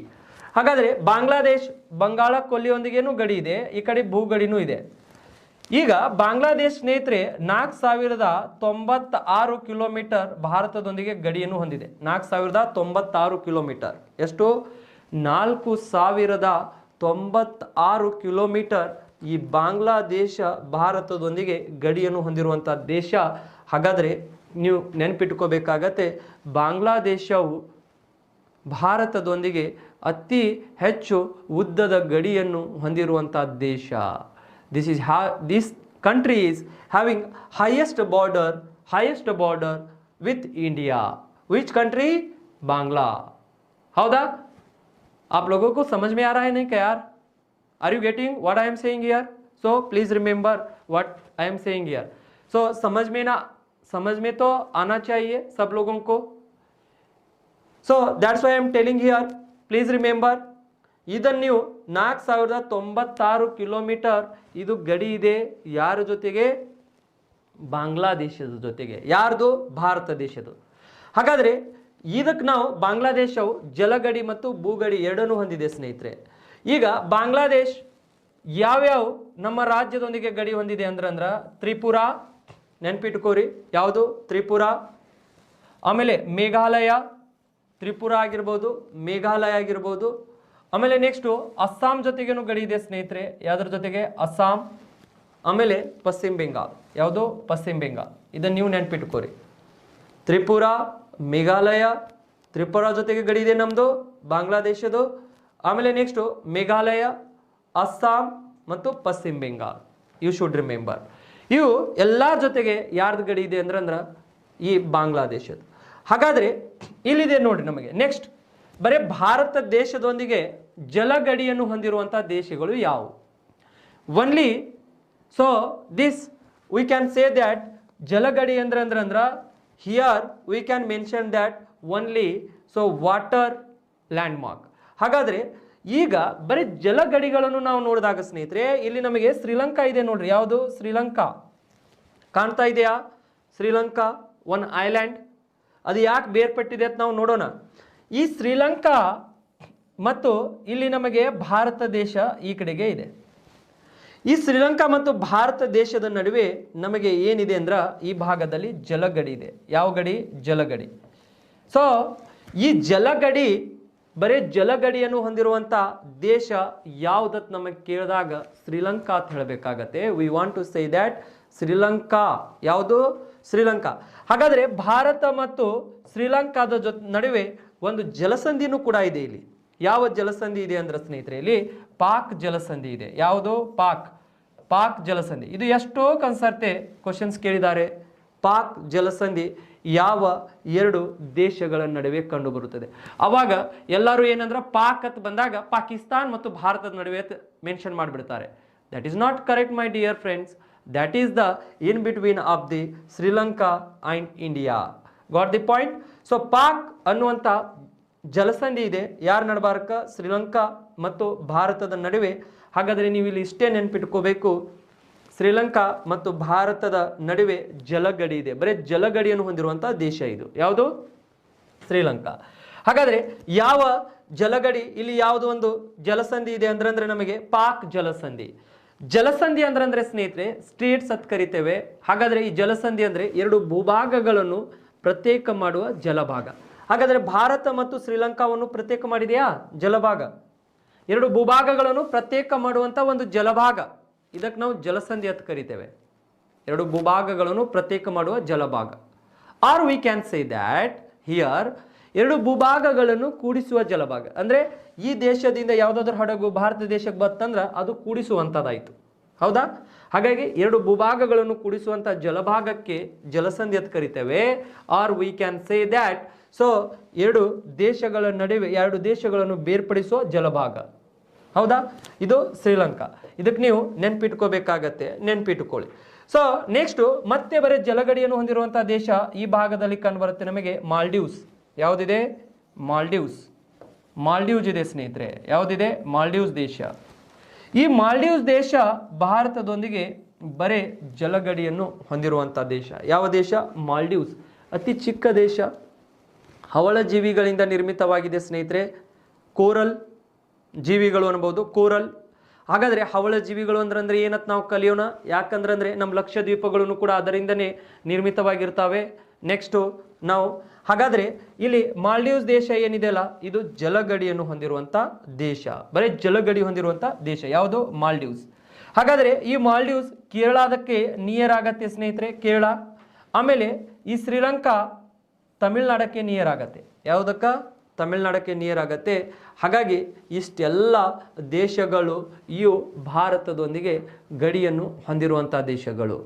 ಹಾಗಾದ್ರೆ ಬಾಂಗ್ಲಾದೇಶ್ ಬಂಗಾಳ ಕೊಲ್ಲಿಯೊಂದಿಗೇನು ಗಡಿ ಇದೆ, ಈ ಕಡೆ ಭೂಗಡಿನೂ ಇದೆ. ಈಗ ಬಾಂಗ್ಲಾದೇಶ್ ಸ್ನೇಹಿತರೆ 4096 ಕಿಲೋಮೀಟರ್ ಭಾರತದೊಂದಿಗೆ ಗಡಿಯನ್ನು ಹೊಂದಿದೆ. 4096 ಕಿಲೋಮೀಟರ್. ಎಷ್ಟು? 4096 ಕಿಲೋಮೀಟರ್ ಈ ಬಾಂಗ್ಲಾದೇಶ ಭಾರತದೊಂದಿಗೆ ಗಡಿಯನ್ನು ಹೊಂದಿರುವಂಥ ದೇಶ. ಹಾಗಾದರೆ ನೀವು ನೆನಪಿಟ್ಕೋಬೇಕಾಗತ್ತೆ, ಬಾಂಗ್ಲಾದೇಶವು ಭಾರತದೊಂದಿಗೆ ಅತಿ ಹೆಚ್ಚು ಉದ್ದದ ಗಡಿಯನ್ನು ಹೊಂದಿರುವಂಥ ದೇಶ. This country is having highest border with India. Which country? Bangla. हौदा? आप लोगों को समझ में आ रहा है नहीं क्या यार? Are you getting what I am saying here? So please remember what I am saying here. So समझ में तो आना चाहिए सब लोगों को. So that's why I am telling here. Please remember. ಇದನ್ನು ನೀವು 4096 ಕಿಲೋಮೀಟರ್ ಇದು ಗಡಿ ಇದೆ. ಯಾರ ಜೊತೆಗೆ? ಬಾಂಗ್ಲಾದೇಶದ ಜೊತೆಗೆ. ಯಾರ್ದು? ಭಾರತ ದೇಶದ್ದು. ಹಾಗಾದ್ರೆ ಇದಕ್ಕೆ ನಾವು ಬಾಂಗ್ಲಾದೇಶವು ಜಲಗಡಿ ಮತ್ತು ಭೂಗಡಿ ಎರಡನ್ನೂ ಹೊಂದಿದೆ ಸ್ನೇಹಿತರೆ. ಈಗ ಬಾಂಗ್ಲಾದೇಶ್ ಯಾವ್ಯಾವ ನಮ್ಮ ರಾಜ್ಯದೊಂದಿಗೆ ಗಡಿ ಹೊಂದಿದೆ ಅಂದ್ರ ತ್ರಿಪುರಾ. ನೆನ್ಪಿಟ್ಕೋರಿ, ಯಾವುದು? ತ್ರಿಪುರಾ. ಆಮೇಲೆ ಮೇಘಾಲಯ, ತ್ರಿಪುರಾ ಆಗಿರ್ಬೋದು, ಮೇಘಾಲಯ ಆಗಿರ್ಬೋದು. ಆಮೇಲೆ ನೆಕ್ಸ್ಟು ಅಸ್ಸಾಂ ಜೊತೆಗೇನು ಗಡಿ ಇದೆ ಸ್ನೇಹಿತರೆ. ಯಾವುದ್ರ ಜೊತೆಗೆ? ಅಸ್ಸಾಂ. ಆಮೇಲೆ ಪಶ್ಚಿಮ ಬೆಂಗಾಲ್. ಯಾವುದು? ಪಶ್ಚಿಮ ಬೆಂಗಾಲ್. ಇದನ್ನು ನೀವು ನೆನ್ಪಿಟ್ಕೋರಿ. ತ್ರಿಪುರಾ, ಮೇಘಾಲಯ, ತ್ರಿಪುರಾ ಜೊತೆಗೆ ಗಡಿ ಇದೆ ನಮ್ಮದು ಬಾಂಗ್ಲಾದೇಶದು. ಆಮೇಲೆ ನೆಕ್ಸ್ಟು ಮೇಘಾಲಯ, ಅಸ್ಸಾಂ ಮತ್ತು ಪಶ್ಚಿಮ ಬೆಂಗಾಲ್. You should remember. ಇವು ಎಲ್ಲ ಜೊತೆಗೆ ಯಾರ್ದು ಗಡಿ ಇದೆ ಅಂದ್ರ ಈ ಬಾಂಗ್ಲಾದೇಶದ್ದು. ಹಾಗಾದರೆ ಇಲ್ಲಿದೆ ನೋಡಿ ನಮಗೆ. ನೆಕ್ಸ್ಟ್ ಬರೀ ಭಾರತ ದೇಶದೊಂದಿಗೆ ಜಲಗಡಿಯನ್ನು ಹೊಂದಿರುವಂಥ ದೇಶಗಳು ಯಾವುವು? Only so this we can say that ಜಲಗಡಿ ಅಂದ್ರ here we can mention that only so water land mark. ಹಾಗಾದರೆ ಈಗ ಬರೀ ಜಲಗಡಿಗಳನ್ನು ನಾವು ನೋಡಿದಾಗ ಸ್ನೇಹಿತರೆ ಇಲ್ಲಿ ನಮಗೆ ಶ್ರೀಲಂಕಾ ಇದೆ ನೋಡ್ರಿ. ಯಾವುದು? ಶ್ರೀಲಂಕಾ ಕಾಣ್ತಾ ಇದೆಯಾ? Sri Lanka one island. ಅದು ಯಾಕೆ ಬೇರ್ಪಟ್ಟಿದೆ ಅಂತ ನಾವು ನೋಡೋಣ. ಈ ಶ್ರೀಲಂಕಾ ಮತ್ತು ಇಲ್ಲಿ ನಮಗೆ ಭಾರತ ದೇಶ ಈ ಕಡೆಗೆ ಇದೆ. ಈ ಶ್ರೀಲಂಕಾ ಮತ್ತು ಭಾರತ ದೇಶದ ನಡುವೆ ನಮಗೆ ಏನಿದೆ ಅಂದ್ರೆ ಈ ಭಾಗದಲ್ಲಿ ಜಲಗಡಿ ಇದೆ. ಯಾವ ಗಡಿ? ಜಲಗಡಿ. ಸೊ ಈ ಜಲಗಡಿ ಬರೀ ಜಲಗಡಿಯನ್ನು ಹೊಂದಿರುವಂಥ ದೇಶ ಯಾವುದತ್ ನಮಗೆ ಕೇಳಿದಾಗ ಶ್ರೀಲಂಕಾ ಅಂತ ಹೇಳಬೇಕಾಗತ್ತೆ. We want to say that Sri Lanka. ಯಾವುದು? ಶ್ರೀಲಂಕಾ. ಹಾಗಾದರೆ ಭಾರತ ಮತ್ತು ಶ್ರೀಲಂಕಾದ ನಡುವೆ ಒಂದು ಜಲಸಂಧಿನೂ ಕೂಡ ಇದೆ. ಇಲ್ಲಿ ಯಾವ ಜಲಸಂಧಿ ಇದೆ ಅಂದ್ರೆ ಸ್ನೇಹಿತರೆ ಇಲ್ಲಿ ಪಾಕ್ ಜಲಸಂಧಿ ಇದೆ. ಯಾವುದು? ಪಾಕ್ ಜಲಸಂಧಿ. ಇದು ಎಷ್ಟೋ ಕನ್ಸರ್ತೆ ಕ್ವಶನ್ಸ್ ಕೇಳಿದ್ದಾರೆ. ಪಾಕ್ ಜಲಸಂಧಿ ಯಾವ ಎರಡು ದೇಶಗಳ ನಡುವೆ ಕಂಡು ಬರುತ್ತದೆ? ಅವಾಗ ಎಲ್ಲರೂ ಏನಂದ್ರೆ ಪಾಕ್ ಅಂತ ಬಂದಾಗ ಪಾಕಿಸ್ತಾನ್ ಮತ್ತು ಭಾರತದ ನಡುವೆ ಮೆನ್ಷನ್ ಮಾಡಿಬಿಡ್ತಾರೆ. That is not correct my dear friends. That is the in between of the Sri Lanka and India. Got the point? So Pak ಅನ್ನುವಂಥ ಜಲಸಂಧಿ ಇದೆ ಯಾರ ನಡಬಾರಕ? ಶ್ರೀಲಂಕಾ ಮತ್ತು ಭಾರತದ ನಡುವೆ. ಹಾಗಾದರೆ ನೀವು ಇಲ್ಲಿ ಇಷ್ಟೇ ನೆನ್ಪಿಟ್ಕೋಬೇಕು, ಶ್ರೀಲಂಕಾ ಮತ್ತು ಭಾರತದ ನಡುವೆ ಜಲಗಡಿ ಇದೆ. ಬರೀ ಜಲಗಡಿಯನ್ನು ಹೊಂದಿರುವಂಥ ದೇಶ ಇದು. ಯಾವುದು? ಶ್ರೀಲಂಕಾ. ಹಾಗಾದರೆ ಯಾವ ಜಲಗಡಿ ಇಲ್ಲಿ ಯಾವುದು ಒಂದು ಜಲಸಂಧಿ ಇದೆ ಅಂದ್ರೆ ನಮಗೆ ಪಾಕ್ ಜಲಸಂಧಿ. ಜಲಸಂಧಿ ಅಂದ್ರೆ ಸ್ನೇಹಿತರೆ ಸ್ಟೇಟ್ಸ್ ಅಂತ ಕರಿತೇವೆ. ಹಾಗಾದರೆ ಈ ಜಲಸಂಧಿ ಅಂದರೆ ಎರಡು ಭೂಭಾಗಗಳನ್ನು ಪ್ರತ್ಯೇಕ ಮಾಡುವ ಜಲಭಾಗ. ಹಾಗಾದರೆ ಭಾರತ ಮತ್ತು ಶ್ರೀಲಂಕಾವನ್ನು ಪ್ರತ್ಯೇಕ ಮಾಡಿದೆಯಾ? ಜಲಭಾಗ. ಎರಡು ಭೂಭಾಗಗಳನ್ನು ಪ್ರತ್ಯೇಕ ಮಾಡುವಂಥ ಒಂದು ಜಲಭಾಗ, ಇದಕ್ಕೆ ನಾವು ಜಲಸಂಧಿ ಅಂತ ಕರಿತೇವೆ. ಎರಡು ಭೂಭಾಗಗಳನ್ನು ಪ್ರತ್ಯೇಕ ಮಾಡುವ ಜಲಭಾಗ. Or we can say that here ಎರಡು ಭೂಭಾಗಗಳನ್ನು ಕೂಡಿಸುವ ಜಲಭಾಗ. ಅಂದರೆ ಈ ದೇಶದಿಂದ ಯಾವುದಾದ್ರೂ ಹಡಗು ಭಾರತ ದೇಶಕ್ಕೆ ಬರ್ತಂದ್ರೆ ಅದು ಕೂಡಿಸುವಂಥದ್ದಾಯಿತು, ಹೌದಾ? ಹಾಗಾಗಿ ಎರಡು ಭೂಭಾಗಗಳನ್ನು ಕೂಡಿಸುವಂಥ ಜಲಭಾಗಕ್ಕೆ ಜಲಸಂಧಿ ಅಂತ ಕರಿತೇವೆ. Or we can say that, so ಎರಡು ದೇಶಗಳ ನಡುವೆ ಎರಡು ದೇಶಗಳನ್ನು ಬೇರ್ಪಡಿಸುವ ಜಲಭಾಗ, ಹೌದಾ? ಇದು ಶ್ರೀಲಂಕಾ. ಇದಕ್ಕೆ ನೀವು ನೆನ್ಪಿಟ್ಕೋಬೇಕಾಗತ್ತೆ, ನೆನ್ಪಿಟ್ಕೊಳ್ಳಿ. ಸೊ ನೆಕ್ಸ್ಟು ಮತ್ತೆ ಬರೀ ಜಲಗಡಿಯನ್ನು ಹೊಂದಿರುವಂಥ ದೇಶ ಈ ಭಾಗದಲ್ಲಿ ಕಂಡುಬರುತ್ತೆ ನಮಗೆ ಮಾಲ್ಡೀವ್ಸ್. ಯಾವುದಿದೆ? ಮಾಲ್ಡೀವ್ಸ್ ಇದೆ ಸ್ನೇಹಿತರೆ. ಯಾವುದಿದೆ? ಮಾಲ್ಡೀವ್ಸ್ ದೇಶ. ಈ ಮಾಲ್ಡೀವ್ಸ್ ದೇಶ ಭಾರತದೊಂದಿಗೆ ಬರೇ ಜಲಗಡಿಯನ್ನು ಹೊಂದಿರುವಂಥ ದೇಶ. ಯಾವ ದೇಶ? ಮಾಲ್ಡೀವ್ಸ್. ಅತಿ ಚಿಕ್ಕ ದೇಶ, ಹವಳ ಜೀವಿಗಳಿಂದ ನಿರ್ಮಿತವಾಗಿದೆ ಸ್ನೇಹಿತರೆ. ಕೋರಲ್ ಜೀವಿಗಳು ಅನ್ಬೋದು, ಕೋರಲ್. ಹಾಗಾದರೆ ಹವಳ ಜೀವಿಗಳು ಅಂದ್ರೆ ಏನಂತ ನಾವು ಕಲಿಯೋಣ. ಯಾಕಂದ್ರೆ ನಮ್ಮ ಲಕ್ಷದ್ವೀಪಗಳನ್ನು ಕೂಡ ಅದರಿಂದನೇ ನಿರ್ಮಿತವಾಗಿರ್ತಾವೆ. ನೆಕ್ಸ್ಟು ನಾವು ಹಾಗಾದರೆ ಇಲ್ಲಿ ಮಾಲ್ಡೀವ್ಸ್ ದೇಶ ಏನಿದೆಯಲ್ಲ, ಇದು ಜಲಗಡಿಯನ್ನು ಹೊಂದಿರುವಂಥ ದೇಶ, ಬರೀ ಜಲಗಡಿ ಹೊಂದಿರುವಂಥ ದೇಶ. ಯಾವುದು? ಮಾಲ್ಡೀವ್ಸ್. ಹಾಗಾದರೆ ಈ ಮಾಲ್ಡೀವ್ಸ್ ಕೇರಳದಕ್ಕೆ ನಿಯರ್ ಆಗತ್ತೆ ಸ್ನೇಹಿತರೆ, ಕೇರಳ. ಆಮೇಲೆ ಈ ಶ್ರೀಲಂಕಾ ತಮಿಳ್ನಾಡಕ್ಕೆ ನಿಯರ್ ಆಗತ್ತೆ. ಯಾವುದಕ್ಕ? ತಮಿಳ್ನಾಡಕ್ಕೆ ನಿಯರ್ ಆಗತ್ತೆ. ಹಾಗಾಗಿ ಇಷ್ಟೆಲ್ಲ ದೇಶಗಳು ಇವು ಭಾರತದೊಂದಿಗೆ ಗಡಿಯನ್ನು ಹೊಂದಿರುವಂಥ ದೇಶಗಳು.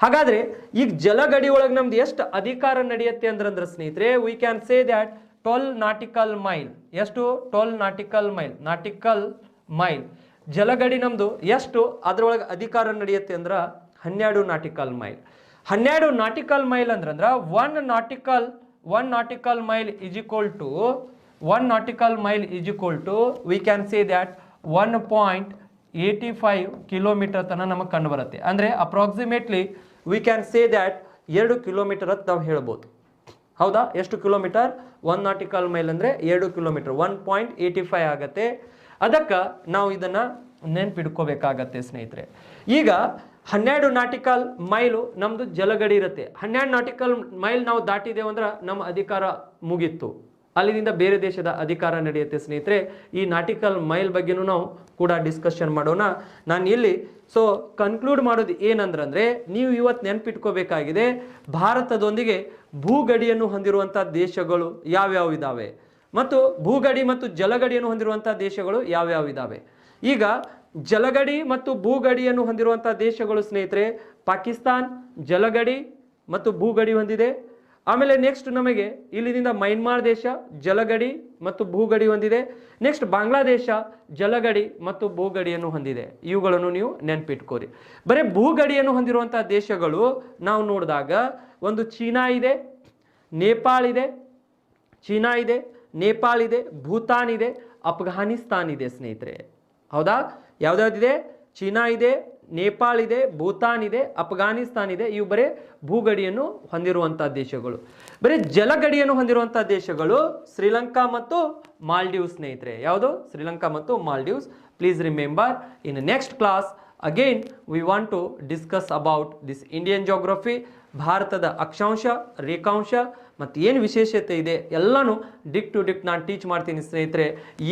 ಹಾಗಾದರೆ ಈಗ ಜಲಗಡಿ ಒಳಗೆ ನಮ್ದು ಎಷ್ಟು ಅಧಿಕಾರ ನಡೆಯುತ್ತೆ ಅಂದ್ರೆ ಸ್ನೇಹಿತರೆ, we can say that 12 nautical mile. ಎಷ್ಟು? 12 ನಾಟಿಕಲ್ ಮೈಲ್. ಜಲಗಡಿ ನಮ್ದು ಎಷ್ಟು ಅದರೊಳಗೆ ಅಧಿಕಾರ ನಡೆಯುತ್ತೆ ಅಂದ್ರೆ 12 ನಾಟಿಕಲ್ ಮೈಲ್. 12 ನಾಟಿಕಲ್ ಮೈಲ್ ಅಂದ್ರೆ 1 nautical mile is equal to 1 nautical mile is equal to we can say that 1.85 kilometre ತನಕ ನಮಗೆ ಕಂಡು ಬರುತ್ತೆ. ಅಂದರೆ approximately V can say that 2 kilometre ಅಂತ ನಾವು ಹೇಳ್ಬೋದು, ಹೌದಾ? ಎಷ್ಟು ಕಿಲೋಮೀಟರ್? 1 ನಾಟಿಕಲ್ ಮೈಲ್ ಅಂದರೆ 2 ಕಿಲೋಮೀಟರ್, 1.85 ಆಗತ್ತೆ. ಅದಕ್ಕೆ ನಾವು ಇದನ್ನು ನೆನ್ಪಿಡ್ಕೋಬೇಕಾಗತ್ತೆ ಸ್ನೇಹಿತರೆ. ಈಗ 12 ನಾಟಿಕಲ್ ಮೈಲು ನಮ್ಮದು ಜಲಗಡಿ ಇರುತ್ತೆ. 12 ನಾಟಿಕಲ್ ಮೈಲ್ ನಾವು ದಾಟಿದೇವು ಅಂದ್ರೆ ನಮ್ಮ ಅಧಿಕಾರ ಮುಗೀತು, ಅಲ್ಲಿಂದ ಬೇರೆ ದೇಶದ ಅಧಿಕಾರ ನಡೆಯುತ್ತೆ ಸ್ನೇಹಿತರೆ. ಈ ನಾಟಿಕಲ್ ಮೈಲ್ ಬಗ್ಗೆನೂ ನಾವು ಕೂಡ ಡಿಸ್ಕಷನ್ ಮಾಡೋಣ. ನಾನು ಇಲ್ಲಿ ಕನ್ಕ್ಲೂಡ್ ಮಾಡೋದು ಏನಂದ್ರೆ, ನೀವು ಇವತ್ತು ನೆನ್ಪಿಟ್ಕೋಬೇಕಾಗಿದೆ ಭಾರತದೊಂದಿಗೆ ಭೂಗಡಿಯನ್ನು ಹೊಂದಿರುವಂಥ ದೇಶಗಳು ಯಾವ್ಯಾವ ಇದ್ದಾವೆ ಮತ್ತು ಭೂಗಡಿ ಮತ್ತು ಜಲಗಡಿಯನ್ನು ಹೊಂದಿರುವಂಥ ದೇಶಗಳು ಯಾವ್ಯಾವ ಇದ್ದಾವೆ. ಈಗ ಜಲಗಡಿ ಮತ್ತು ಭೂಗಡಿಯನ್ನು ಹೊಂದಿರುವಂಥ ದೇಶಗಳು ಸ್ನೇಹಿತರೆ, ಪಾಕಿಸ್ತಾನ್ ಜಲಗಡಿ ಮತ್ತು ಭೂಗಡಿ ಹೊಂದಿದೆ. ಆಮೇಲೆ ನೆಕ್ಸ್ಟ್ ನಮಗೆ ಇಲ್ಲಿಂದ ಮೈನ್ಮಾರ್ ದೇಶ ಜಲಗಡಿ ಮತ್ತು ಭೂಗಡಿ ಹೊಂದಿದೆ. ನೆಕ್ಸ್ಟ್ ಬಾಂಗ್ಲಾದೇಶ ಜಲಗಡಿ ಮತ್ತು ಭೂಗಡಿಯನ್ನು ಹೊಂದಿದೆ. ಇವುಗಳನ್ನು ನೀವು ನೆನ್ಪಿಟ್ಕೋರಿ. ಬರೀ ಭೂಗಡಿಯನ್ನು ಹೊಂದಿರುವಂಥ ದೇಶಗಳು ನಾವು ನೋಡಿದಾಗ ಒಂದು ಚೀನಾ ಇದೆ, ನೇಪಾಳ ಇದೆ, ಭೂತಾನ್ ಇದೆ, ಅಫ್ಘಾನಿಸ್ತಾನ್ ಇದೆ ಸ್ನೇಹಿತರೆ, ಹೌದಾ? ಯಾವ್ದಾವ್ದಿದೆ? ಚೀನಾ ಇದೆ, ನೇಪಾಳ ಇದೆ, ಭೂತಾನ್ ಇದೆ, ಅಫ್ಘಾನಿಸ್ತಾನ್ ಇದೆ. ಇವು ಬರೀ ಭೂಗಡಿಯನ್ನು ಹೊಂದಿರುವಂಥ ದೇಶಗಳು. ಬರೀ ಜಲಗಡಿಯನ್ನು ಹೊಂದಿರುವಂಥ ದೇಶಗಳು ಶ್ರೀಲಂಕಾ ಮತ್ತು ಮಾಲ್ಡೀವ್ಸ್ ಸ್ನೇಹಿತರೆ. ಯಾವುದು? ಶ್ರೀಲಂಕಾ ಮತ್ತು Maldives. Please remember, in next class again we want to discuss about this Indian geography. ಭಾರತದ ಅಕ್ಷಾಂಶ, ರೇಖಾಂಶ ಮತ್ತು ಏನು ವಿಶೇಷತೆ ಇದೆ ಎಲ್ಲನೂ ಡಿಕ್ ಟು ಡಿಕ್ ನಾನು ಟೀಚ್ ಮಾಡ್ತೀನಿ ಸ್ನೇಹಿತರೆ.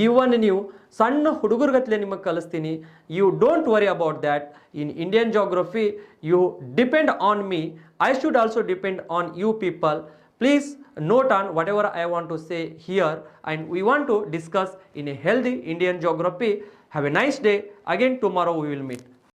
ಈವನ್ ನೀವು ಸಣ್ಣ ಹುಡುಗರ್ಗತ್ಲೆ ನಿಮಗೆ ಕಲಿಸ್ತೀನಿ. You don't worry about that. In Indian geography you depend on me, I should also depend on you people. Please note on whatever I want to say here, and we want to discuss in a healthy Indian geography. Have a nice day. Again tomorrow we will meet.